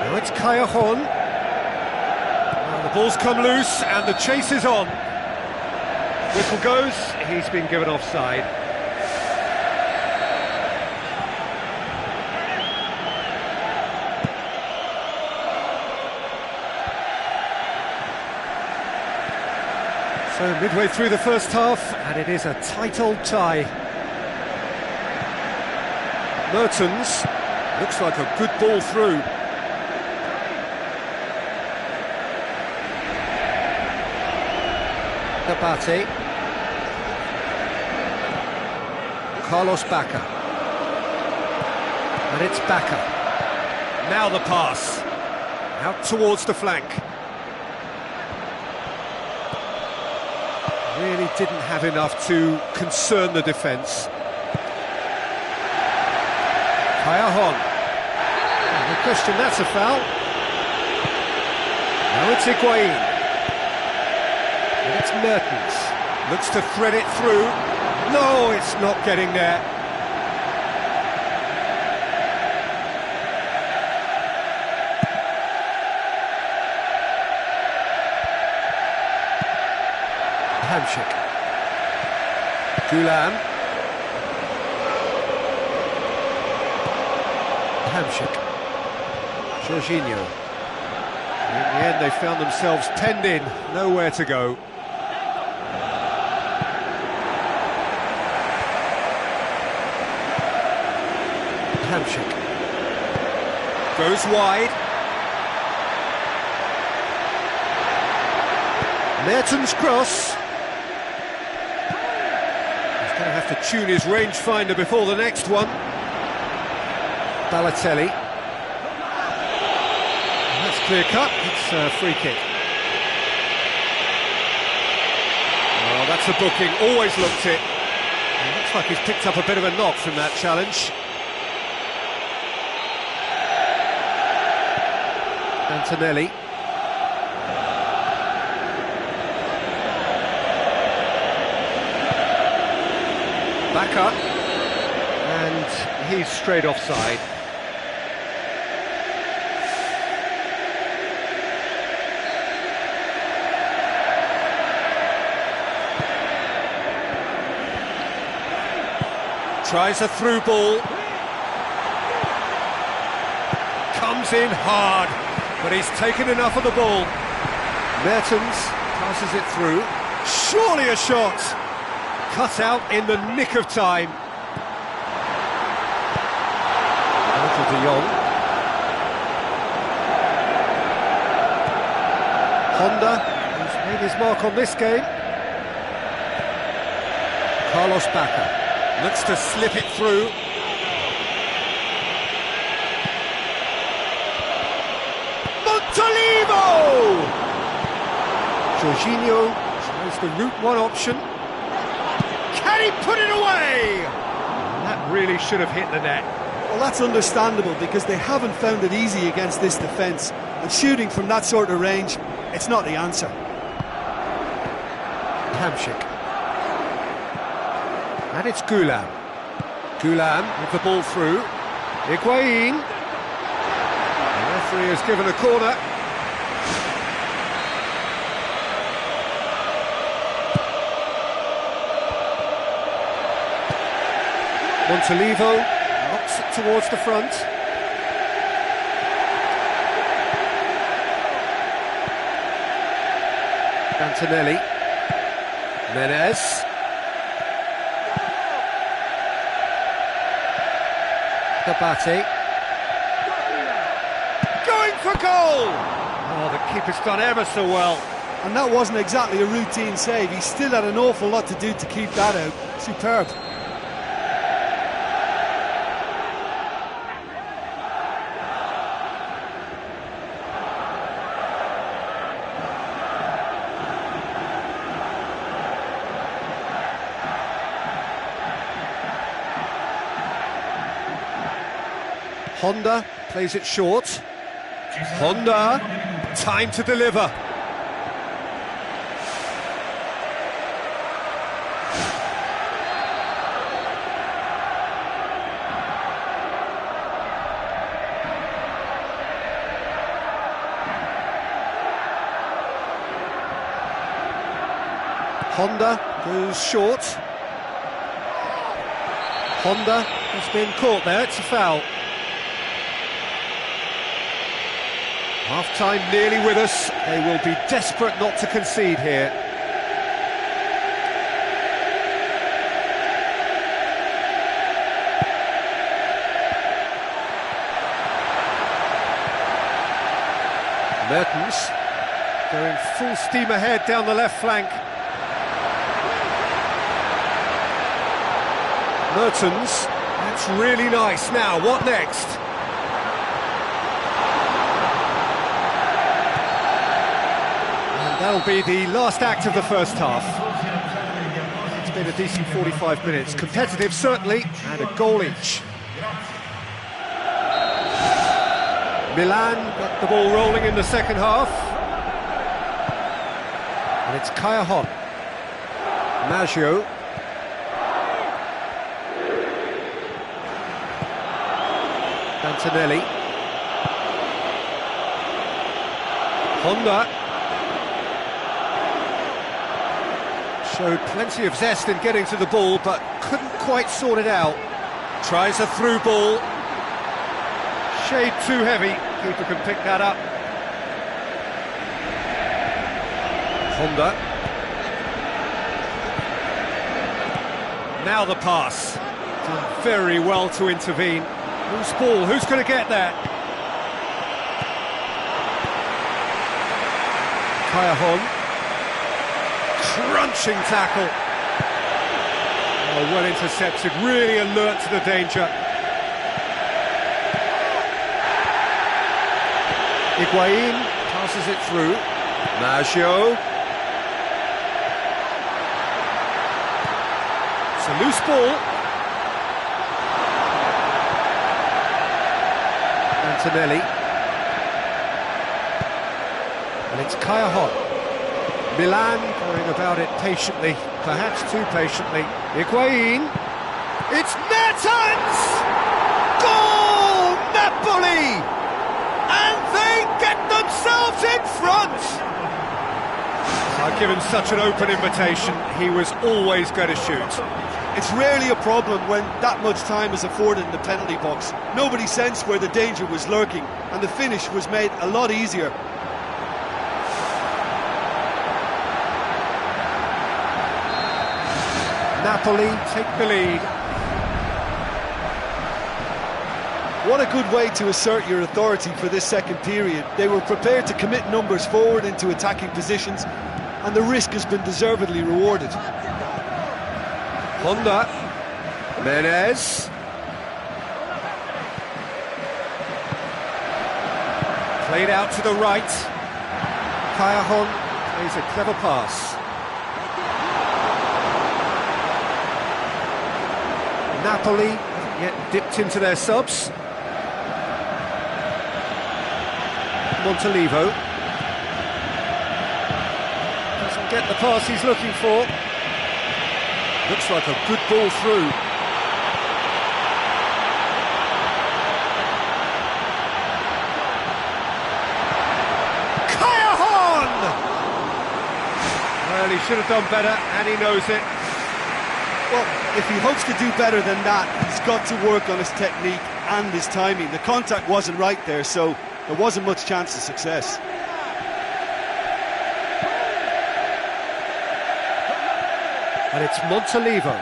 Now it's Callejon. Well, the ball's come loose and the chase is on. Whistle goes, he's been given offside. So midway through the first half, and it is a tight old tie. Mertens looks like a good ball through. Abate. Carlos Bacca. And it's Bacca. Now the pass. Out towards the flank. Really didn't have enough to concern the defence. Callejon. No question, that's a foul. Now it's Higuain. And it's Mertens. Looks to thread it through. No, it's not getting there. Hamšík. Gulam. Hamšík. Jorginho. In the end, they found themselves penned in, nowhere to go. Hamsik goes wide. Mertens' cross. He's going to have to tune his rangefinder before the next one. Balotelli. That's clear cut. It's a free kick. Oh, that's a booking. Always looked it. It looks like he's picked up a bit of a knock from that challenge. Antonelli. Back up. And he's straight offside. Tries a through ball. Comes in hard, but he's taken enough of the ball. Mertens passes it through. Surely a shot! Cut out in the nick of time. Little De Jong. Honda, who's made his mark on this game. Carlos Bacca looks to slip it through. Montolivo! Jorginho tries the route one option. Can he put it away? And that really should have hit the net. Well, that's understandable because they haven't found it easy against this defence, and shooting from that sort of range, it's not the answer. Hamsik. And it's Gulam. Gulam with the ball through. Higuain. The referee has given a corner. Montolivo knocks it towards the front. Antonelli. Menez. Kabate. Going for goal! Oh, the keeper's done ever so well. And that wasn't exactly a routine save. He still had an awful lot to do to keep that out. Superb. Honda plays it short. Honda, time to deliver. Honda goes short. Honda has been caught there, it's a foul. Half-time nearly with us. They will be desperate not to concede here. Mertens going full steam ahead down the left flank. Mertens, that's really nice. Now, what next? That'll be the last act of the first half. It's been a decent 45 minutes. Competitive, certainly, and a goal each. Milan got the ball rolling in the second half. And it's Callejon. Maggio. Antonelli. Honda. Showed plenty of zest in getting to the ball, but couldn't quite sort it out. Tries a through ball. Shade too heavy. Keeper can pick that up. Honda. Now the pass. Done very well to intervene. Loose ball, who's going to get there? Kaya crunching tackle. Oh, well intercepted, really alert to the danger. Higuain passes it through. Maggio. It's a loose ball. Antonelli. And it's Kaya Milan going about it patiently, perhaps too patiently. Higuain. It's Mertens! Goal! Napoli! And they get themselves in front! I've given such an open invitation, he was always going to shoot. It's rarely a problem when that much time is afforded in the penalty box. Nobody sensed where the danger was lurking, and the finish was made a lot easier. Napoli take the lead. What a good way to assert your authority for this second period. They were prepared to commit numbers forward into attacking positions, and the risk has been deservedly rewarded. Honda. Menez. Played out to the right. Kaya plays a clever pass. Napoli haven't yet dipped into their subs. Montolivo doesn't get the pass he's looking for. Looks like a good ball through. Kaya Well, he should have done better, and he knows it. Well, if he hopes to do better than that, he's got to work on his technique and his timing. The contact wasn't right there, so there wasn't much chance of success. And it's Montolivo.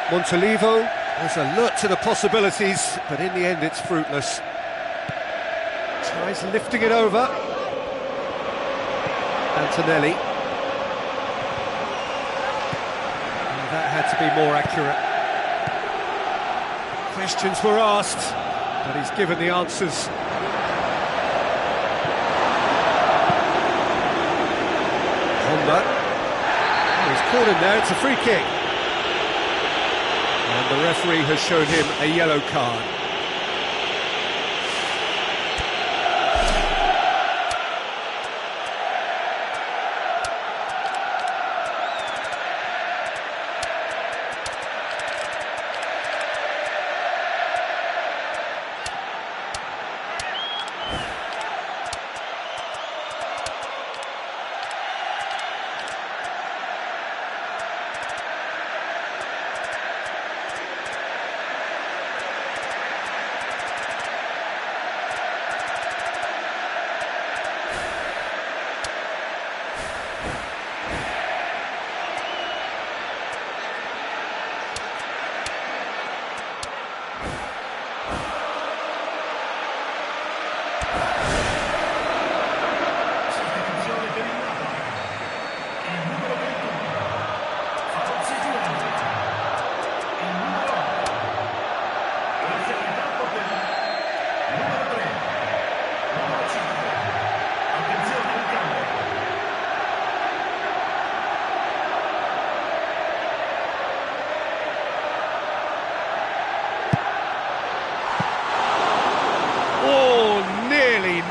Montolivo is alert to the possibilities, but in the end it's fruitless. Tries lifting it over. Antonelli. That had to be more accurate. Questions were asked, but he's given the answers. Honda. Oh, he's caught him there, it's a free kick. And the referee has shown him a yellow card.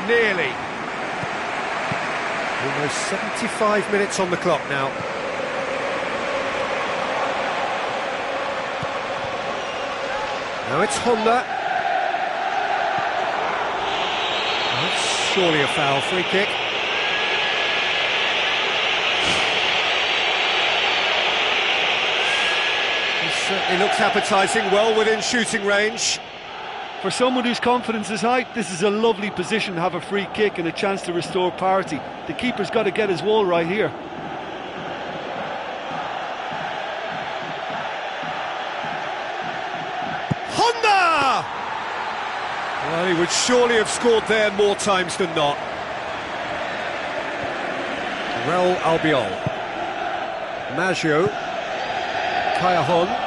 Nearly. Almost 75 minutes on the clock now. Now it's Honda. That's surely a foul. Free kick. He certainly looks appetising, well within shooting range. For someone whose confidence is high, this is a lovely position to have a free kick and a chance to restore parity. The keeper's got to get his wall right here. Honda! Well, he would surely have scored there more times than not. Real Albiol. Maggio. Callejón.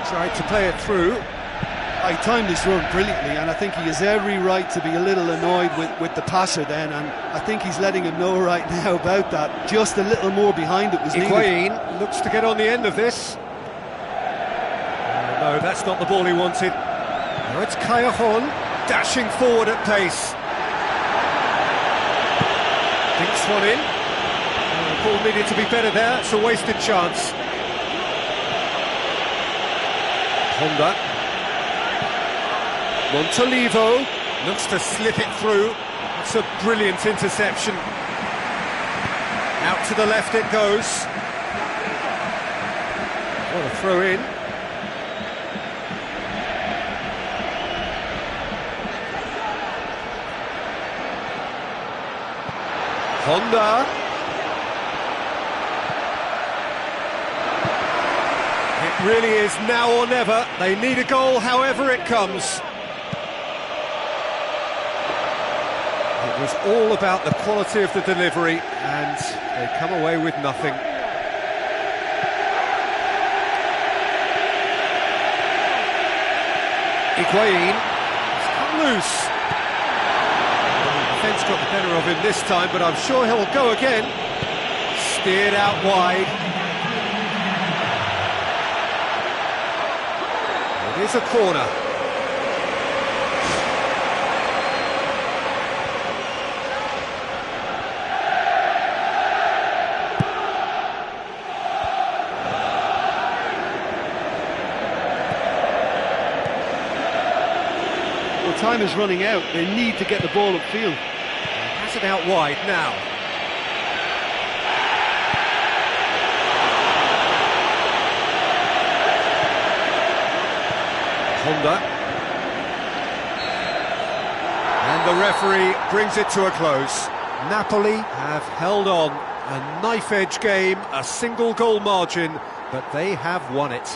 Tried to play it through. He timed this run brilliantly, and I think he has every right to be a little annoyed with the passer then, and I think he's letting him know right now about that. Just a little more behind it was needed. Higuain looks to get on the end of this. No, that's not the ball he wanted. Now it's Callejón dashing forward at pace. Dinks one in. The ball needed to be better there. It's a wasted chance. Honda. Montolivo looks to slip it through. It's a brilliant interception. Out to the left it goes. What a throw in. Honda. It really is now or never. They need a goal however it comes. It was all about the quality of the delivery, and they come away with nothing. Higuain has come loose. The defence got the better of him this time, but I'm sure he'll go again. Steered out wide. It is a corner. Well, time is running out. They need to get the ball upfield. Pass it out wide now. Honda. And the referee brings it to a close. Napoli have held on. A knife-edge game, a single goal margin, but they have won it.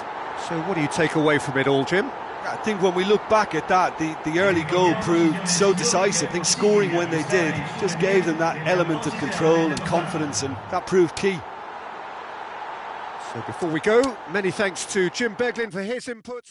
So what do you take away from it all, Jim? I think when we look back at that, the early goal proved so decisive. I think scoring when they did just gave them that element of control and confidence, and that proved key. So before we go, many thanks to Jim Beglin for his input.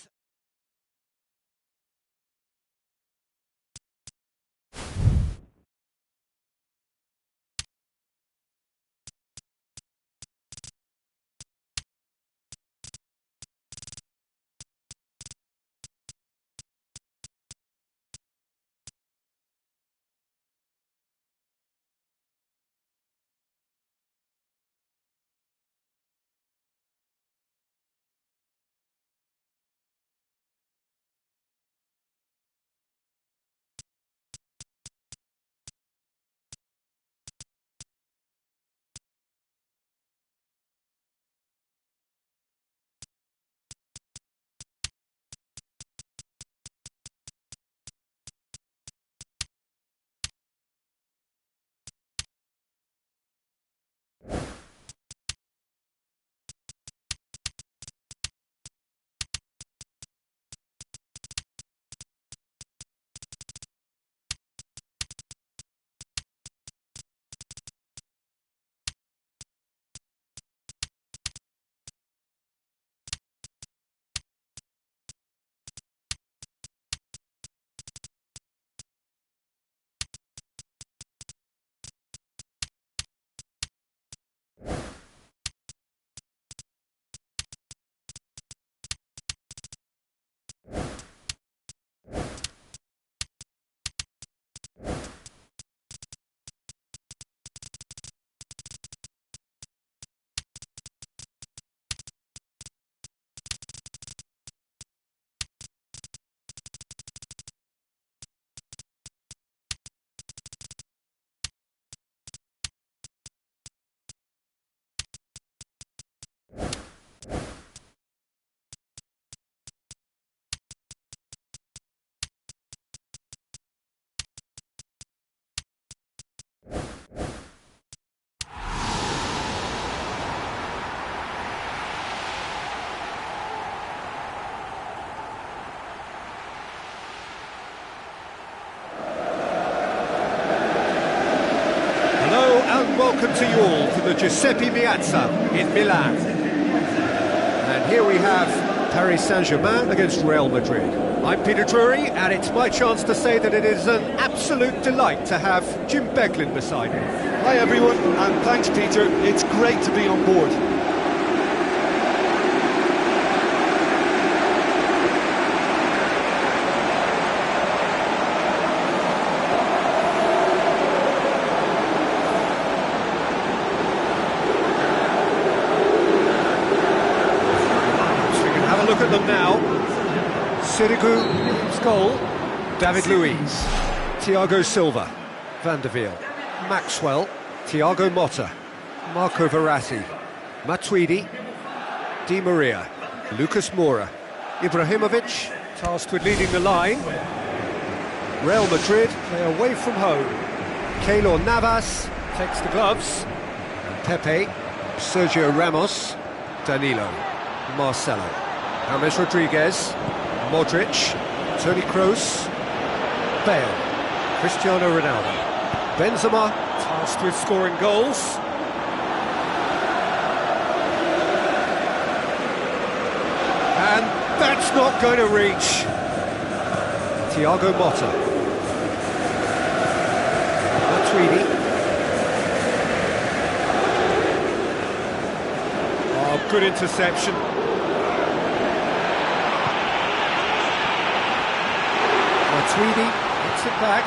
to you all from the Giuseppe Meazza in Milan. And here we have Paris Saint-Germain against Real Madrid. I'm Peter Drury, and it's my chance to say that it is an absolute delight to have Jim Beglin beside me. Hi everyone, and thanks Peter, it's great to be on board. Look at them now. Sirigu, goal. David Luiz, Thiago Silva, Van der Wiel, Maxwell, Thiago Motta, Marco Verratti, Matuidi, Di Maria, Lucas Moura, Ibrahimovic, tasked with leading the line. Real Madrid play away from home. Keylor Navas takes the gloves. Pepe, Sergio Ramos, Danilo, Marcelo. James Rodriguez, Modric, Toni Kroos, Bale, Cristiano Ronaldo, Benzema, tasked with scoring goals. And that's not going to reach. Thiago Motta. Matuidi. Oh, good interception. Tweedy hits it back.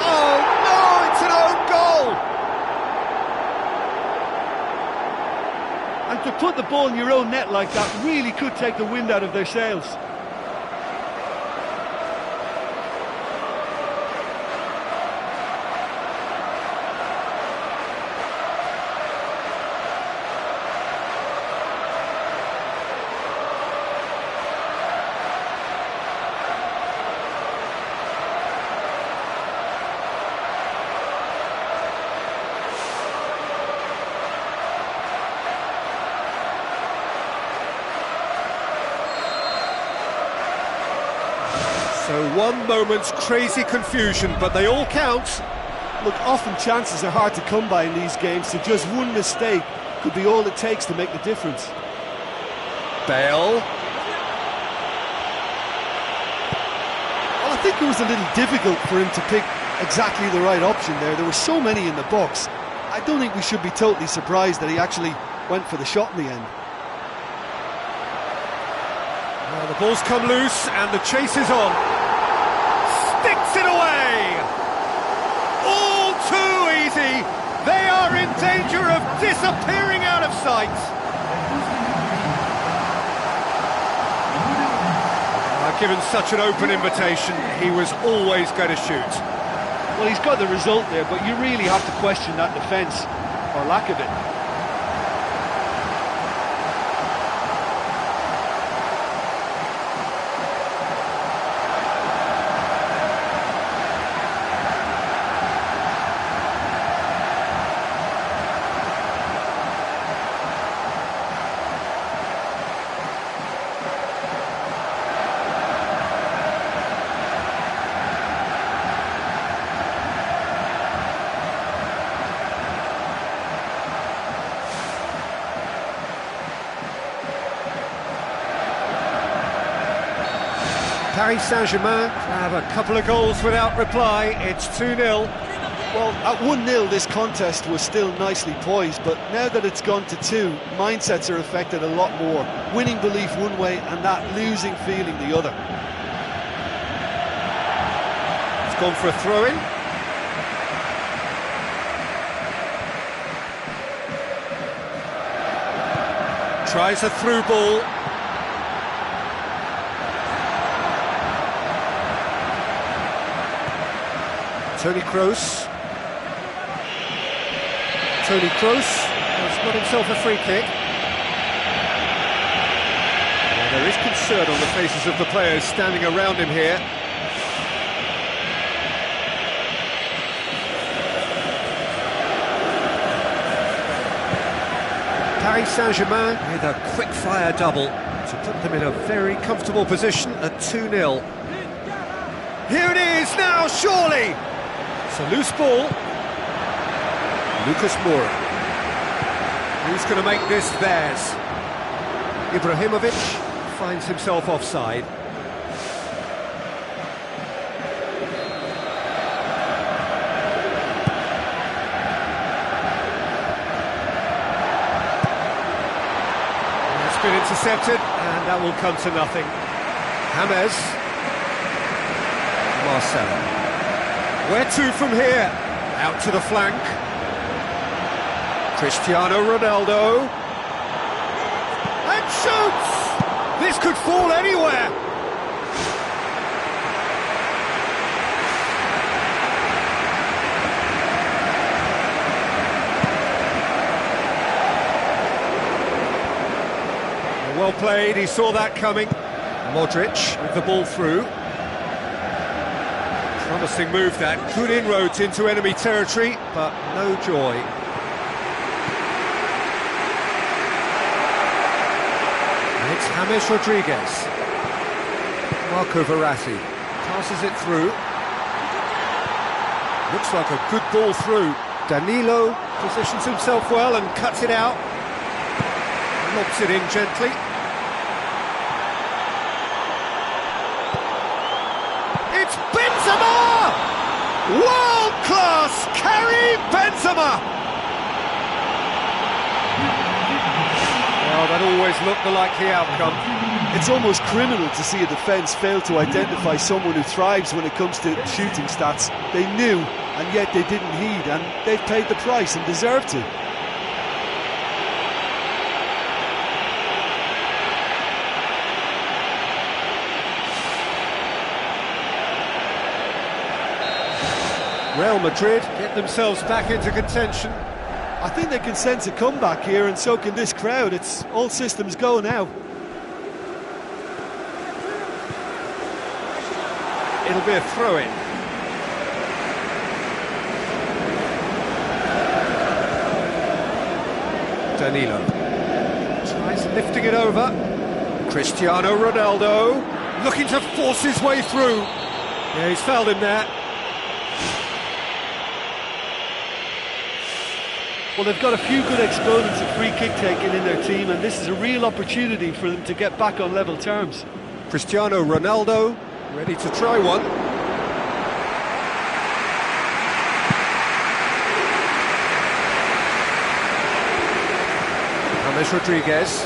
Oh no, it's an own goal! And to put the ball in your own net like that really could take the wind out of their sails. So one moment's crazy confusion, but they all count. Look, often chances are hard to come by in these games, so just one mistake could be all it takes to make the difference. Bale. Well, I think it was a little difficult for him to pick exactly the right option there. There were so many in the box. I don't think we should be totally surprised that he actually went for the shot in the end. Well, the ball's come loose and the chase is on. Sticks it away! All too easy! They are in danger of disappearing out of sight! Given such an open invitation, he was always going to shoot. Well, he's got the result there, but you really have to question that defence, or lack of it. Paris Saint-Germain have a couple of goals without reply. It's 2-0. Well, at 1-0 this contest was still nicely poised, but now that it's gone to 2, mindsets are affected a lot more. Winning belief one way and that losing feeling the other. It's gone for a throw-in. Tries a through ball. Toni Kroos. Toni Kroos has got himself a free kick. Well, there is concern on the faces of the players standing around him here. Paris Saint-Germain with a quick-fire double to put them in a very comfortable position at 2-0. Here it is now, surely! It's a loose ball. Lucas Moura. Who's going to make this theirs? Ibrahimovic finds himself offside. It's been intercepted, and that will come to nothing. James. Marcelo. Where to from here? Out to the flank. Cristiano Ronaldo. And shoots! This could fall anywhere. Well played, he saw that coming. Modric with the ball through. Promising move that, good inroads into enemy territory, but no joy. And it's James Rodriguez. Marco Verratti passes it through. Looks like a good ball through. Danilo positions himself well and cuts it out. Lobs it in gently. It's Benzema! World-class Karim Benzema! Well, that always looked the likely outcome. It's almost criminal to see a defence fail to identify someone who thrives when it comes to shooting stats. They knew, and yet they didn't heed, and they've paid the price and deserve to. Real Madrid get themselves back into contention. I think they can sense a comeback here, and so can this crowd. It's all systems go now. It'll be a throw-in. Danilo tries lifting it over. Cristiano Ronaldo looking to force his way through. Yeah, he's fouled him there. Well, they've got a few good exponents of free kick taking in their team, and this is a real opportunity for them to get back on level terms. Cristiano Ronaldo ready to try one. James Rodriguez.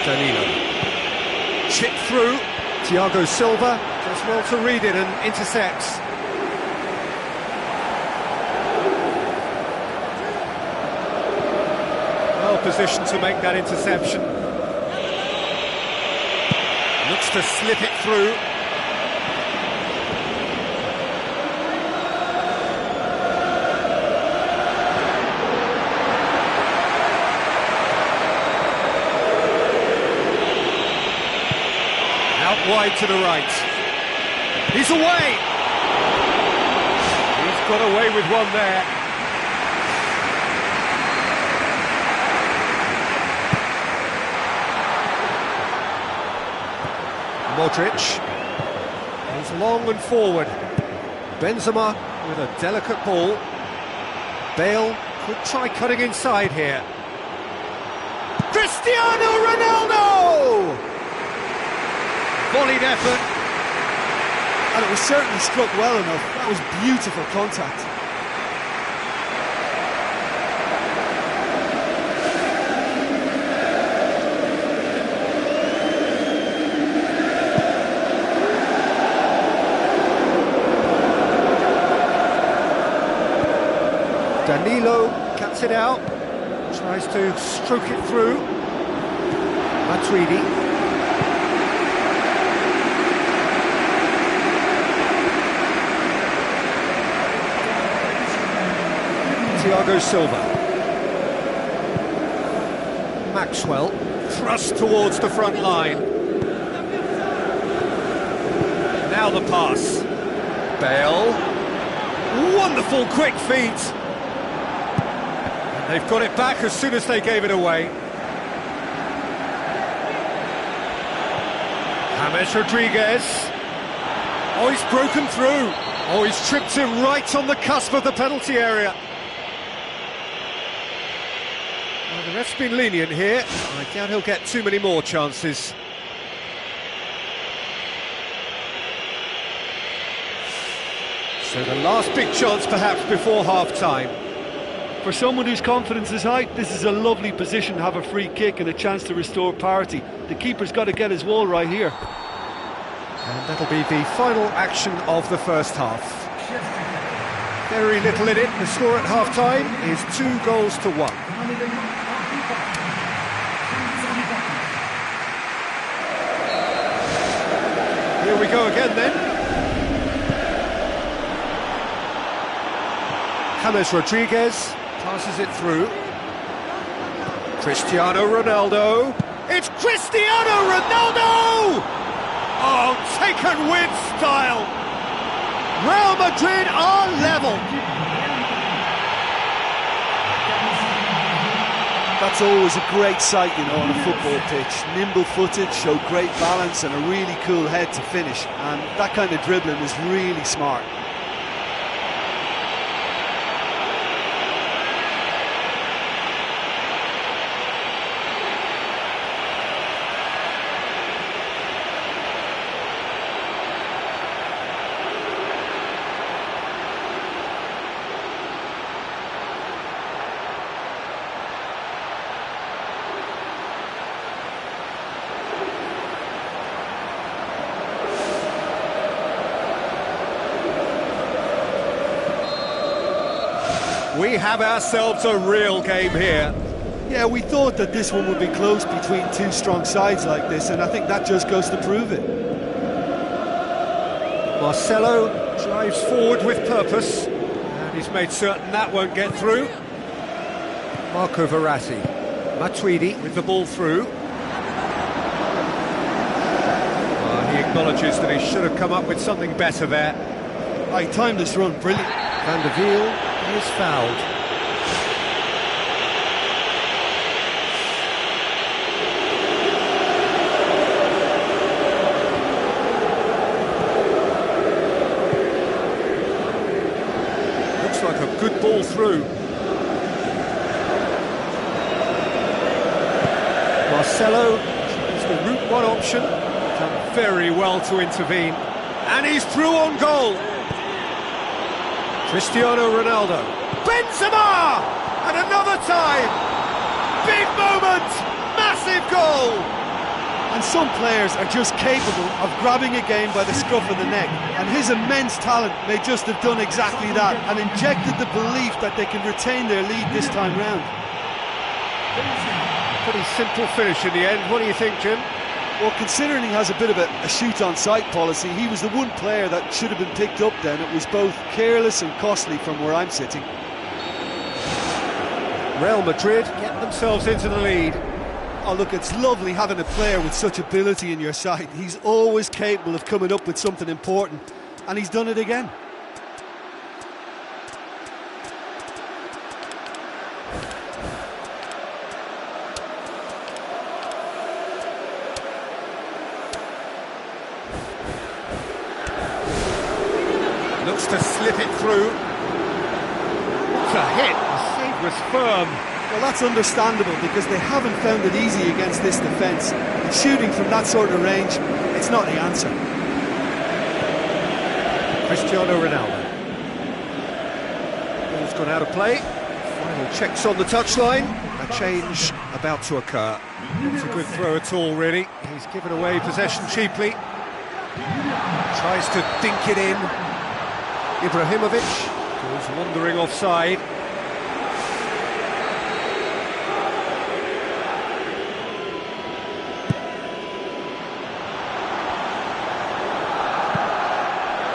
Danilo. Chip through. Thiago Silva does well to read it and intercepts. Well positioned to make that interception. Looks to slip it through. Out wide to the right. He's away! He's got away with one there. Modric goes long and forward. Benzema with a delicate ball. Bale could try cutting inside here. Cristiano Ronaldo! Volleyed effort. And it was certainly struck well enough. That was beautiful contact. Danilo cuts it out, tries to stroke it through. Matuidi. Thiago Silva. Maxwell thrust towards the front line. Now the pass. Bale. Wonderful quick feet. They've got it back as soon as they gave it away. James Rodriguez. Oh, he's broken through. Oh, he's tripped him right on the cusp of the penalty area. Well, the ref's been lenient here. I doubt he'll get too many more chances. So the last big chance perhaps before half-time. For someone whose confidence is high, this is a lovely position to have a free kick and a chance to restore parity. The keeper's got to get his wall right here. And that'll be the final action of the first half. Very little in it. The score at half-time is 2-1. Here we go again then. James Rodriguez passes it through. Cristiano Ronaldo. It's Cristiano Ronaldo! Oh, taken with style. Real Madrid are level. That's always a great sight, you know, on a football pitch. Nimble-footed, show great balance and a really cool head to finish. And that kind of dribbling is really smart. We have ourselves a real game here. Yeah, we thought that this one would be close between two strong sides like this, and I think that just goes to prove it. Marcelo drives forward with purpose, and he's made certain that won't get through. Marco Verratti. Matuidi with the ball through. He acknowledges that he should have come up with something better there. I timed this run brilliant. Van der Wiel is fouled. Looks like a good ball through. Marcelo is the route one option. Done very well to intervene. And he's through on goal. Cristiano Ronaldo. Benzema! And another time! Big moment! Massive goal! And some players are just capable of grabbing a game by the scruff of the neck, and his immense talent may just have done exactly that and injected the belief that they can retain their lead this time round. Pretty simple finish in the end. What do you think, Jim? Well, considering he has a bit of a shoot-on-sight policy, he was the one player that should have been picked up then. It was both careless and costly from where I'm sitting. Real Madrid get themselves into the lead. Oh, look, it's lovely having a player with such ability in your side. He's always capable of coming up with something important, and he's done it again. Looks to slip it through. What a hit! The save was firm. Well, that's understandable because they haven't found it easy against this defence. And shooting from that sort of range, it's not the answer. Cristiano Ronaldo. Ball's gone out of play. Final checks on the touchline. A change about to occur. Not a good throw at all, really. He's given away possession cheaply. Tries to dink it in. Ibrahimovic goes wandering offside.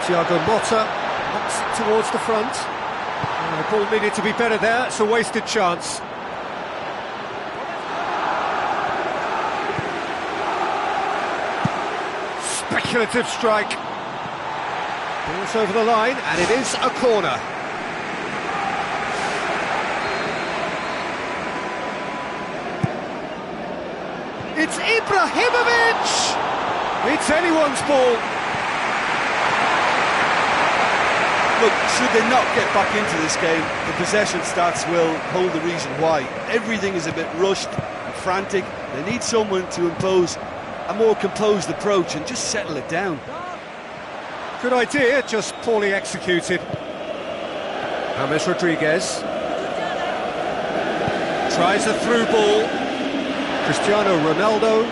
Thiago Motta knocks it towards the front. The ball needed to be better there. It's a wasted chance. Speculative strike. Ball's over the line, and it is a corner. It's Ibrahimovic! It's anyone's ball. Look, should they not get back into this game, the possession stats will hold the reason why. Everything is a bit rushed and frantic. They need someone to impose a more composed approach and just settle it down. Good idea, just poorly executed. James Rodriguez tries a through ball. Cristiano Ronaldo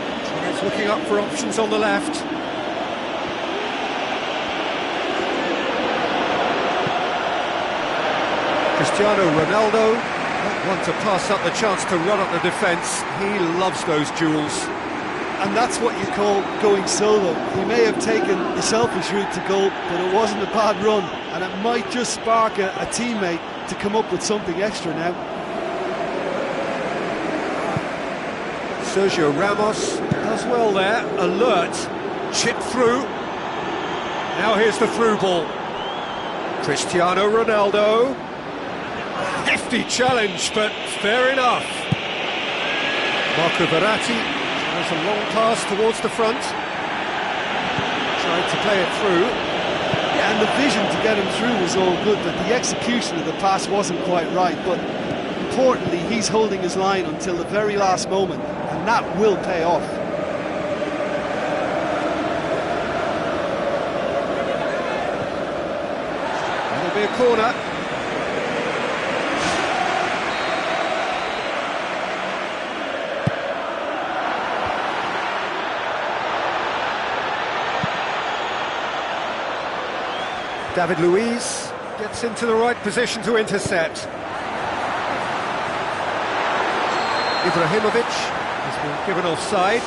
is looking up for options on the left. Cristiano Ronaldo, not one to pass up the chance to run up the defence. He loves those duels. And that's what you call going solo. He may have taken the selfish route to goal, but it wasn't a bad run, and it might just spark a teammate to come up with something extra now. Sergio Ramos does well there, alert, chip through. Now here's the through ball. Cristiano Ronaldo. Hefty challenge, but fair enough. Marco Verratti tries a long pass towards the front. Tried to play it through. Yeah, and the vision to get him through was all good, but the execution of the pass wasn't quite right. But importantly, he's holding his line until the very last moment, and that will pay off. That'll be a corner. David Luiz gets into the right position to intercept. Ibrahimovic has been given offside.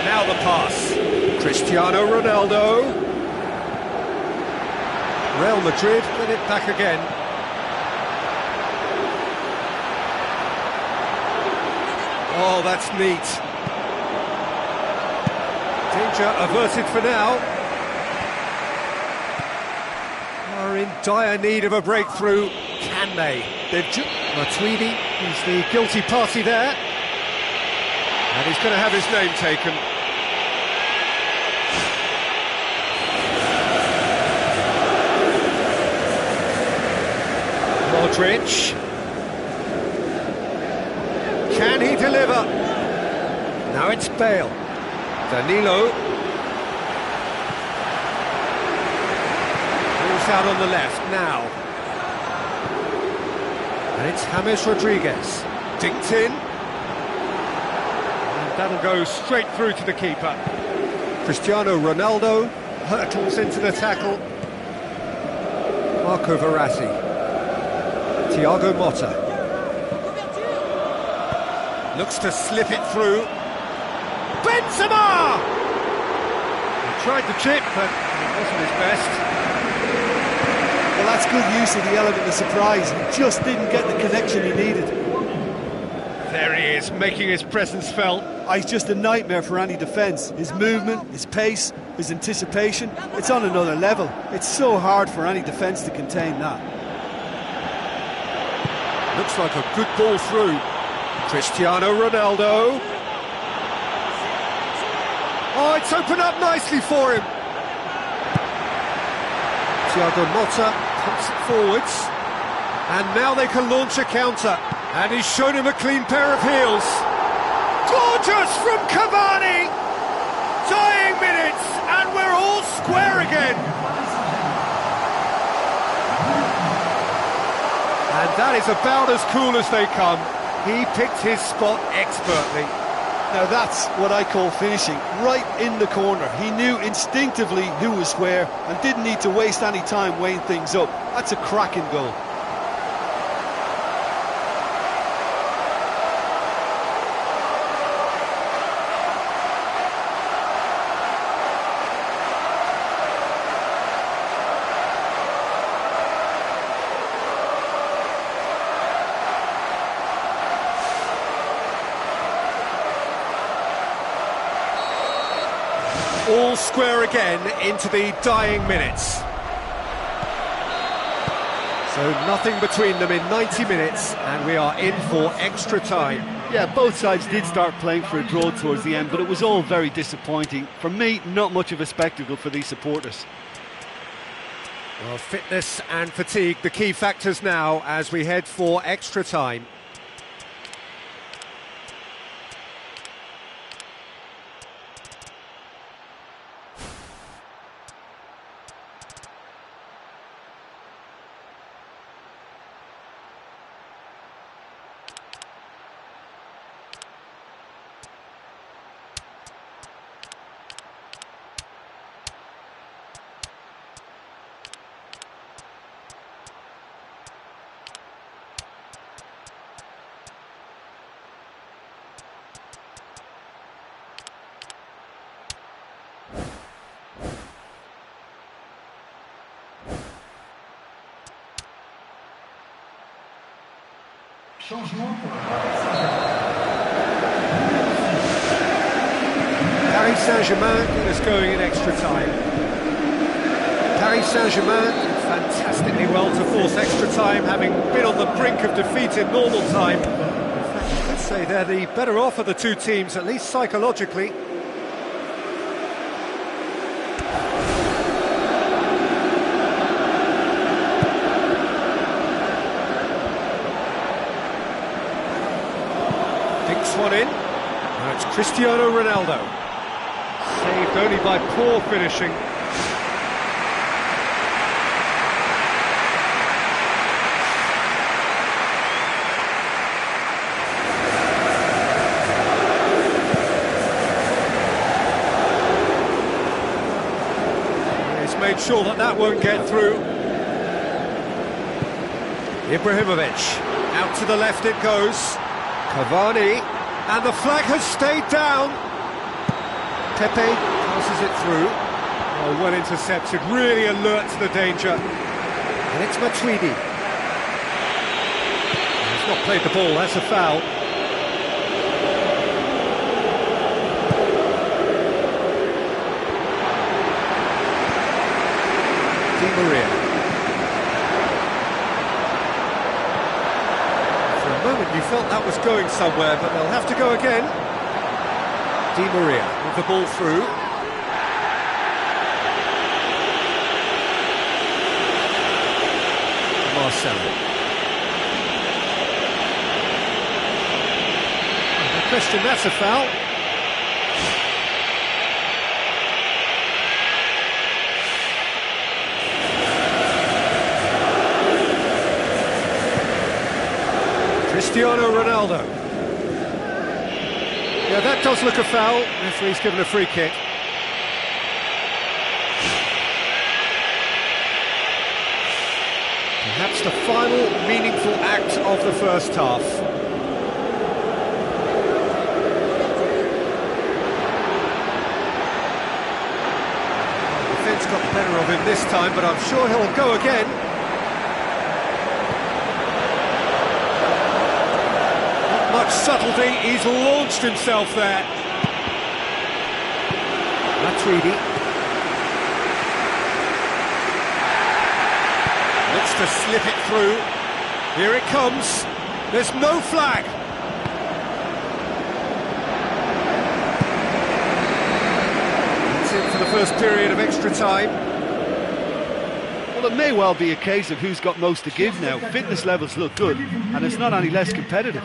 Now the pass. Cristiano Ronaldo. Real Madrid get it back again. Oh, that's neat. Danger averted for now. Are in dire need of a breakthrough. Can they? Matuidi is the guilty party there. And he's going to have his name taken. Modric. Can he deliver? Now it's Bale. Danilo. Ball's out on the left now. And it's James Rodriguez. Dinked in. And that'll go straight through to the keeper. Cristiano Ronaldo hurtles into the tackle. Marco Verratti. Thiago Motta. Looks to slip it through. Benzema! He tried the chip, but it wasn't his best. Well, that's good use of the element of surprise. He just didn't get the connection he needed. There he is, making his presence felt. He's just a nightmare for any defence. His movement, his pace, his anticipation, it's on another level. It's so hard for any defence to contain that. Looks like a good ball through. Cristiano Ronaldo. Oh, it's opened up nicely for him. Thiago Motta pumps it forwards. And now they can launch a counter. And he's shown him a clean pair of heels. Gorgeous from Cavani! Dying minutes, and we're all square again. And that is about as cool as they come. He picked his spot expertly. Now that's what I call finishing, right in the corner. He knew instinctively who was square and didn't need to waste any time weighing things up. That's a cracking goal. All square again into the dying minutes. So nothing between them in 90 minutes, and we are in for extra time. Yeah, both sides did start playing for a draw towards the end, but it was all very disappointing. For me, not much of a spectacle for these supporters. Well, fitness and fatigue, the key factors now as we head for extra time. Changement pour Paris Saint-Germain is going in extra time. Paris Saint-Germain did fantastically well to force extra time, having been on the brink of defeat in normal time. In fact, you could say they're the better off of the two teams, at least psychologically. Dinks one in. Now it's Cristiano Ronaldo. Saved only by poor finishing. He's made sure that that won't get through. Ibrahimovic. Out to the left it goes. Cavani. And the flag has stayed down. Pepe passes it through. Oh, well intercepted, really alert to the danger. And it's Matuidi. He's not played the ball, that's a foul. Di Maria. For a moment you felt that was going somewhere, but they'll have to go again. Di Maria with the ball through. Marcelo. No question, that's a foul. Cristiano Ronaldo. Yeah, that does look a foul. Referee's given a free kick. Perhaps the final meaningful act of the first half. The defence got the better of him this time, but I'm sure he'll go again. Not much subtlety, he's launched himself there. Matuidi. Looks to slip it through. Here it comes. There's no flag. That's it for the first period of extra time. Well, it may well be a case of who's got most to give now. Fitness levels look good, and it's not any less competitive.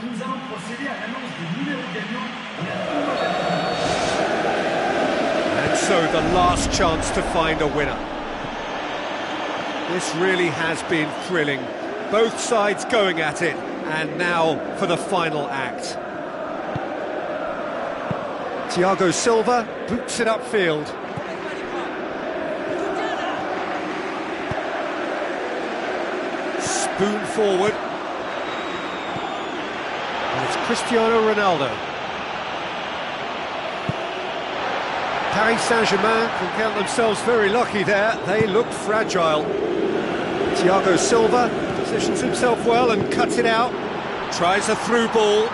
And so the last chance to find a winner. This really has been thrilling. Both sides going at it, and now for the final act. Thiago Silva boots it upfield. Spoon forward. And it's Cristiano Ronaldo. Paris Saint-Germain can count themselves very lucky there. They looked fragile. Thiago Silva positions himself well and cuts it out. Tries a through ball.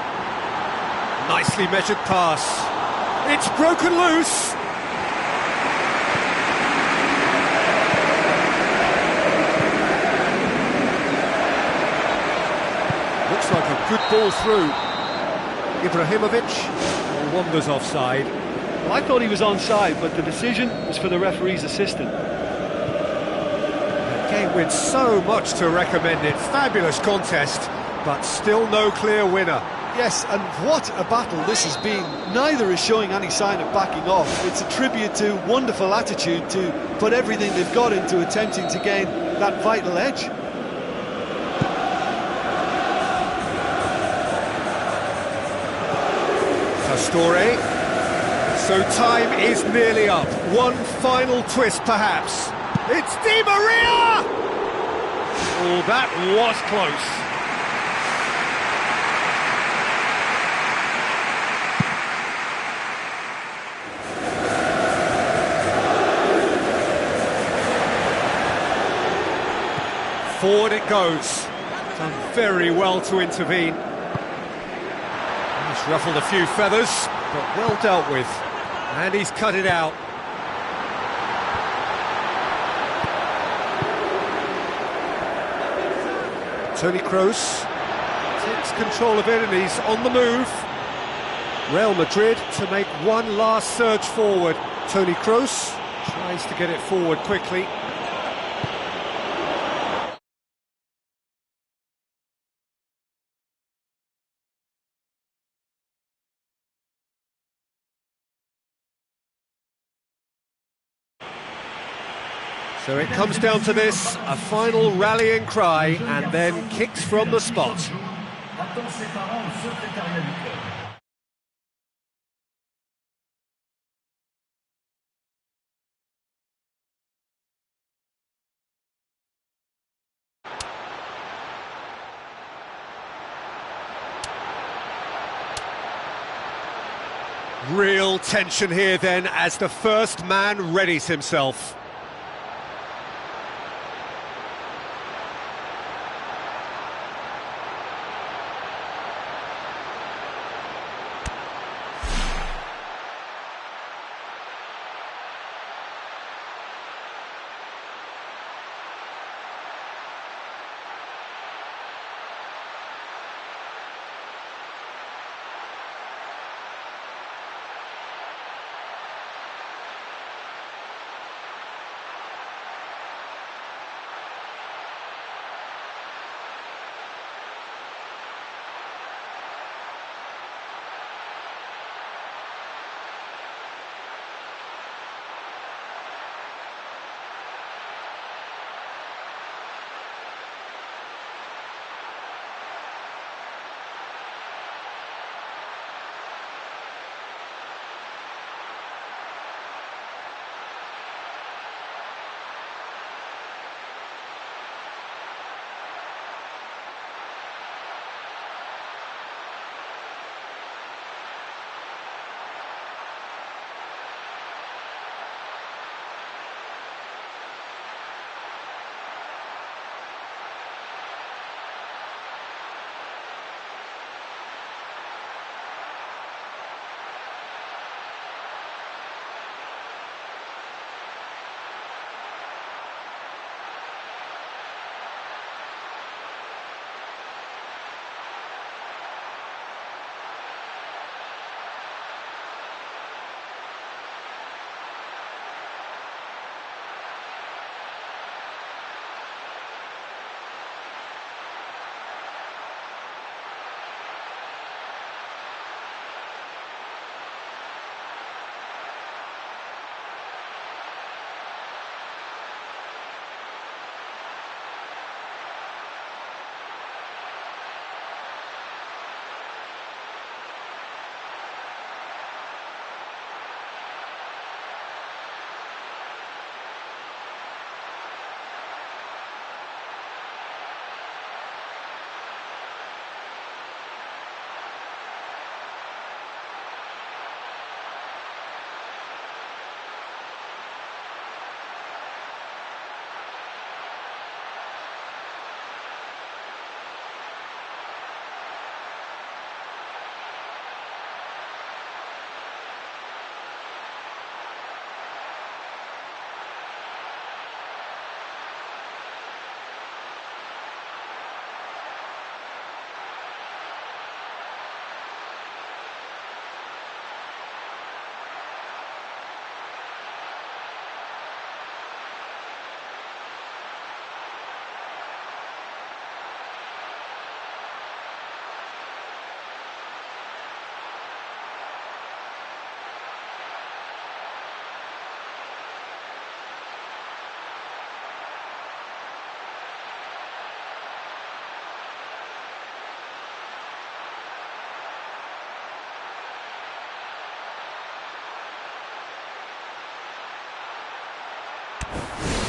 Nicely measured pass. It's broken loose. ball through. Ibrahimovic wanders offside. Well, I thought he was onside, but the decision was for the referee's assistant. The game with so much to recommend it. Fabulous contest, but still no clear winner. Yes, and what a battle this has been. Neither is showing any sign of backing off. It's a tribute to wonderful attitude to put everything they've got into attempting to gain that vital edge. Pastore. So time is nearly up. One final twist, perhaps. It's Di Maria! Oh, that was close. Forward it goes. Done very well to intervene. He's ruffled a few feathers, but well dealt with. And he's cut it out. Toni Kroos takes control of it and he's on the move. Real Madrid to make one last surge forward. Toni Kroos tries to get it forward quickly. So it comes down to this, a final rallying cry, and then kicks from the spot. Real tension here then, as the first man readies himself.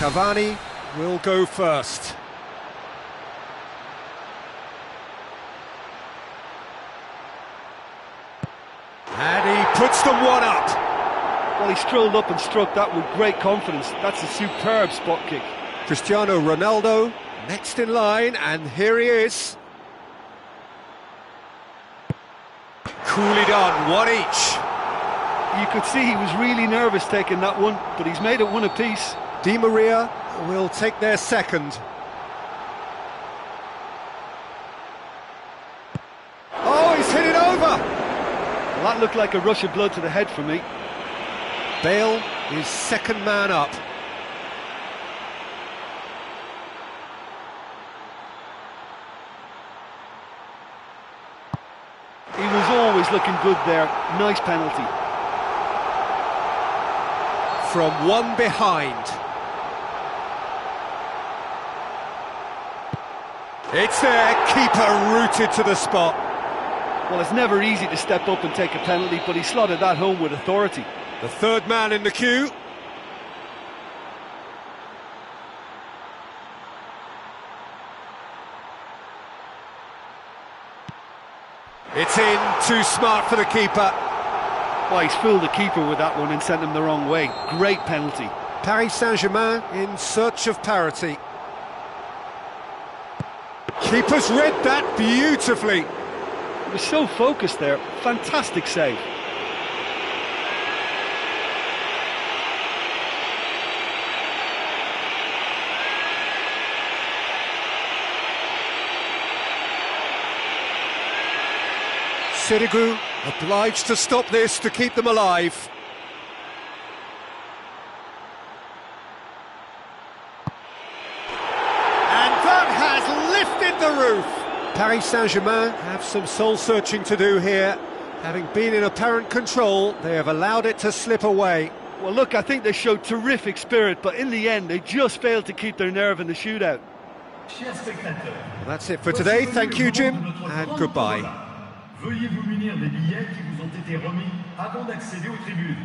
Cavani will go first. And he puts them one up. Well, he strolled up and struck that with great confidence. That's a superb spot kick. Cristiano Ronaldo next in line, and here he is. Coolly done, one each. You could see he was really nervous taking that one, but he's made it one apiece. Di Maria will take their second. Oh, he's hit it over! Well, that looked like a rush of blood to the head for me. Bale is second man up. He was always looking good there. Nice penalty. From one behind. It's there, keeper rooted to the spot. Well, it's never easy to step up and take a penalty, but he slotted that home with authority. The third man in the queue. It's in, too smart for the keeper. Well, he's fooled the keeper with that one and sent him the wrong way. Great penalty. Paris Saint-Germain in search of parity. Keeper's read that beautifully. He was so focused there. Fantastic save. Sirigu obliged to stop this to keep them alive. And that has lifted the roof. Paris Saint-Germain have some soul-searching to do here. Having been in apparent control, they have allowed it to slip away. Well, look, I think they showed terrific spirit, but in the end, they just failed to keep their nerve in the shootout. Well, that's it for today. Thank you, Jim, and goodbye. Veuillez vous munir des billets qui vous ont été remis avant d'accéder aux tribunes.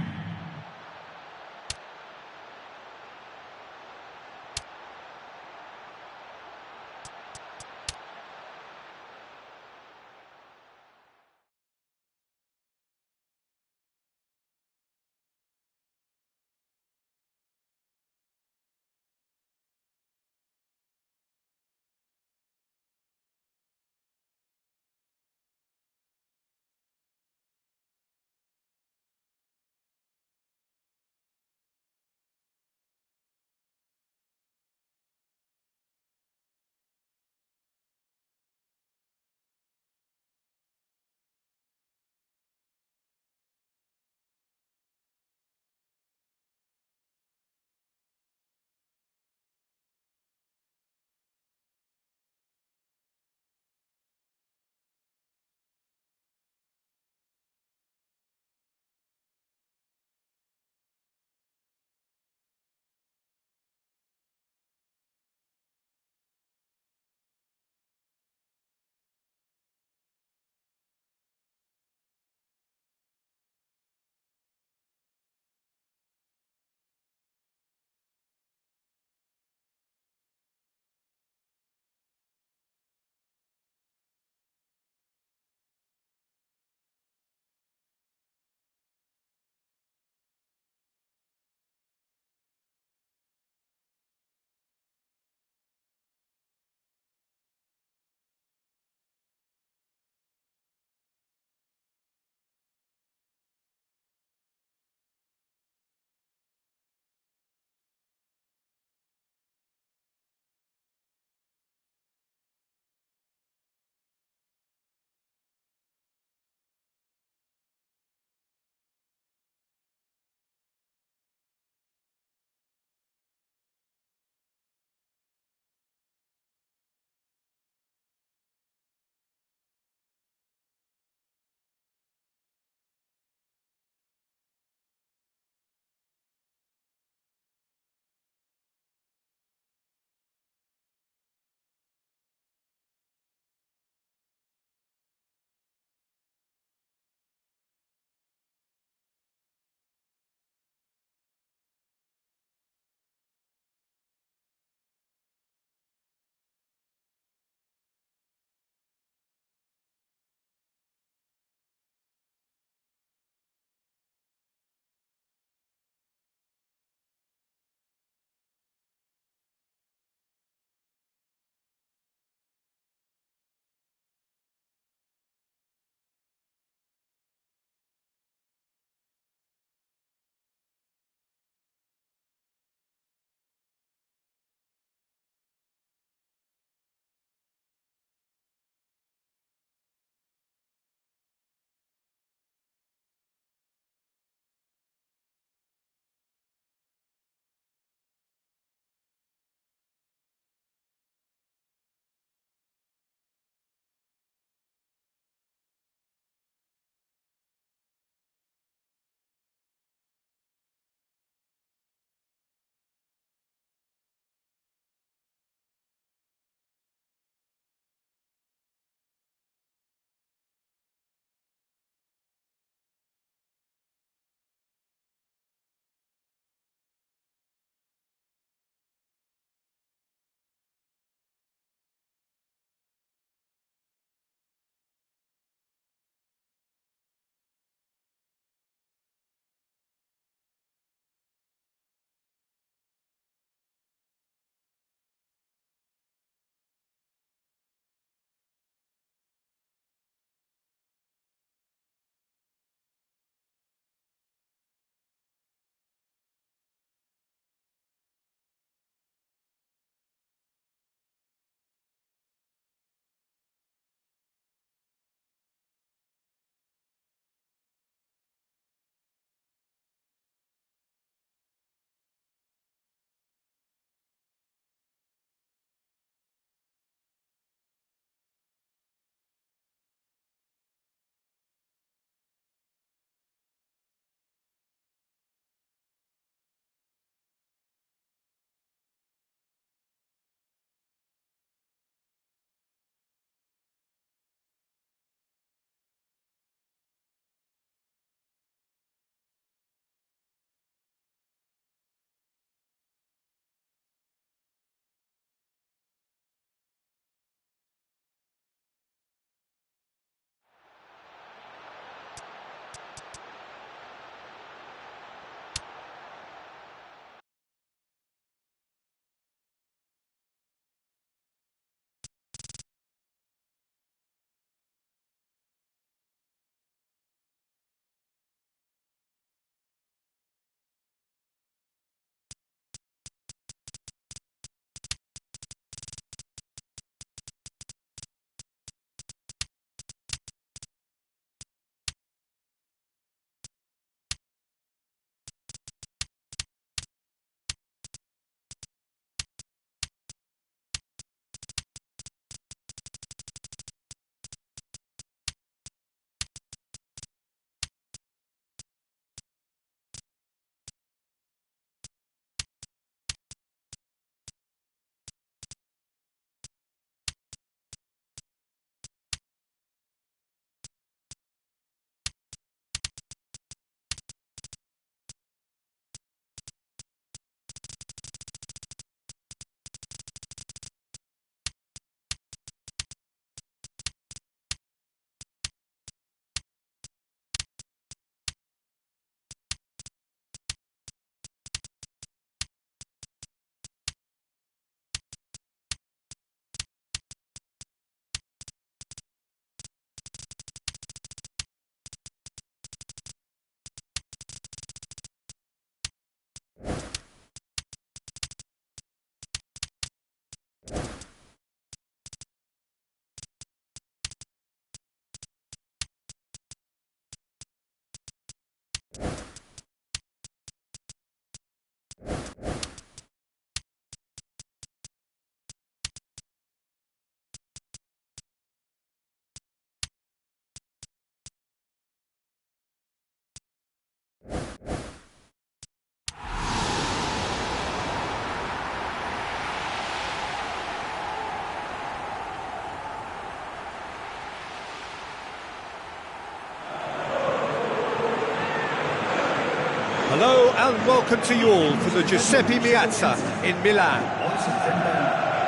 and welcome to you all from the Giuseppe Meazza in Milan.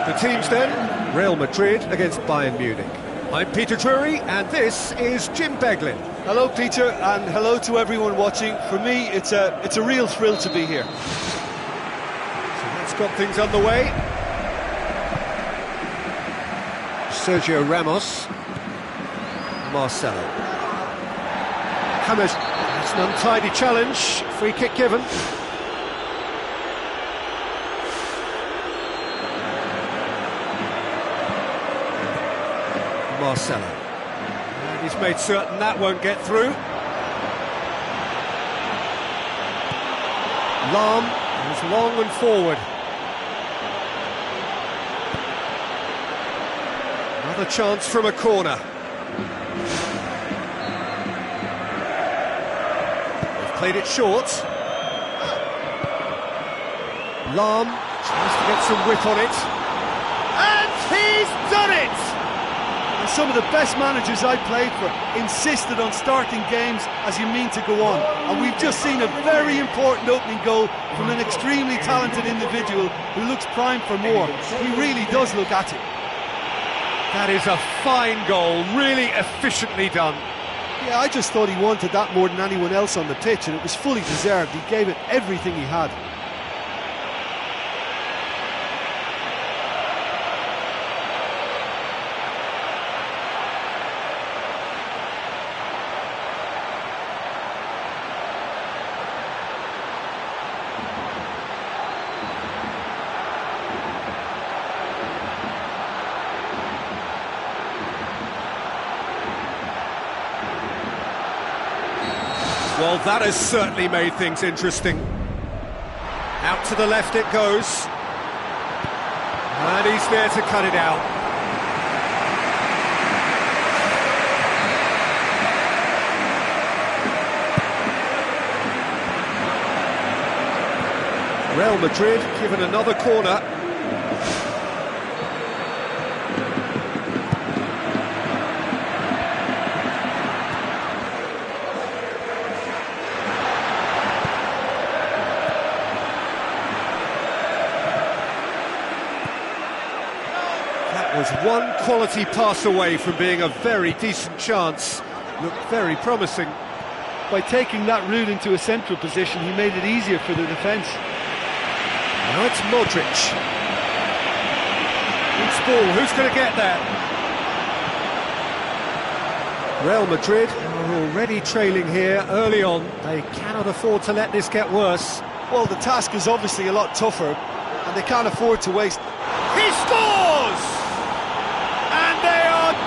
The teams then, Real Madrid against Bayern Munich. I'm Peter Drury, and this is Jim Beglin. Hello, Peter, and hello to everyone watching. For me, it's a real thrill to be here. So that's got things underway. Sergio Ramos, Marcelo. James, it's an untidy challenge, free kick given. Marcelo. And he's made certain that won't get through. Lahm is long and forward. Another chance from a corner. They've played it short. Lahm tries to get some whip on it. And he's done it! And some of the best managers I played for insisted on starting games as you mean to go on. And we've just seen a very important opening goal from an extremely talented individual who looks primed for more. He really does look at it. That is a fine goal, really efficiently done. Yeah, I just thought he wanted that more than anyone else on the pitch, and it was fully deserved. He gave it everything he had. Well, that has certainly made things interesting. Out to the left it goes. And he's there to cut it out. Real Madrid given another corner. Was one quality pass away from being a very decent chance. Looked very promising. By taking that route into a central position, he made it easier for the defence. Now it's Modric. Loose ball, who's going to get there? Real Madrid are already trailing here early on. They cannot afford to let this get worse. Well, the task is obviously a lot tougher, and they can't afford to waste. He scores!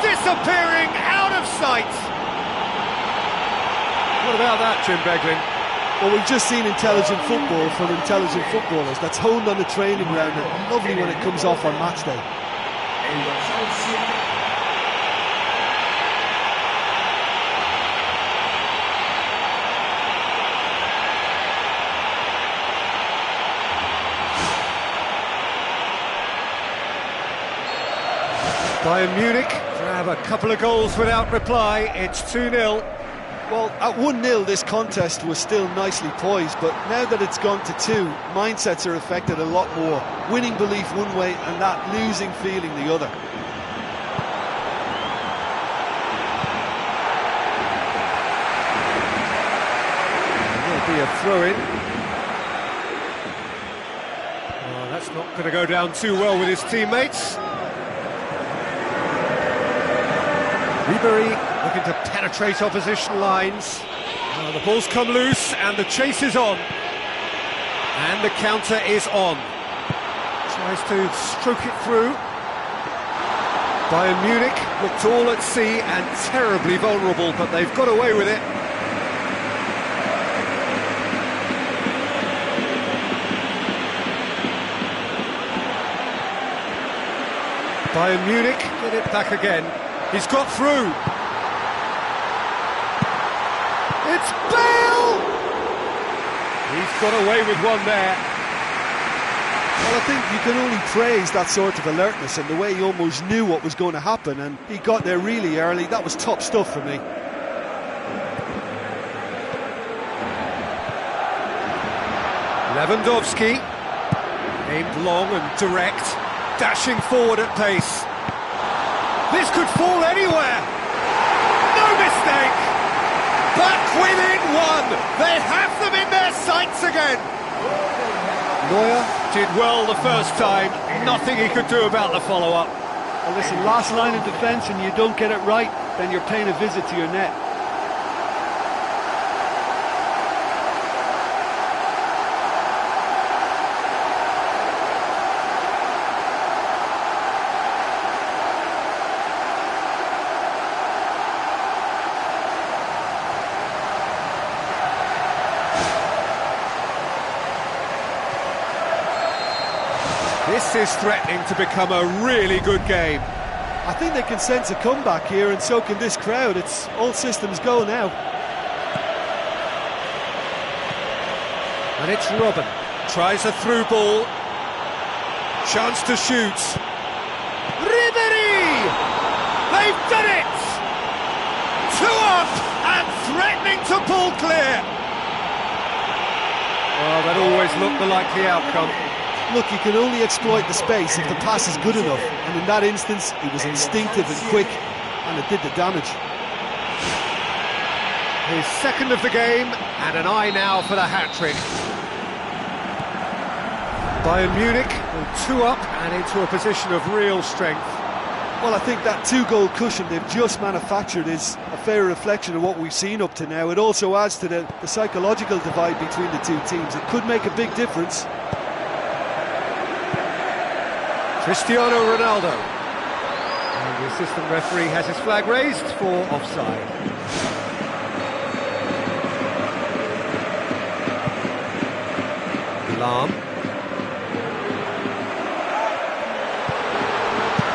Disappearing out of sight. What about that, Jim Beglin? Well, we've just seen intelligent football from intelligent footballers. That's honed on the training ground and lovely when it comes off on match day. Bayern Munich grab a couple of goals without reply. It's 2-0. Well, at 1-0 this contest was still nicely poised, but now that it's gone to 2, mindsets are affected a lot more. Winning belief one way and that losing feeling the other. There'll be a throw-in. Oh, that's not going to go down too well with his teammates. Ribery looking to penetrate opposition lines. The ball's come loose and the chase is on. And the counter is on. Tries to stroke it through. Bayern Munich looked all at sea and terribly vulnerable, but they've got away with it. Bayern Munich get it back again. He's got through. It's Bale! He's got away with one there. Well, I think you can only praise that sort of alertness and the way he almost knew what was going to happen, and he got there really early. That was top stuff for me. Lewandowski, aimed long and direct, dashing forward at pace. This could fall anywhere. No mistake. Back within one. They have them in their sights again. Neuer did well the first time. Nothing he could do about the follow-up. Well, listen, last line of defence and you don't get it right, then you're paying a visit to your net. This is threatening to become a really good game. I think they can sense a comeback here, and so can this crowd. It's all systems go now. And it's Robben. Tries a through ball. Chance to shoot. Ribéry! They've done it! 2 up and threatening to pull clear. Well, that always looked the likely outcome. Look, you can only exploit the space if the pass is good enough, and in that instance, it was instinctive and quick, and it did the damage. His second of the game, and an eye now for the hat-trick. Bayern Munich go 2 up and into a position of real strength. Well, I think that 2-goal cushion they've just manufactured is a fair reflection of what we've seen up to now. It also adds to the psychological divide between the two teams. It could make a big difference. Cristiano Ronaldo. And the assistant referee has his flag raised for offside. Lam.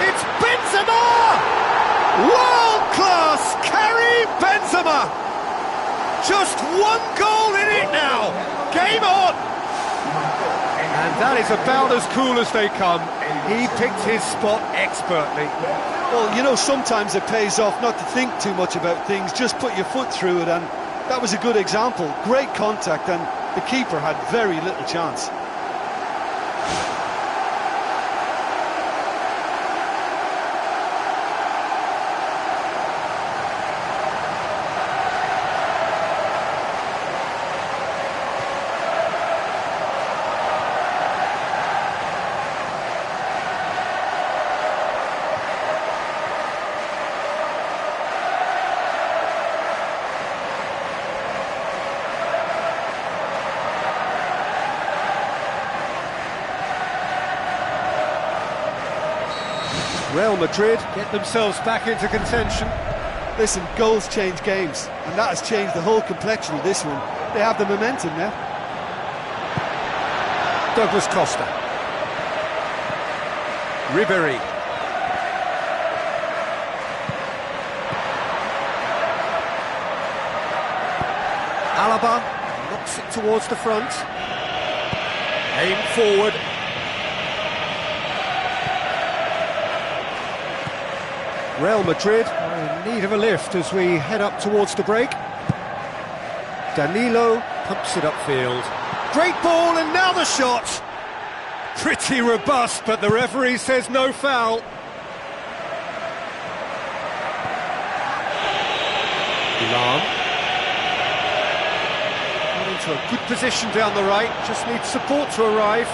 It's Benzema! World-class Karim Benzema! Just 1 goal in it now! Game on! And that is about as cool as they come. He picked his spot expertly. Well, you know, sometimes it pays off not to think too much about things, just put your foot through it, and that was a good example. Great contact, and the keeper had very little chance. Real Madrid get themselves back into contention. Listen, goals change games, and that has changed the whole complexion of this one. They have the momentum now. Douglas Costa. Ribéry. Alaba knocks it towards the front. Aim forward. Real Madrid are in need of a lift as we head up towards the break. Danilo pumps it upfield. Great ball, and now the shot! Pretty robust, but the referee says no foul. Lam. Got into a good position down the right, just needs support to arrive.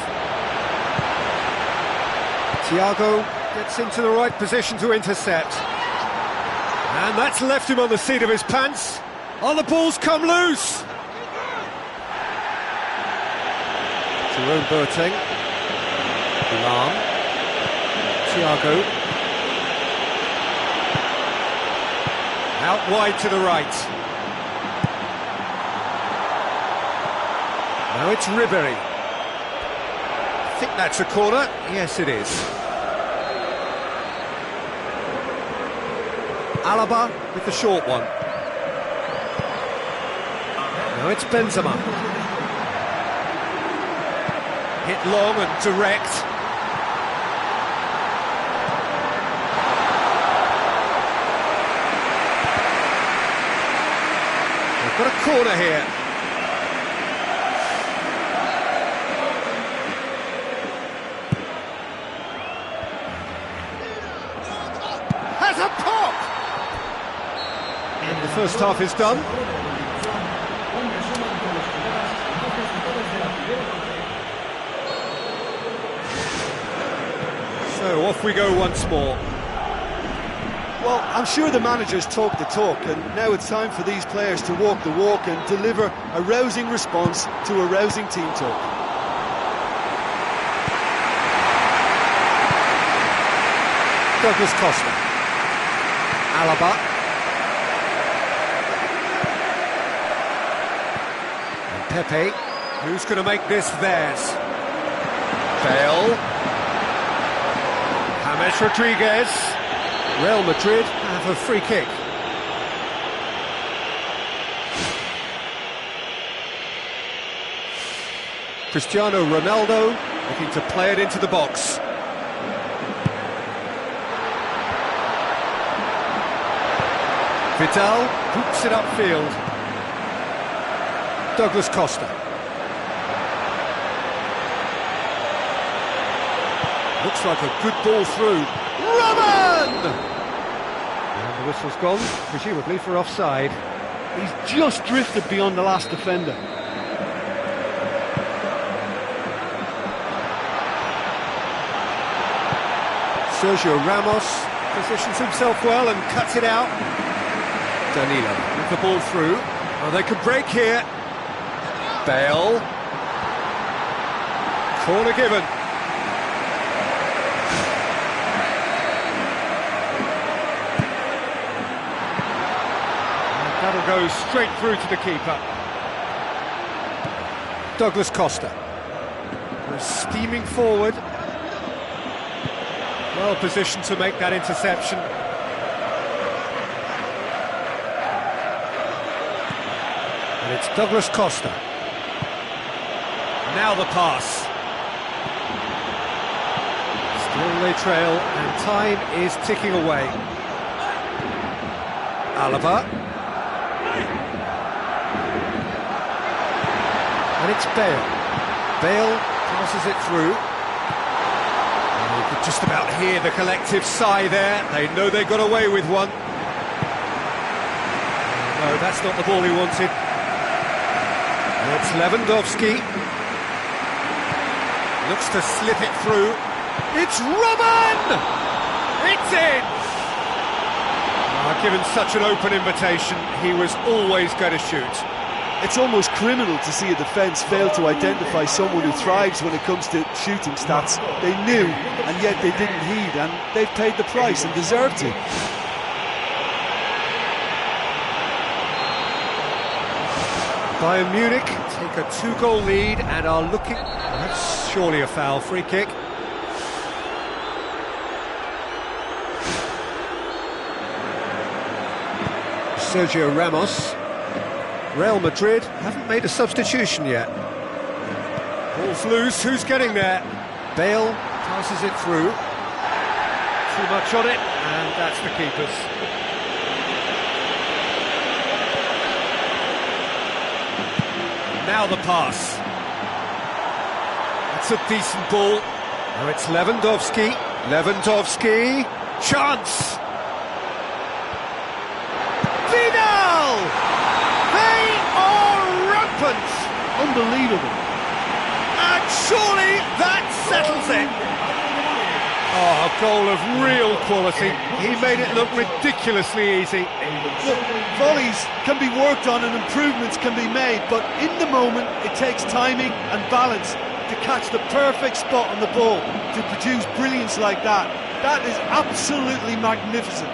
Thiago gets into the right position to intercept. And that's left him on the seat of his pants. Oh, the ball's come loose! Jerome Boateng. Lam. Thiago. Out wide to the right. Now it's Ribéry. I think that's a corner. Yes, it is. Alaba with the short one. Now it's Benzema. Hit long and direct. They've got a corner here. a pop! And the first half is done. So off we go once more. Well, I'm sure the manager's talked the talk, and now it's time for these players to walk the walk and deliver a rousing response to a rousing team talk. Douglas Costa. Alaba. And Pepe. Who's going to make this theirs? Bale. James Rodriguez. Real Madrid have a free kick. Cristiano Ronaldo looking to play it into the box. Vidal hoops it upfield. Douglas Costa. Looks like a good ball through. Robin! And the whistle's gone, presumably for offside. He's just drifted beyond the last defender. Sergio Ramos positions himself well and cuts it out. Danilo with the ball through. Oh, they could break here. Bale. Corner given. And that'll go straight through to the keeper. Douglas Costa. Goes steaming forward. Well positioned to make that interception. And it's Douglas Costa. Now the pass. Still they trail, and time is ticking away. Alaba. And it's Bale. Bale passes it through. You could just about hear the collective sigh there. They know they got away with one. No, that's not the ball he wanted. It's Lewandowski. Looks to slip it through. It's Robin! It's in! Given such an open invitation, he was always going to shoot. It's almost criminal to see a defence fail to identify someone who thrives when it comes to shooting stats. They knew, and yet they didn't heed, and they've paid the price and deserved to. Bayern Munich take a 2-goal lead and are looking... That's surely a foul. Free kick. Sergio Ramos. Real Madrid haven't made a substitution yet. Ball's loose, who's getting there? Bale passes it through. Too much on it, and that's the keeper's. Now the pass. It's a decent ball. Now it's Lewandowski. Lewandowski. Chance! Vidal! They are rampant! Unbelievable. And surely that settles it. Oh, a goal of real quality. He made it look ridiculously easy. Look, volleys can be worked on and improvements can be made, but in the moment it takes timing and balance to catch the perfect spot on the ball to produce brilliance like that. That is absolutely magnificent.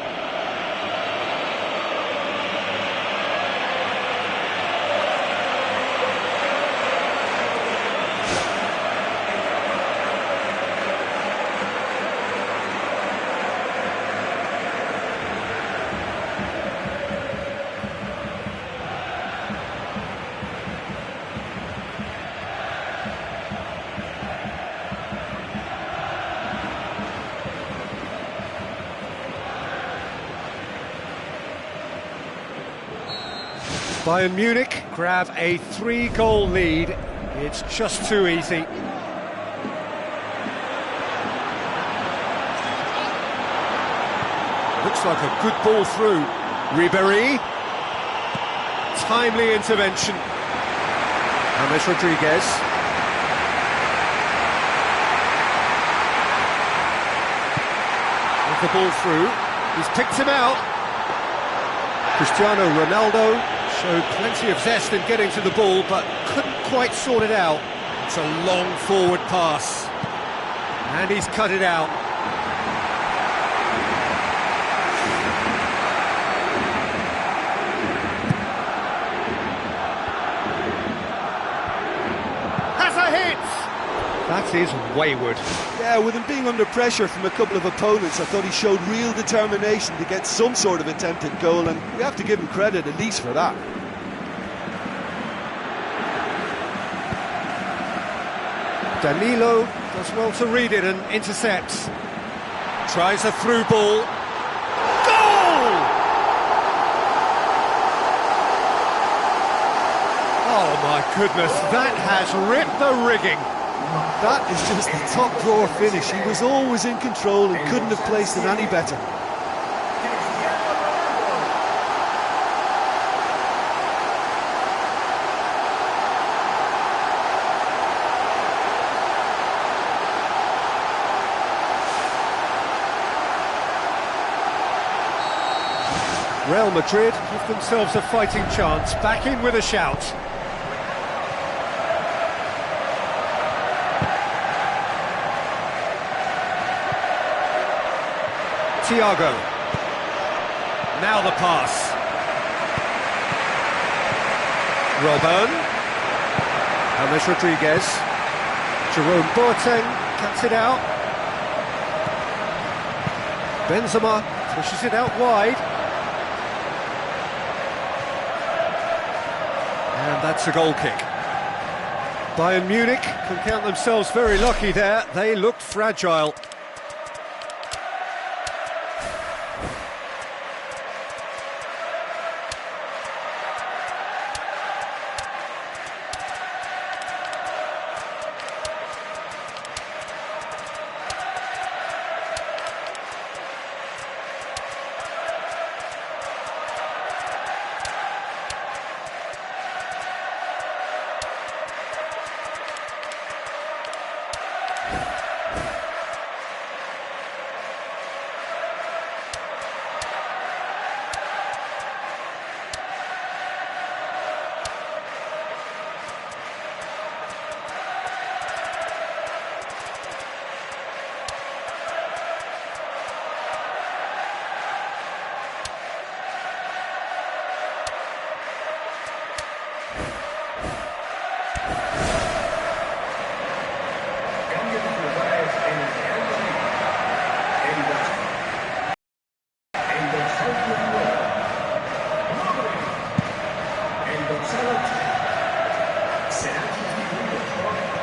Bayern Munich grab a 3-goal lead. It's just too easy. Looks like a good ball through. Ribéry. Timely intervention. James Rodriguez. With the ball through. He's picked him out. Cristiano Ronaldo showed plenty of zest in getting to the ball, but couldn't quite sort it out. It's a long forward pass. And he's cut it out. Has a hit! That is wayward. Yeah, with him being under pressure from a couple of opponents, I thought he showed real determination to get some sort of attempted goal, and we have to give him credit at least for that. Danilo does well to read it and intercepts. Tries a through ball. Goal! Oh my goodness, that has ripped the rigging. That is just the top drawer finish. He was always in control and couldn't have placed it any better. Real Madrid give themselves a fighting chance, back in with a shout. Thiago. Now the pass. Robben. James Rodriguez. Jerome Boateng cuts it out. Benzema pushes it out wide. And that's a goal kick. Bayern Munich can count themselves very lucky there. They looked fragile.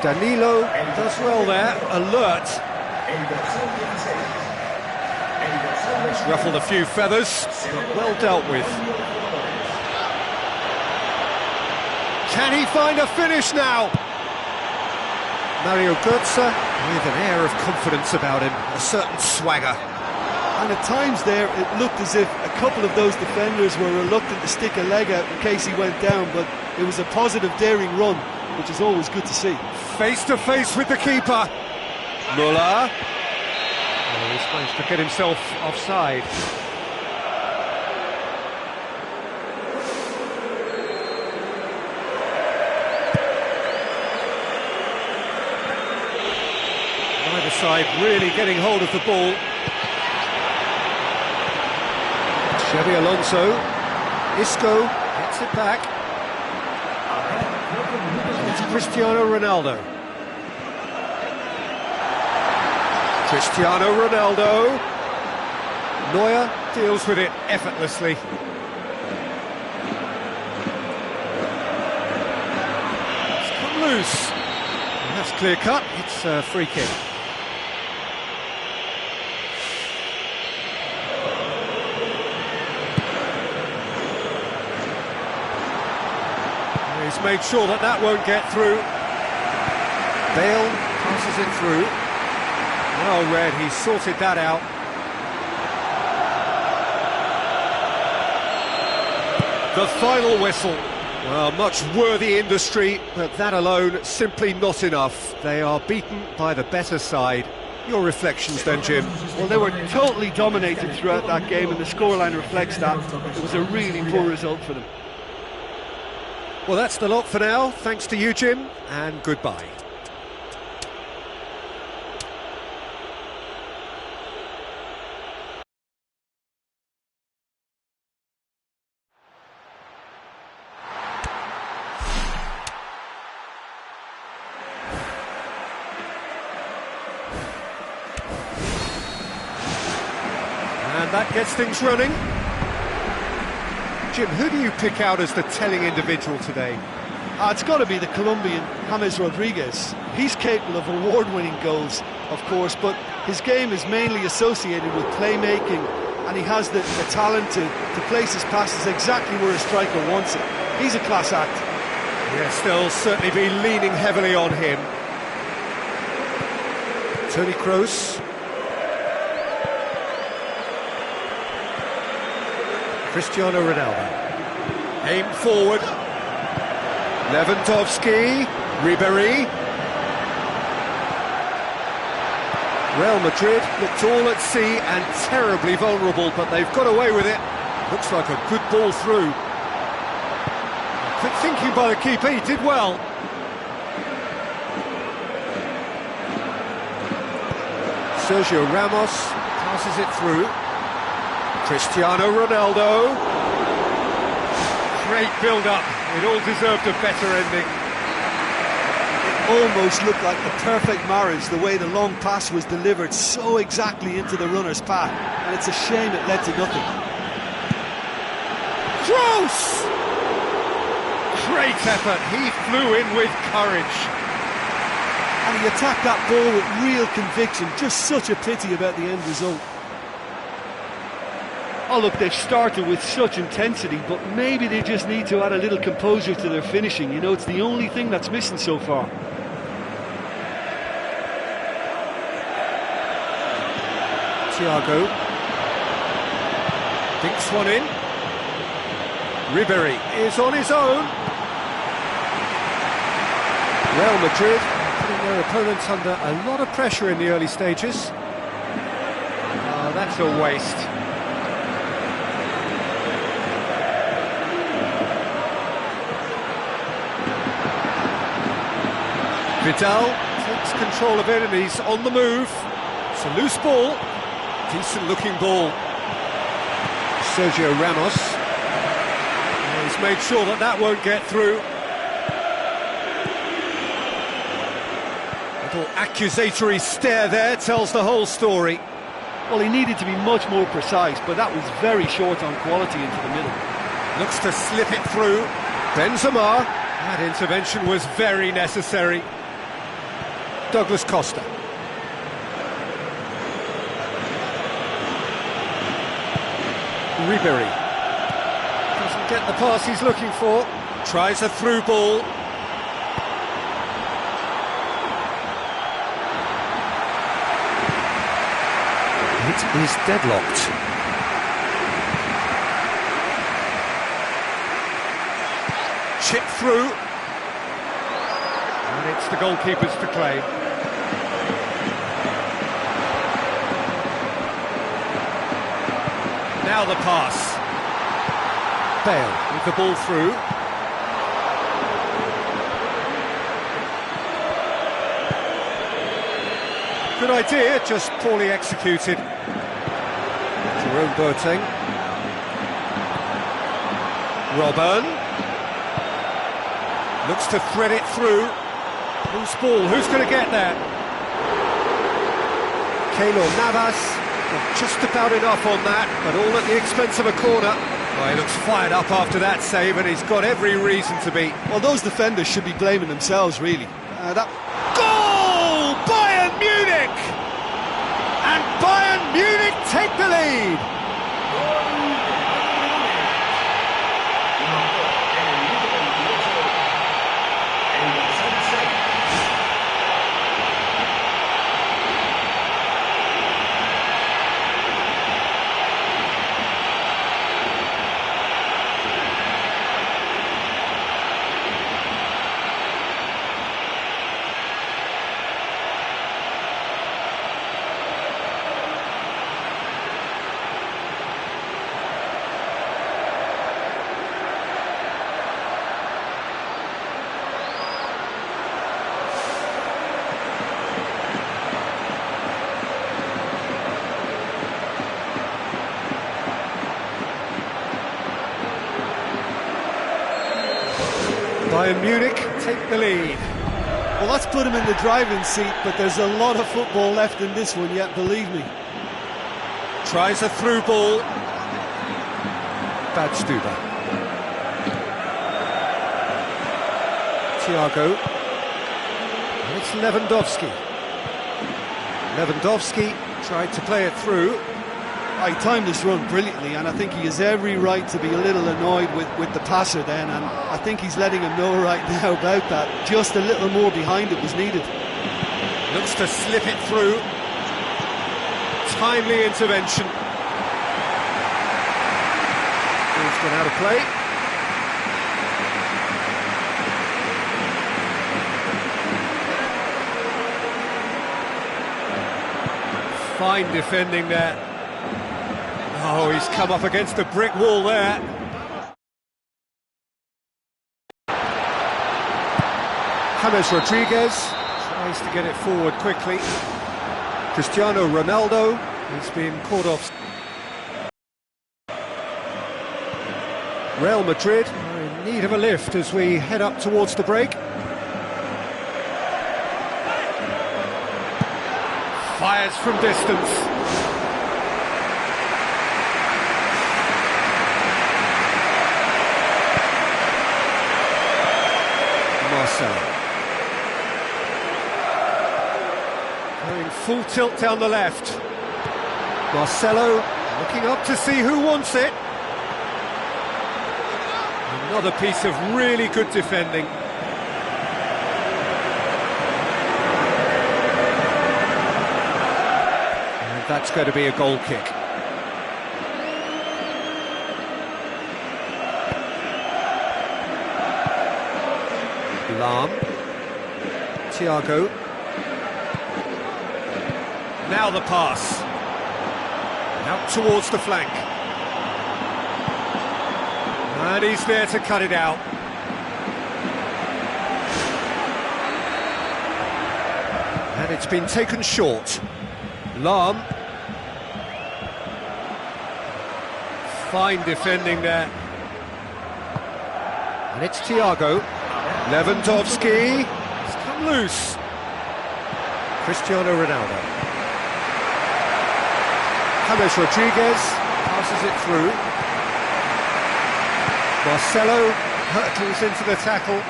Danilo does well there, alert. He's ruffled a few feathers, but well dealt with. Can he find a finish now? Mario Götze with an air of confidence about him, a certain swagger. And at times there, it looked as if a couple of those defenders were reluctant to stick a leg out in case he went down, but it was a positive, daring run, which is always good to see. Face to face with the keeper. Müller. Oh, he's managed to get himself offside. Neither side really getting hold of the ball. Xabi Alonso. Isco gets it back. It's Cristiano Ronaldo. Cristiano Ronaldo. Neuer deals with it effortlessly. It's come loose. And that's clear cut. It's a free kick. He's made sure that that won't get through. Bale passes it through. Well read, he sorted that out. The final whistle. Well, much worthy industry, but that alone simply not enough. They are beaten by the better side. Your reflections then, Jim? Well, they were totally dominated throughout that game, and the scoreline reflects that. It was a really poor result for them. Well, that's the lot for now. Thanks to you, Jim, and goodbye. And that gets things running. Jim, who do you pick out as the telling individual today? It's got to be the Colombian, James Rodriguez. He's capable of award-winning goals, of course, but his game is mainly associated with playmaking, and he has the talent to place his passes exactly where a striker wants it. He's a class act. Yes, they'll certainly be leaning heavily on him. Toni Kroos. Cristiano Ronaldo. Aim forward. Lewandowski. Ribéry. Real Madrid looked all at sea and terribly vulnerable, but they've got away with it. Looks like a good ball through. Quick thinking by the keeper, he did well. Sergio Ramos passes it through. Cristiano Ronaldo. Great build-up. It all deserved a better ending. It almost looked like the perfect marriage, the way the long pass was delivered so exactly into the runner's path, and it's a shame it led to nothing. Kroos! Great effort. He flew in with courage. And he attacked that ball with real conviction. Just such a pity about the end result. Oh look, they've started with such intensity, but maybe they just need to add a little composure to their finishing. You know, it's the only thing that's missing so far. Thiago dinks one in. Ribéry is on his own. Real Madrid putting their opponents under a lot of pressure in the early stages. Oh, that's a waste. Vidal takes control of it and he's on the move. It's a loose ball. Decent looking ball. Sergio Ramos. He's made sure that that won't get through. Little accusatory stare there tells the whole story. Well, he needed to be much more precise, but that was very short on quality into the middle. Looks to slip it through. Benzema. That intervention was very necessary. Douglas Costa. Ribéry. Doesn't get the pass he's looking for. Tries a through ball. It is deadlocked. Chip through. And it's the goalkeepers to claim. Now the pass. Bale with the ball through. Good idea, just poorly executed. Jerome Boateng. Robben. Looks to thread it through. Loose ball, who's going to get there? Keylor Navas. Got just about enough on that, but all at the expense of a corner. Well, he looks fired up after that save, and he's got every reason to be. Well, those defenders should be blaming themselves, really. That goal! Bayern Munich! And Bayern Munich take the lead! Bayern Munich take the lead. Well, that's put him in the driving seat, but there's a lot of football left in this one yet, believe me. Tries a through ball. Bad Stuber. Thiago. And it's Lewandowski. Lewandowski tried to play it through. He timed this run brilliantly, and I think he has every right to be a little annoyed with the passer then, and I think he's letting him know right now about that. Just a little more behind it was needed. Looks to slip it through. Timely intervention. He's gone out of play. Fine defending there. Oh, he's come up against a brick wall there. James Rodriguez tries to get it forward quickly. Cristiano Ronaldo has been caught off. Real Madrid are in need of a lift as we head up towards the break. Fires from distance. Marcelo. Going full tilt down the left. Marcelo looking up to see who wants it. Another piece of really good defending. And that's going to be a goal kick. Lahm. Thiago. Now the pass. Out towards the flank. And he's there to cut it out. And it's been taken short. Lahm. Fine defending there. And it's Thiago. Lewandowski. It's come loose. Cristiano Ronaldo. James Rodriguez passes it through. Marcelo hurtles into the tackle.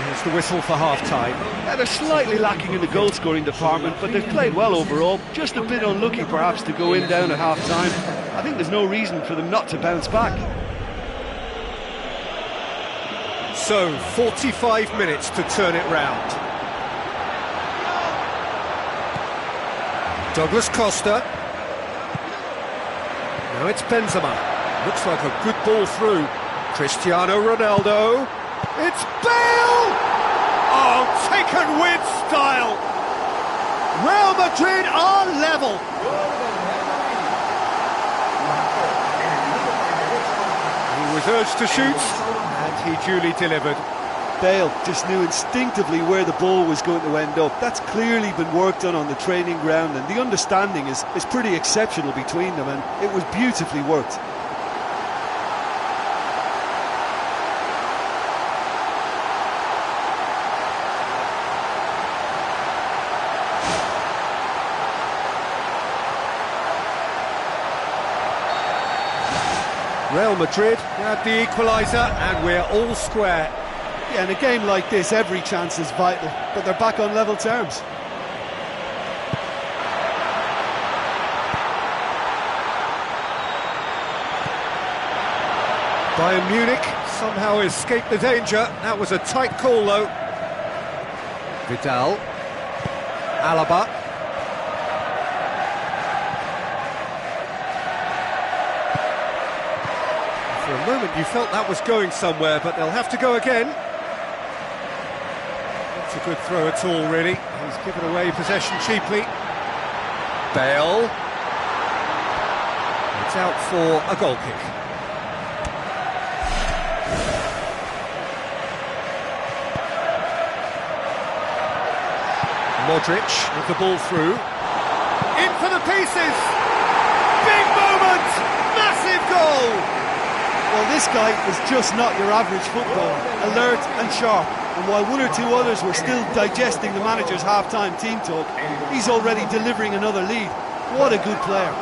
There's the whistle for half-time. Yeah, they're slightly lacking in the goal-scoring department, but they've played well overall. Just a bit unlucky, perhaps, to go in down at half-time. I think there's no reason for them not to bounce back. So, 45 minutes to turn it round. Douglas Costa. Now it's Benzema. Looks like a good ball through. Cristiano Ronaldo. It's Bale! Oh, taken with style. Real Madrid are level. He was urged to shoot, and he duly delivered. Bale just knew instinctively where the ball was going to end up. That's clearly been worked on the training ground, and the understanding is pretty exceptional between them, and it was beautifully worked. Real Madrid had the equaliser, and we're all square. Yeah, in a game like this, every chance is vital, but they're back on level terms. Bayern Munich somehow escaped the danger. That was a tight call, though. Vidal. Alaba. For a moment you felt that was going somewhere, but they'll have to go again. Not a good throw at all, really. He's given away possession cheaply. Bale. It's out for a goal kick. Modric with the ball through. In for the pieces! Big moment! Massive goal! Well, this guy is just not your average footballer, alert and sharp. And while one or two others were still digesting the manager's half-time team talk, he's already delivering another lead. What a good player.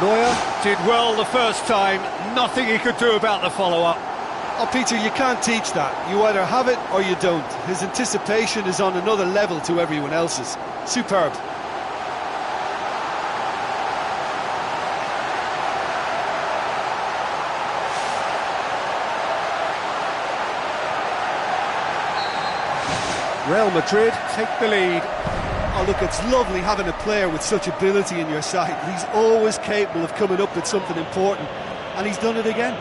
Neuer did well the first time, nothing he could do about the follow-up. Oh, Peter, you can't teach that. You either have it or you don't. His anticipation is on another level to everyone else's. Superb. Real Madrid take the lead. Oh, look, it's lovely having a player with such ability in your side. He's always capable of coming up with something important, and he's done it again.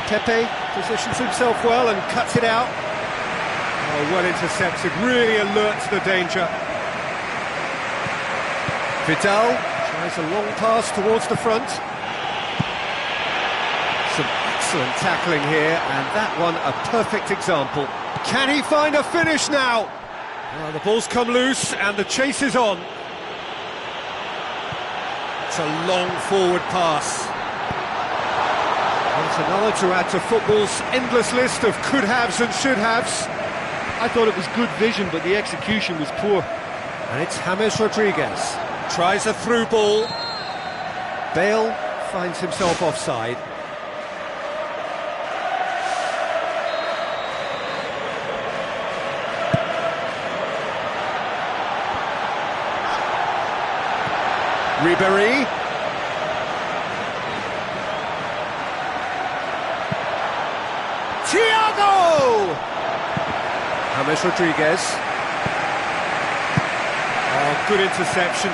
Pepe positions himself well and cuts it out. Oh, well intercepted, really alert to the danger. Vidal tries a long pass towards the front. Some excellent tackling here, and that one a perfect example. Can he find a finish now? Well, the ball's come loose and the chase is on. It's a long forward pass. That's another to add to football's endless list of could-haves and should-haves. I thought it was good vision, but the execution was poor. And it's James Rodriguez. Tries a through ball. Bale finds himself offside. Ribéry. Thiago! James Rodriguez. Oh, good interception.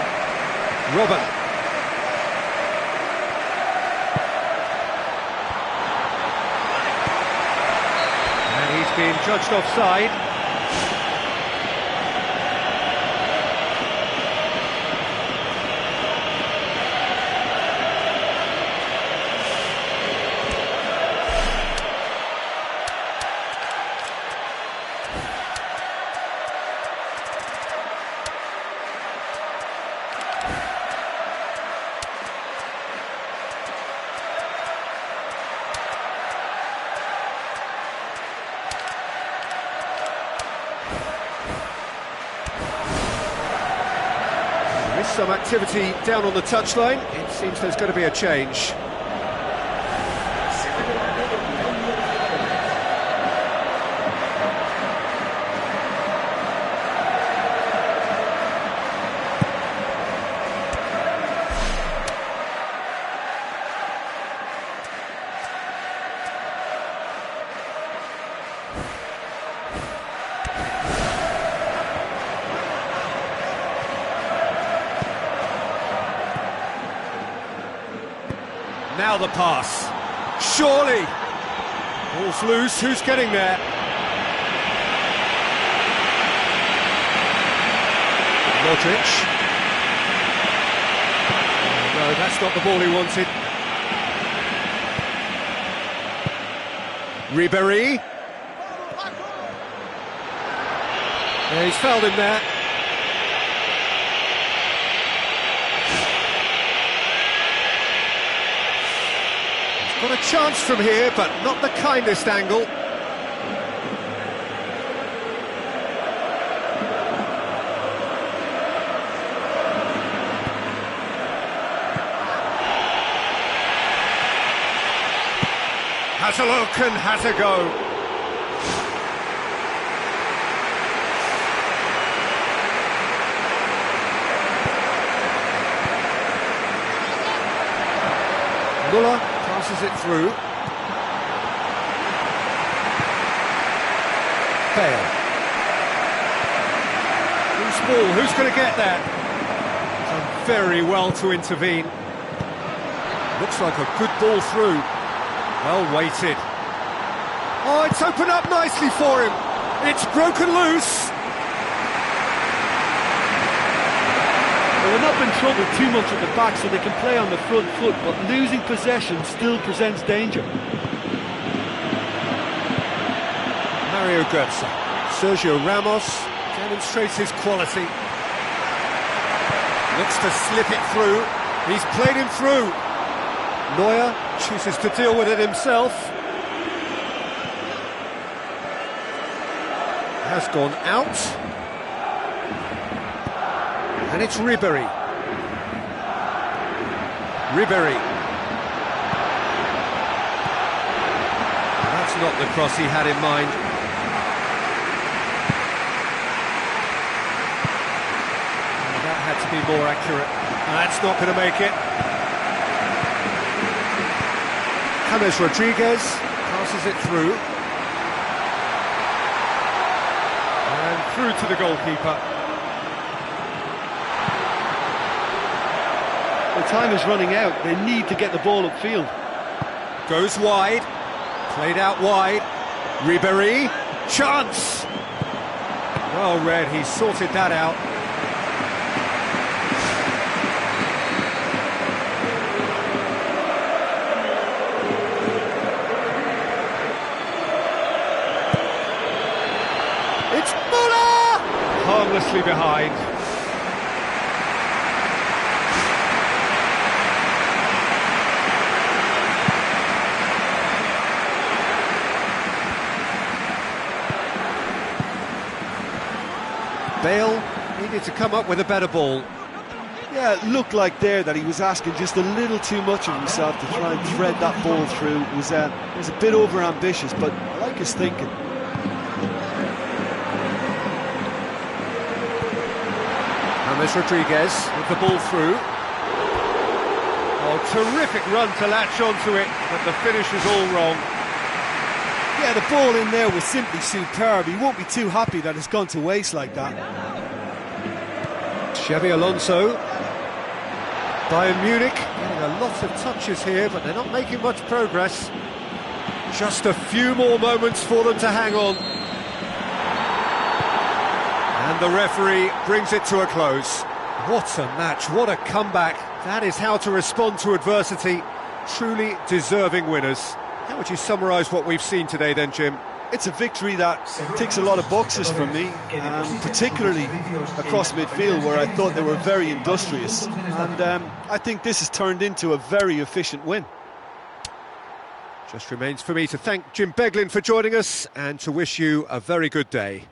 Robert. And he's being judged offside. Some activity down on the touchline. It seems there's going to be a change. Now the pass. Surely. Ball's loose. Who's getting there? Modric. Oh, no, that's not the ball he wanted. Ribéry. Yeah, he's fouled him there. Got a chance from here, but not the kindest angle. Has a look and has a go. Muller passes it through. Bale. Loose ball, who's going to get that? Done very well to intervene. Looks like a good ball through. Well weighted. Oh, it's opened up nicely for him. It's broken loose. Well, they've not been troubled too much at the back, so they can play on the front foot, but losing possession still presents danger. Mario Götze. Sergio Ramos demonstrates his quality. Looks to slip it through. He's played him through. Neuer chooses to deal with it himself. Has gone out. And it's Ribéry. Ribéry. That's not the cross he had in mind. That had to be more accurate. That's not going to make it. James Rodriguez passes it through. And through to the goalkeeper. The time is running out. They need to get the ball upfield. Goes wide. Played out wide. Ribéry. Chance! Well read, he sorted that out. It's Muller! Harmlessly behind. Bale needed to come up with a better ball. Yeah, it looked like there that he was asking just a little too much of himself to try and thread that ball through. It was a bit over-ambitious, but I like his thinking. James Rodriguez with the ball through. Oh, terrific run to latch onto it, but the finish is all wrong. Yeah, the ball in there was simply superb. He won't be too happy that it's gone to waste like that. Xabi Alonso. Bayern Munich getting a lot of touches here, but they're not making much progress. Just a few more moments for them to hang on. And the referee brings it to a close. What a match, what a comeback. That is how to respond to adversity. Truly deserving winners. How would you summarise what we've seen today then, Jim? It's a victory that ticks a lot of boxes for me, particularly across midfield where I thought they were very industrious. And I think this has turned into a very efficient win. Just remains for me to thank Jim Beglin for joining us and to wish you a very good day.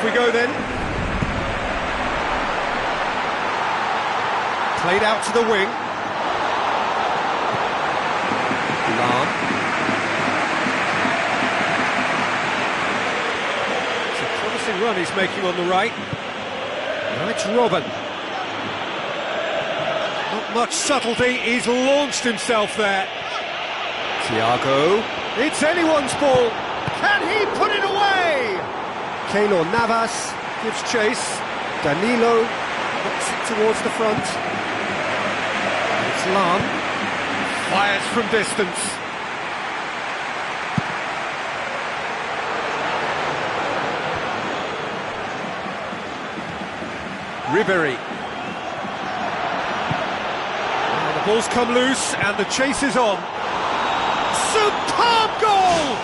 Off we go then. Played out to the wing. Lam. It's a promising run he's making on the right. Now it's Robin. Not much subtlety, he's launched himself there. Thiago. It's anyone's ball. Can he put it away? Keylor Navas gives chase. Danilo knocks it towards the front. It's Lam. Fires from distance. Ribéry. And the ball's come loose and the chase is on. Superb goal!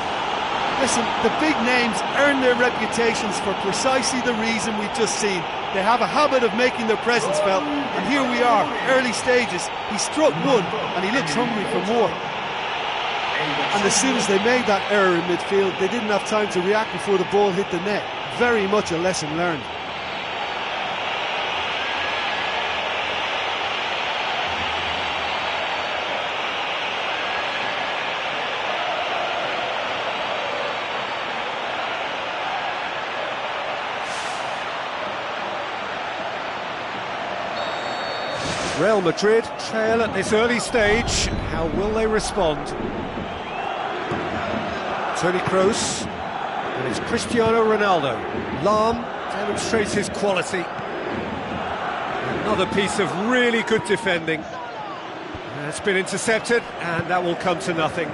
Listen, the big names earn their reputations for precisely the reason we've just seen. They have a habit of making their presence felt, and here we are, early stages. He struck one, and he looks hungry for more. And as soon as they made that error in midfield, they didn't have time to react before the ball hit the net. Very much a lesson learned. Real Madrid trail at this early stage. How will they respond? Toni Kroos, and it's Cristiano Ronaldo. Lam demonstrates his quality. Another piece of really good defending. It's been intercepted, and that will come to nothing.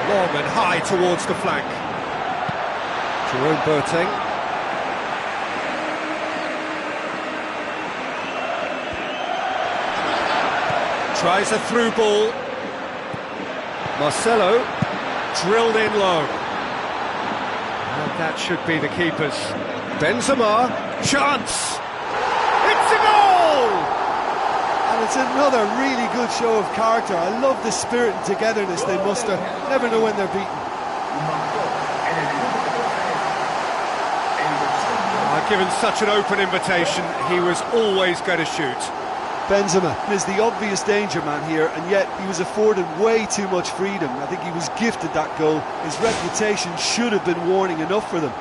Long and high towards the flank. Jerome Boateng. Tries a through ball. Marcelo drilled in low. And that should be the keeper's. Benzema, chance! It's a goal! And it's another really good show of character. I love the spirit and togetherness they muster. Never know when they're beaten. Given such an open invitation, he was always going to shoot. Benzema is the obvious danger man here, and yet he was afforded way too much freedom. I think he was gifted that goal. His reputation should have been warning enough for them.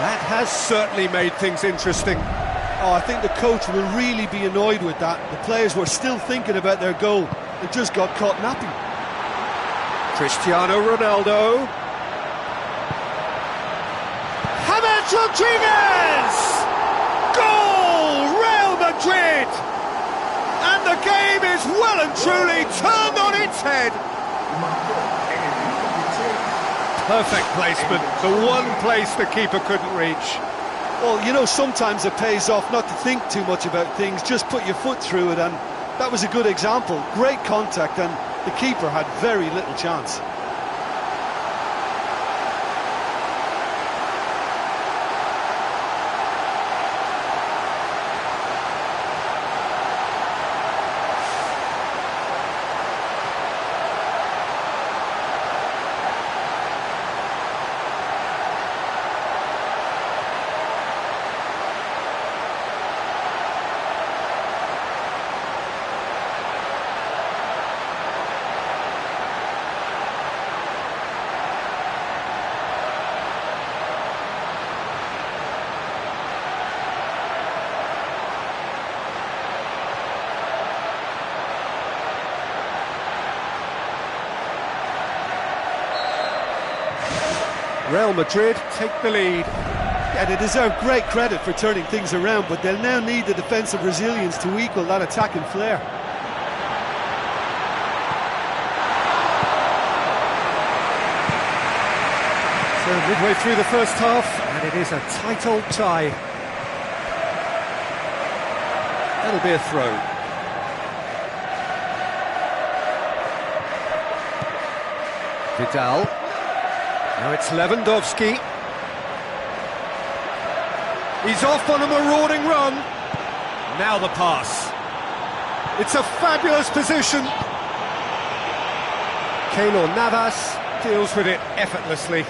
That has certainly made things interesting. Oh, I think the coach will really be annoyed with that. The players were still thinking about their goal. They just got caught napping. Cristiano Ronaldo. James Rodriguez! Goal! Real Madrid! And the game is well and truly turned on its head. Perfect placement, the one place the keeper couldn't reach. Well, you know, sometimes it pays off not to think too much about things, just put your foot through it, and that was a good example. Great contact, and the keeper had very little chance. Real Madrid take the lead. Yeah, they deserve great credit for turning things around, but they'll now need the defensive resilience to equal that attacking flair. So midway through the first half, and it is a tight old tie. That'll be a throw. Vidal. Now it's Lewandowski. He's off on a marauding run. Now the pass. It's a fabulous position. Keylor Navas deals with it effortlessly.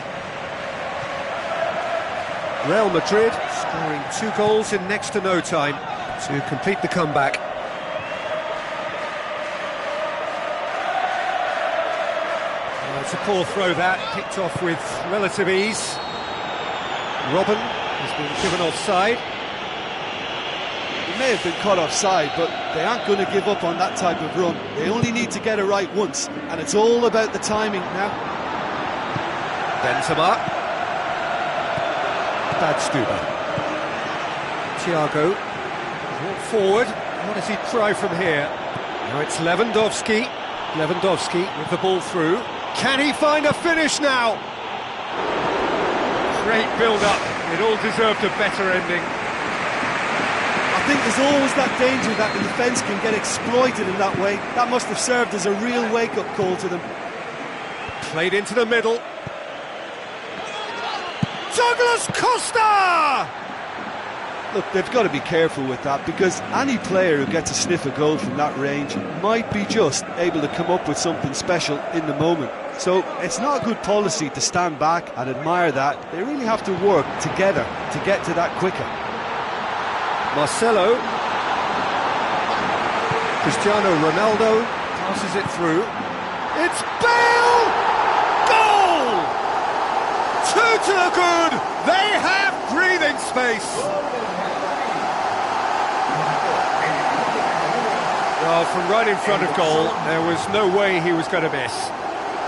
Real Madrid scoring 2 goals in next to no time to complete the comeback. Well, it's a poor throw that, picked off with relative ease. Robben has been given offside. He may have been caught offside, but they aren't going to give up on that type of run. They only need to get it right once, and it's all about the timing now. Benzema. Bad Stuber. Thiago. Walk forward. What does he try from here? Now it's Lewandowski. Lewandowski with the ball through. Can he find a finish now? Great build-up. It all deserved a better ending. I think there's always that danger that the defence can get exploited in that way. That must have served as a real wake-up call to them. Played into the middle. Douglas Costa! Look, they've got to be careful with that, because any player who gets a sniff of goal from that range might be just able to come up with something special in the moment. So it's not a good policy to stand back and admire that. They really have to work together to get to that quicker. Marcelo. Cristiano Ronaldo passes it through. It's Bale! Goal! 2 to the good! They have breathing space! Well, from right in front of goal, there was no way he was going to miss.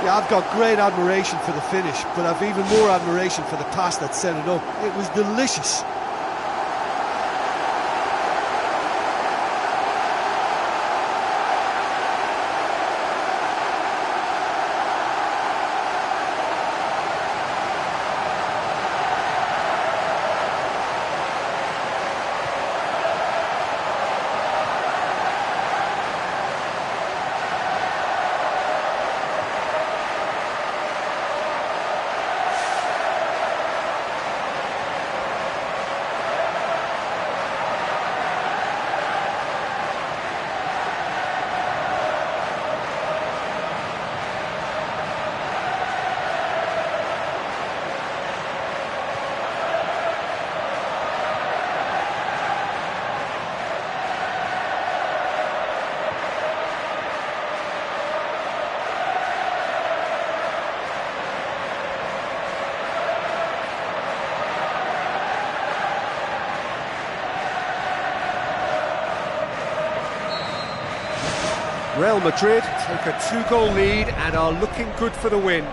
Yeah, I've got great admiration for the finish, but I've even more admiration for the pass that set it up. It was delicious. Real Madrid take a 2-goal lead and are looking good for the win.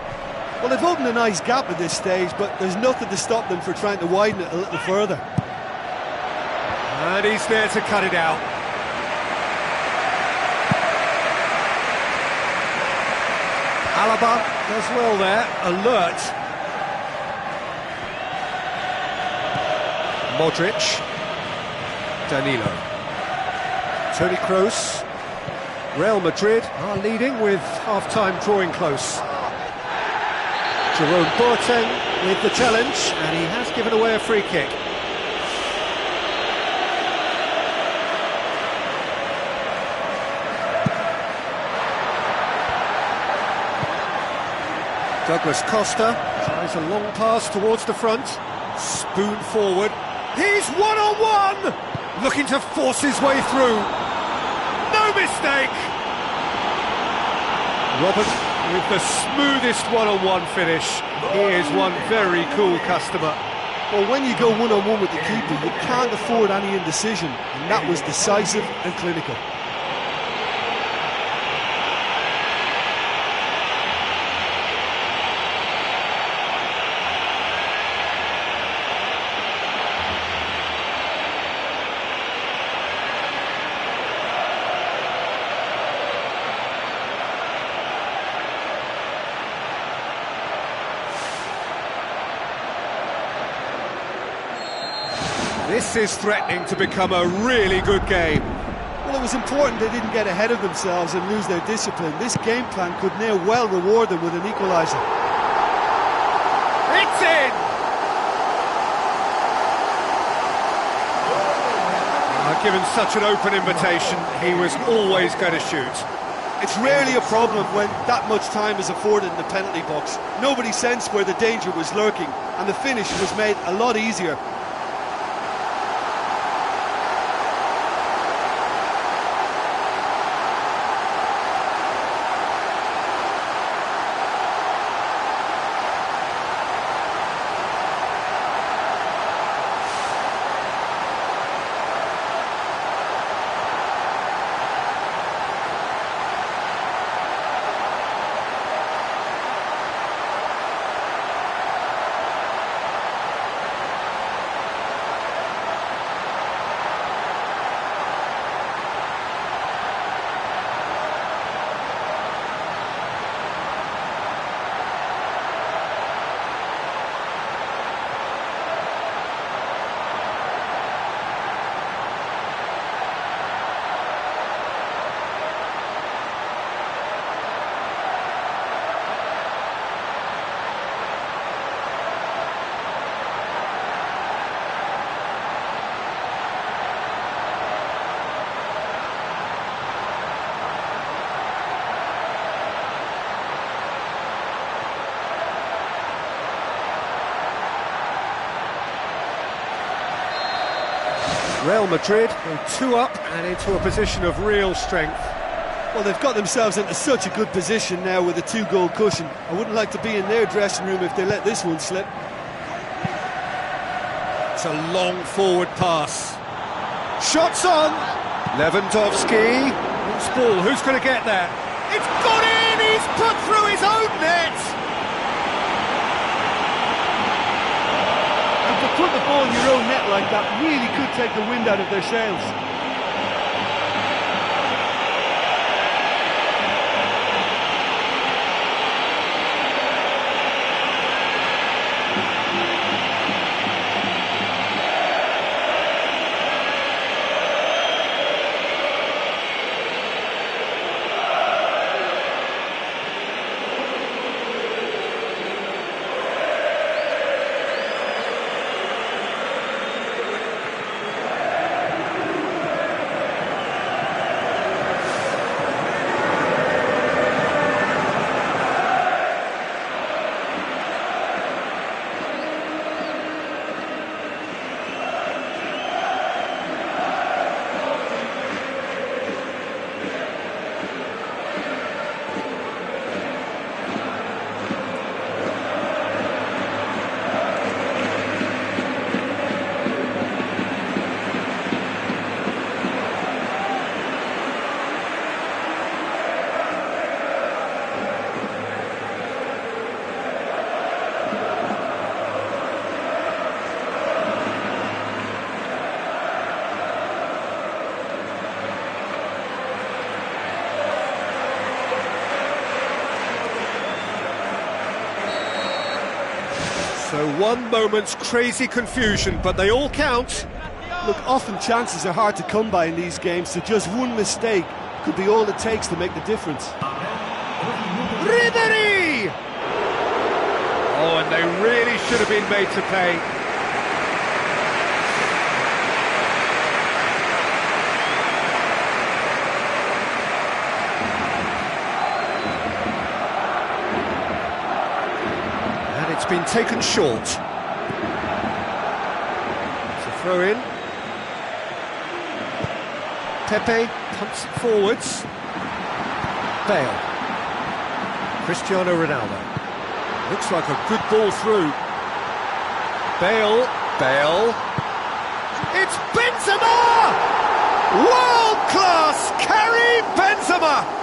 Well, they've opened a nice gap at this stage, but there's nothing to stop them from trying to widen it a little further. And he's there to cut it out. Alaba does well there, alert. Modric. Danilo. Toni Kroos. Real Madrid are leading with half-time drawing close. Jerome Boateng with the challenge, and he has given away a free kick. Douglas Costa tries a long pass towards the front. Spoon forward. He's one-on-one! Looking to force his way through. No mistake! Robben with the smoothest one-on-one finish. He is one very cool customer. Well, when you go one-on-one with the keeper, you can't afford any indecision, and that was decisive and clinical. This is threatening to become a really good game. Well, it was important they didn't get ahead of themselves and lose their discipline. This game plan could now well reward them with an equaliser. given such an open invitation, he was always going to shoot. It's rarely a problem when that much time is afforded in the penalty box. Nobody sensed where the danger was lurking, and the finish was made a lot easier. Real Madrid go 2 up and into a position of real strength. Well, they've got themselves into such a good position now with a 2-goal cushion. I wouldn't like to be in their dressing room if they let this one slip. It's a long forward pass. Shots on! Lewandowski. Loose ball, who's going to get there? It's gone in! He's put through his own net! To put the ball in your own net like that really could take the wind out of their sails. So one moment's crazy confusion, but they all count. Look, often chances are hard to come by in these games, so just one mistake could be all it takes to make the difference. Ribéry! Oh, and they really should have been made to pay. Been taken short. It's a throw in. Pepe pumps it forwards. Bale. Cristiano Ronaldo. Looks like a good ball through. Bale. It's Benzema! World class! Karim Benzema!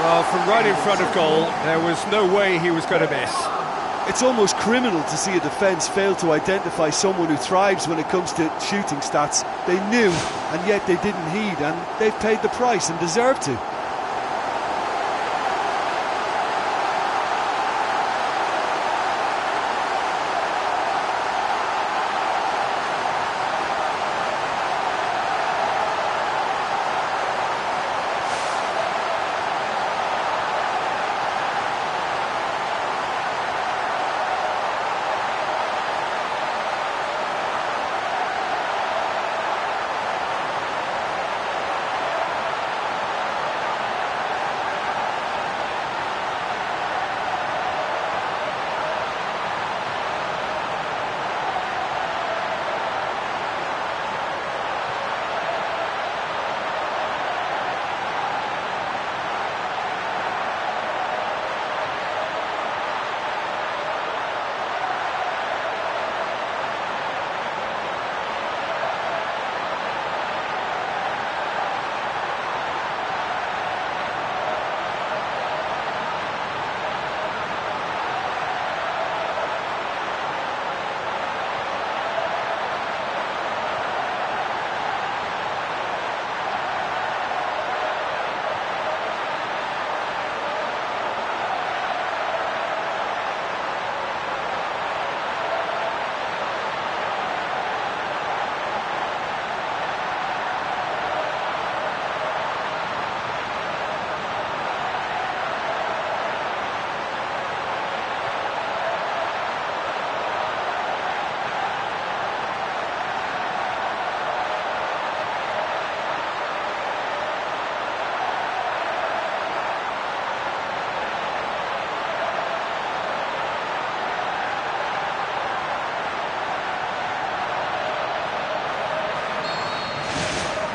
Well, from right in front of goal, there was no way he was going to miss. It's almost criminal to see a defence fail to identify someone who thrives when it comes to shooting stats. They knew, and yet they didn't heed, and they've paid the price and deserve to.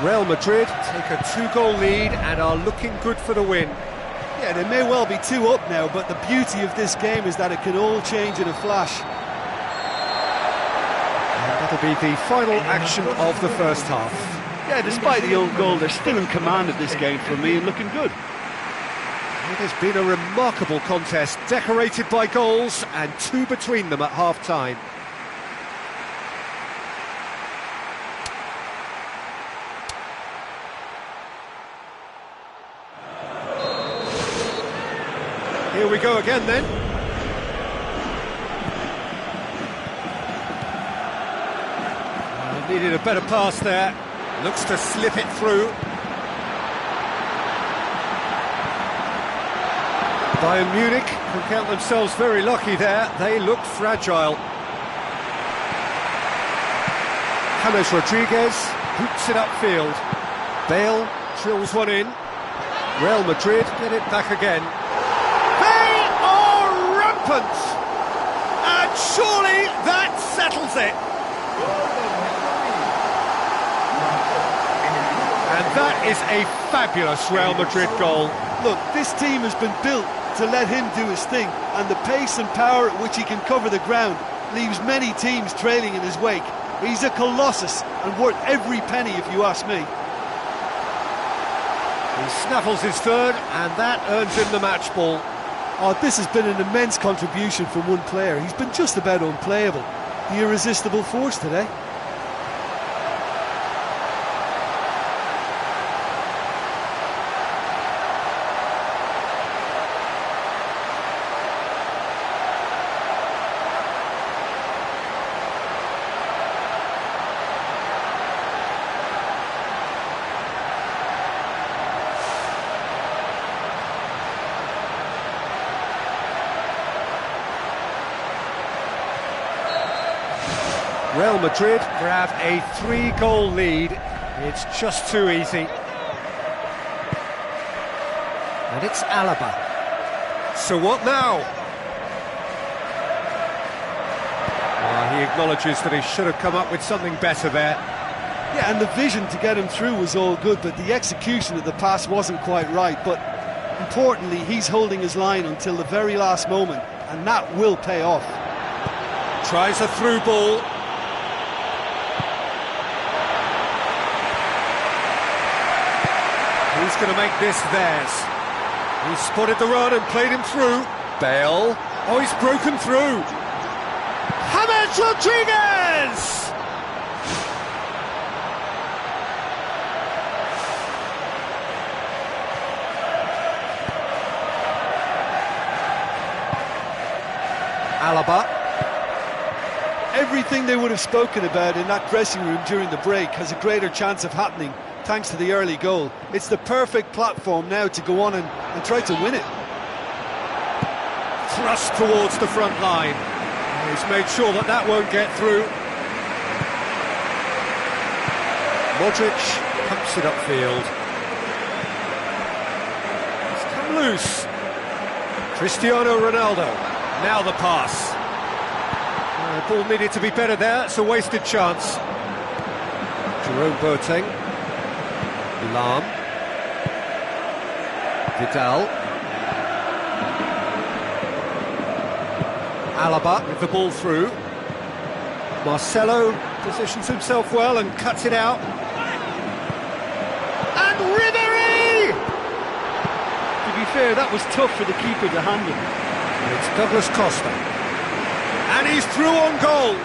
Real Madrid take a 2-goal lead and are looking good for the win. Yeah, they may well be 2 up now, but the beauty of this game is that it can all change in a flash. And that'll be the final action of the first half. Yeah, despite the own goal, they're still in command of this game for me and looking good. It has been a remarkable contest, decorated by goals and 2 between them at half-time. Here we go again then. Needed a better pass there. Looks to slip it through. Bayern Munich can count themselves very lucky there. They look fragile. James Rodriguez hoops it upfield. Bale drills one in. Real Madrid get it back again. They are rampant! And surely that settles it. And that is a fabulous Real Madrid goal. Look, this team has been built to let him do his thing, and the pace and power at which he can cover the ground leaves many teams trailing in his wake. He's a colossus and worth every penny if you ask me. He snaffles his third, and that earns him the match ball. Oh, this has been an immense contribution from one player. He's been just about unplayable. The irresistible force today. Real Madrid grab a 3-goal lead. It's just too easy. And it's Alaba. So what now? He acknowledges that he should have come up with something better there. Yeah, and the vision to get him through was all good, but the execution of the pass wasn't quite right. But importantly, he's holding his line until the very last moment, and that will pay off. Tries a through ball. Who's going to make this theirs? He spotted the run and played him through. Bale. Oh, he's broken through. James Rodriguez! Alaba. Everything they would have spoken about in that dressing room during the break has a greater chance of happening thanks to the early goal. It's the perfect platform now to go on and try to win it. Thrust towards the front line. He's made sure that that won't get through. Modric pumps it upfield. It's come loose. Cristiano Ronaldo. Now the pass. The ball needed to be better there. It's a wasted chance. Jerome Boateng. Lam. Vidal. Alaba with the ball through. Marcelo positions himself well and cuts it out. And Ribery! To be fair, that was tough for the keeper to handle. And it's Douglas Costa. And he's through on goal.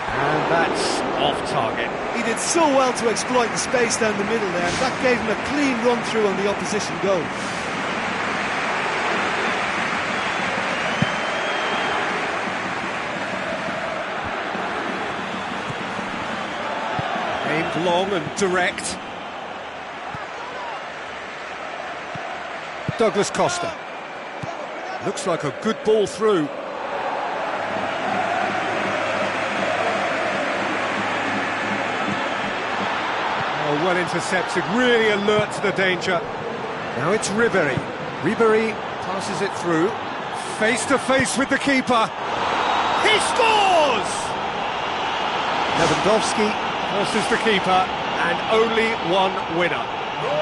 And that's off target. He did so well to exploit the space down the middle there. That gave him a clean run through on the opposition goal. Aimed long and direct. Douglas Costa. Looks like a good ball through. Oh, well intercepted, really alert to the danger. Now it's Ribery. Ribery passes it through. Face to face with the keeper. He scores! Lewandowski versus the keeper, and only one winner.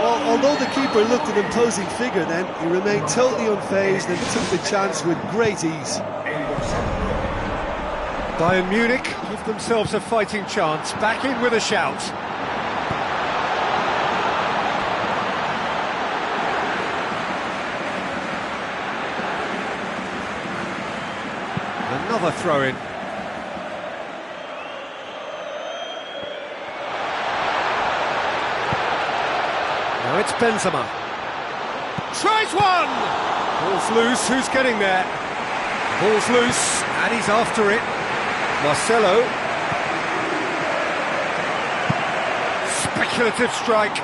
Well, although the keeper looked an imposing figure then, he remained totally unfazed and took the chance with great ease. Bayern Munich give themselves a fighting chance, back in with a shout. Another throw-in. Now it's Benzema. Tries one! Ball's loose, who's getting there? Ball's loose, and he's after it. Marcelo. Speculative strike.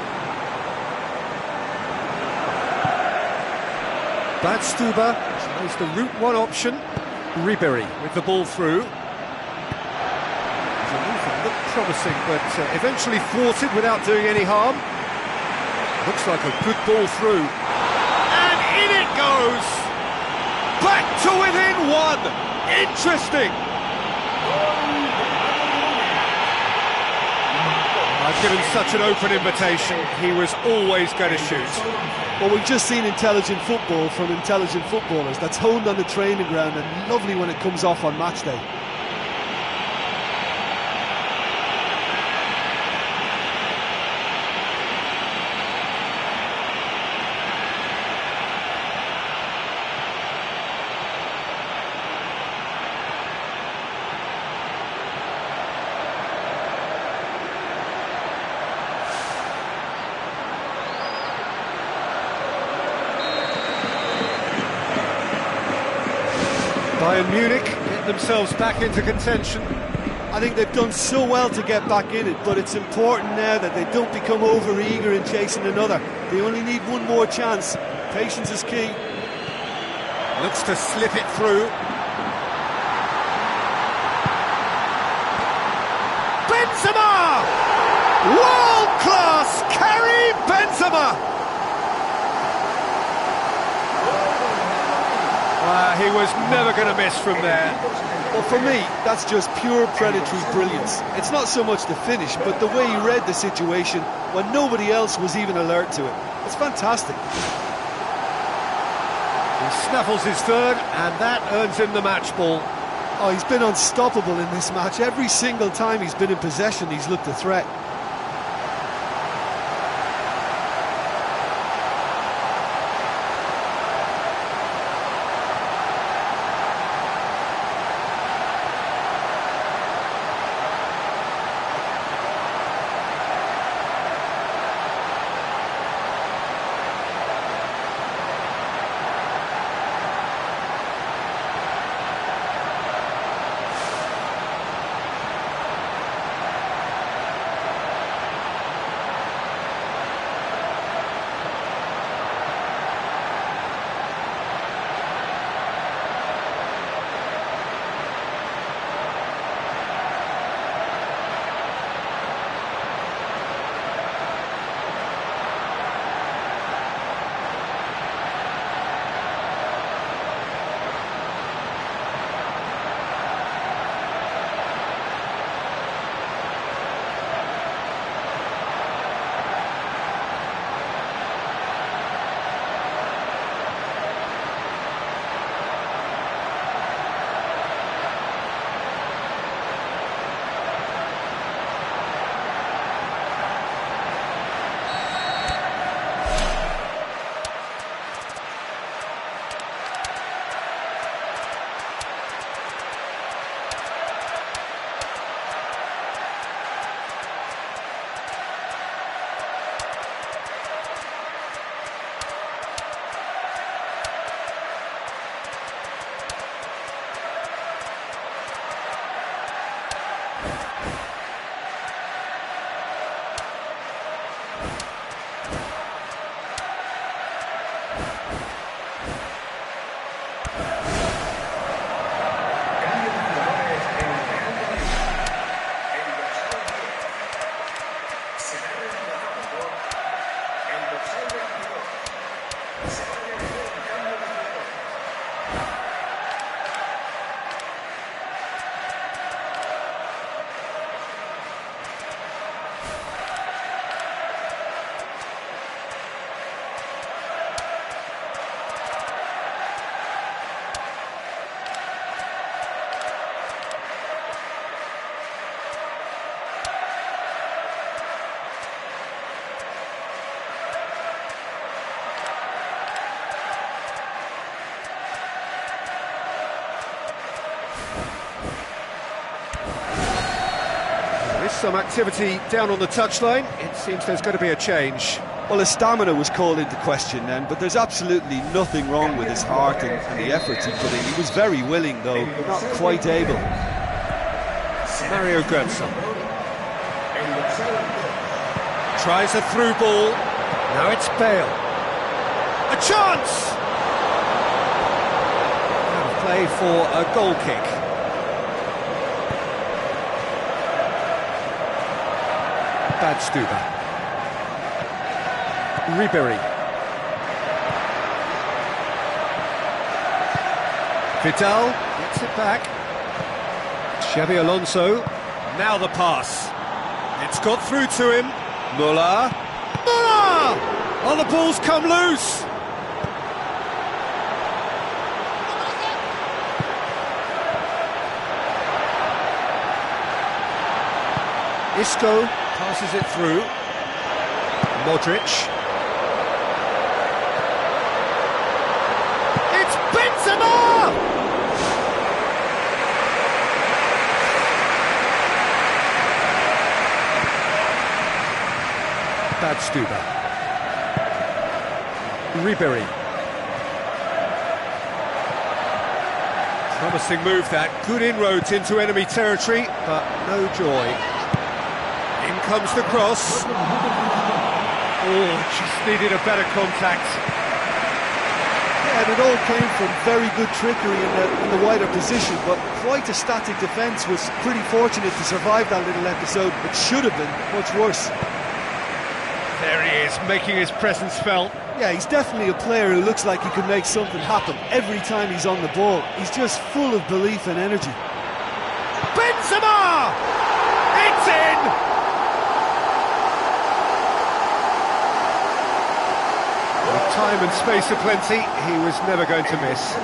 Badstuber tries the route one option. Ribéry with the ball through. The movement looked promising, but eventually thwarted without doing any harm. Looks like a good ball through. And in it goes! Back to within one! Interesting! I've given such an open invitation, he was always going to shoot. Well, we've just seen intelligent football from intelligent footballers. That's honed on the training ground and lovely when it comes off on match day. Bayern Munich get themselves back into contention. I think they've done so well to get back in it, but it's important now that they don't become over-eager in chasing another. They only need one more chance. Patience is key. Looks to slip it through. Benzema! World-class Karim Benzema! He was never going to miss from there. Well, for me, that's just pure predatory brilliance. It's not so much the finish, but the way he read the situation when nobody else was even alert to it. It's fantastic. He snaffles his third, and that earns him the match ball. Oh, he's been unstoppable in this match. Every single time he's been in possession, he's looked a threat. some activity down on the touchline. It seems there's going to be a change. Well, his stamina was called into question then, but there's absolutely nothing wrong with his heart and the efforts he put in. He was very willing, though, not quite able. Mario Götze tries a through ball. Now it's Bale. A chance! Out of play for a goal kick. Bad Stuber. Ribery. Vidal gets it back. Xabi Alonso. Now the pass. It's got through to him. Muller. Muller! Oh, the ball's come loose. Isco passes it through. Modric. It's Benzema! Bad Stuber. Ribery. Promising move that. Good inroads into enemy territory, but no joy. In comes the cross. Oh, just needed a better contact. Yeah, and it all came from very good trickery in the wider position, but quite a static defence. Was pretty fortunate to survive that little episode, but should have been much worse. There he is, making his presence felt. Yeah, he's definitely a player who looks like he could make something happen every time he's on the ball. He's just full of belief and energy. Benzema! It's in! With time and space aplenty, he was never going to miss.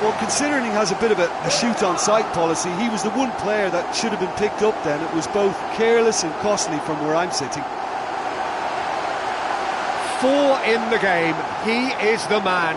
Well, considering he has a bit of a shoot-on-sight policy, he was the one player that should have been picked up then. It was both careless and costly from where I'm sitting. 4 in the game, he is the man.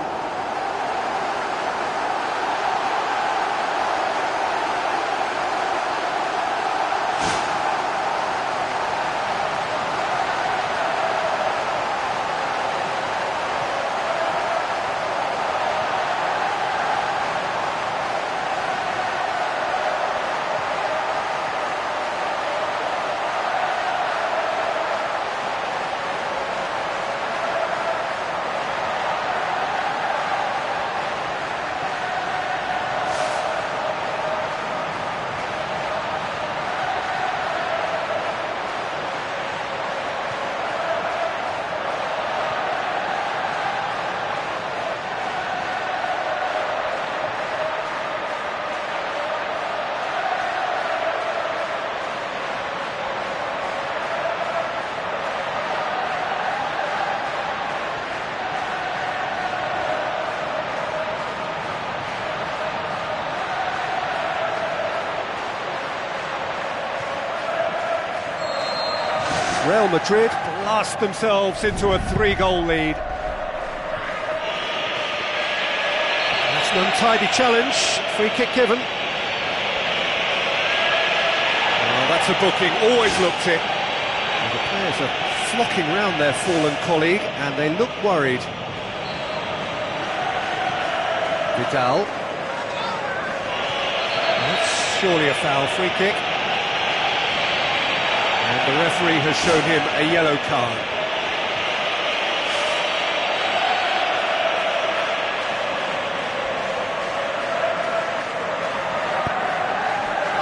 Real Madrid blast themselves into a 3-goal lead. That's an untidy challenge, free kick given. Oh, that's a booking, always looked it. And the players are flocking round their fallen colleague and they look worried. Vidal. That's surely a foul, free kick. And the referee has shown him a yellow card.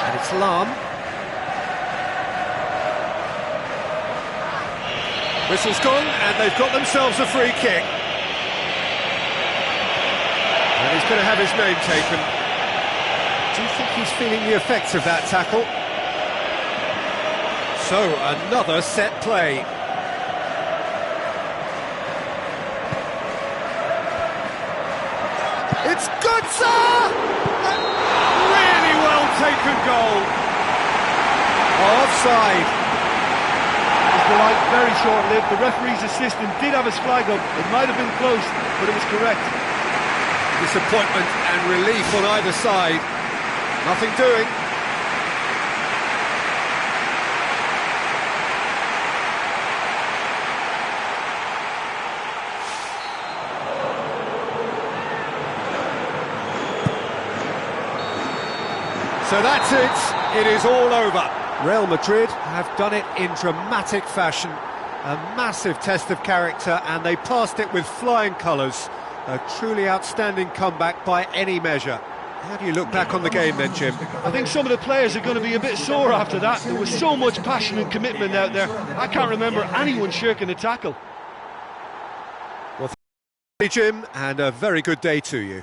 And it's Lahm. Whistle's gone, and they've got themselves a free kick. And he's going to have his name taken. Do you think he's feeling the effects of that tackle? So, another set play. It's Götze! A really well taken goal. Offside. The light very short-lived. The referee's assistant did have his flag up. It might have been close, but it was correct. Disappointment and relief on either side. Nothing doing. So that's it. It is all over. Real Madrid have done it in dramatic fashion. A massive test of character, and they passed it with flying colours. A truly outstanding comeback by any measure. How do you look back on the game then, Jim? I think some of the players are going to be a bit sore after that. There was so much passion and commitment out there. I can't remember anyone shirking a tackle. Well, thank you, Jim, and a very good day to you.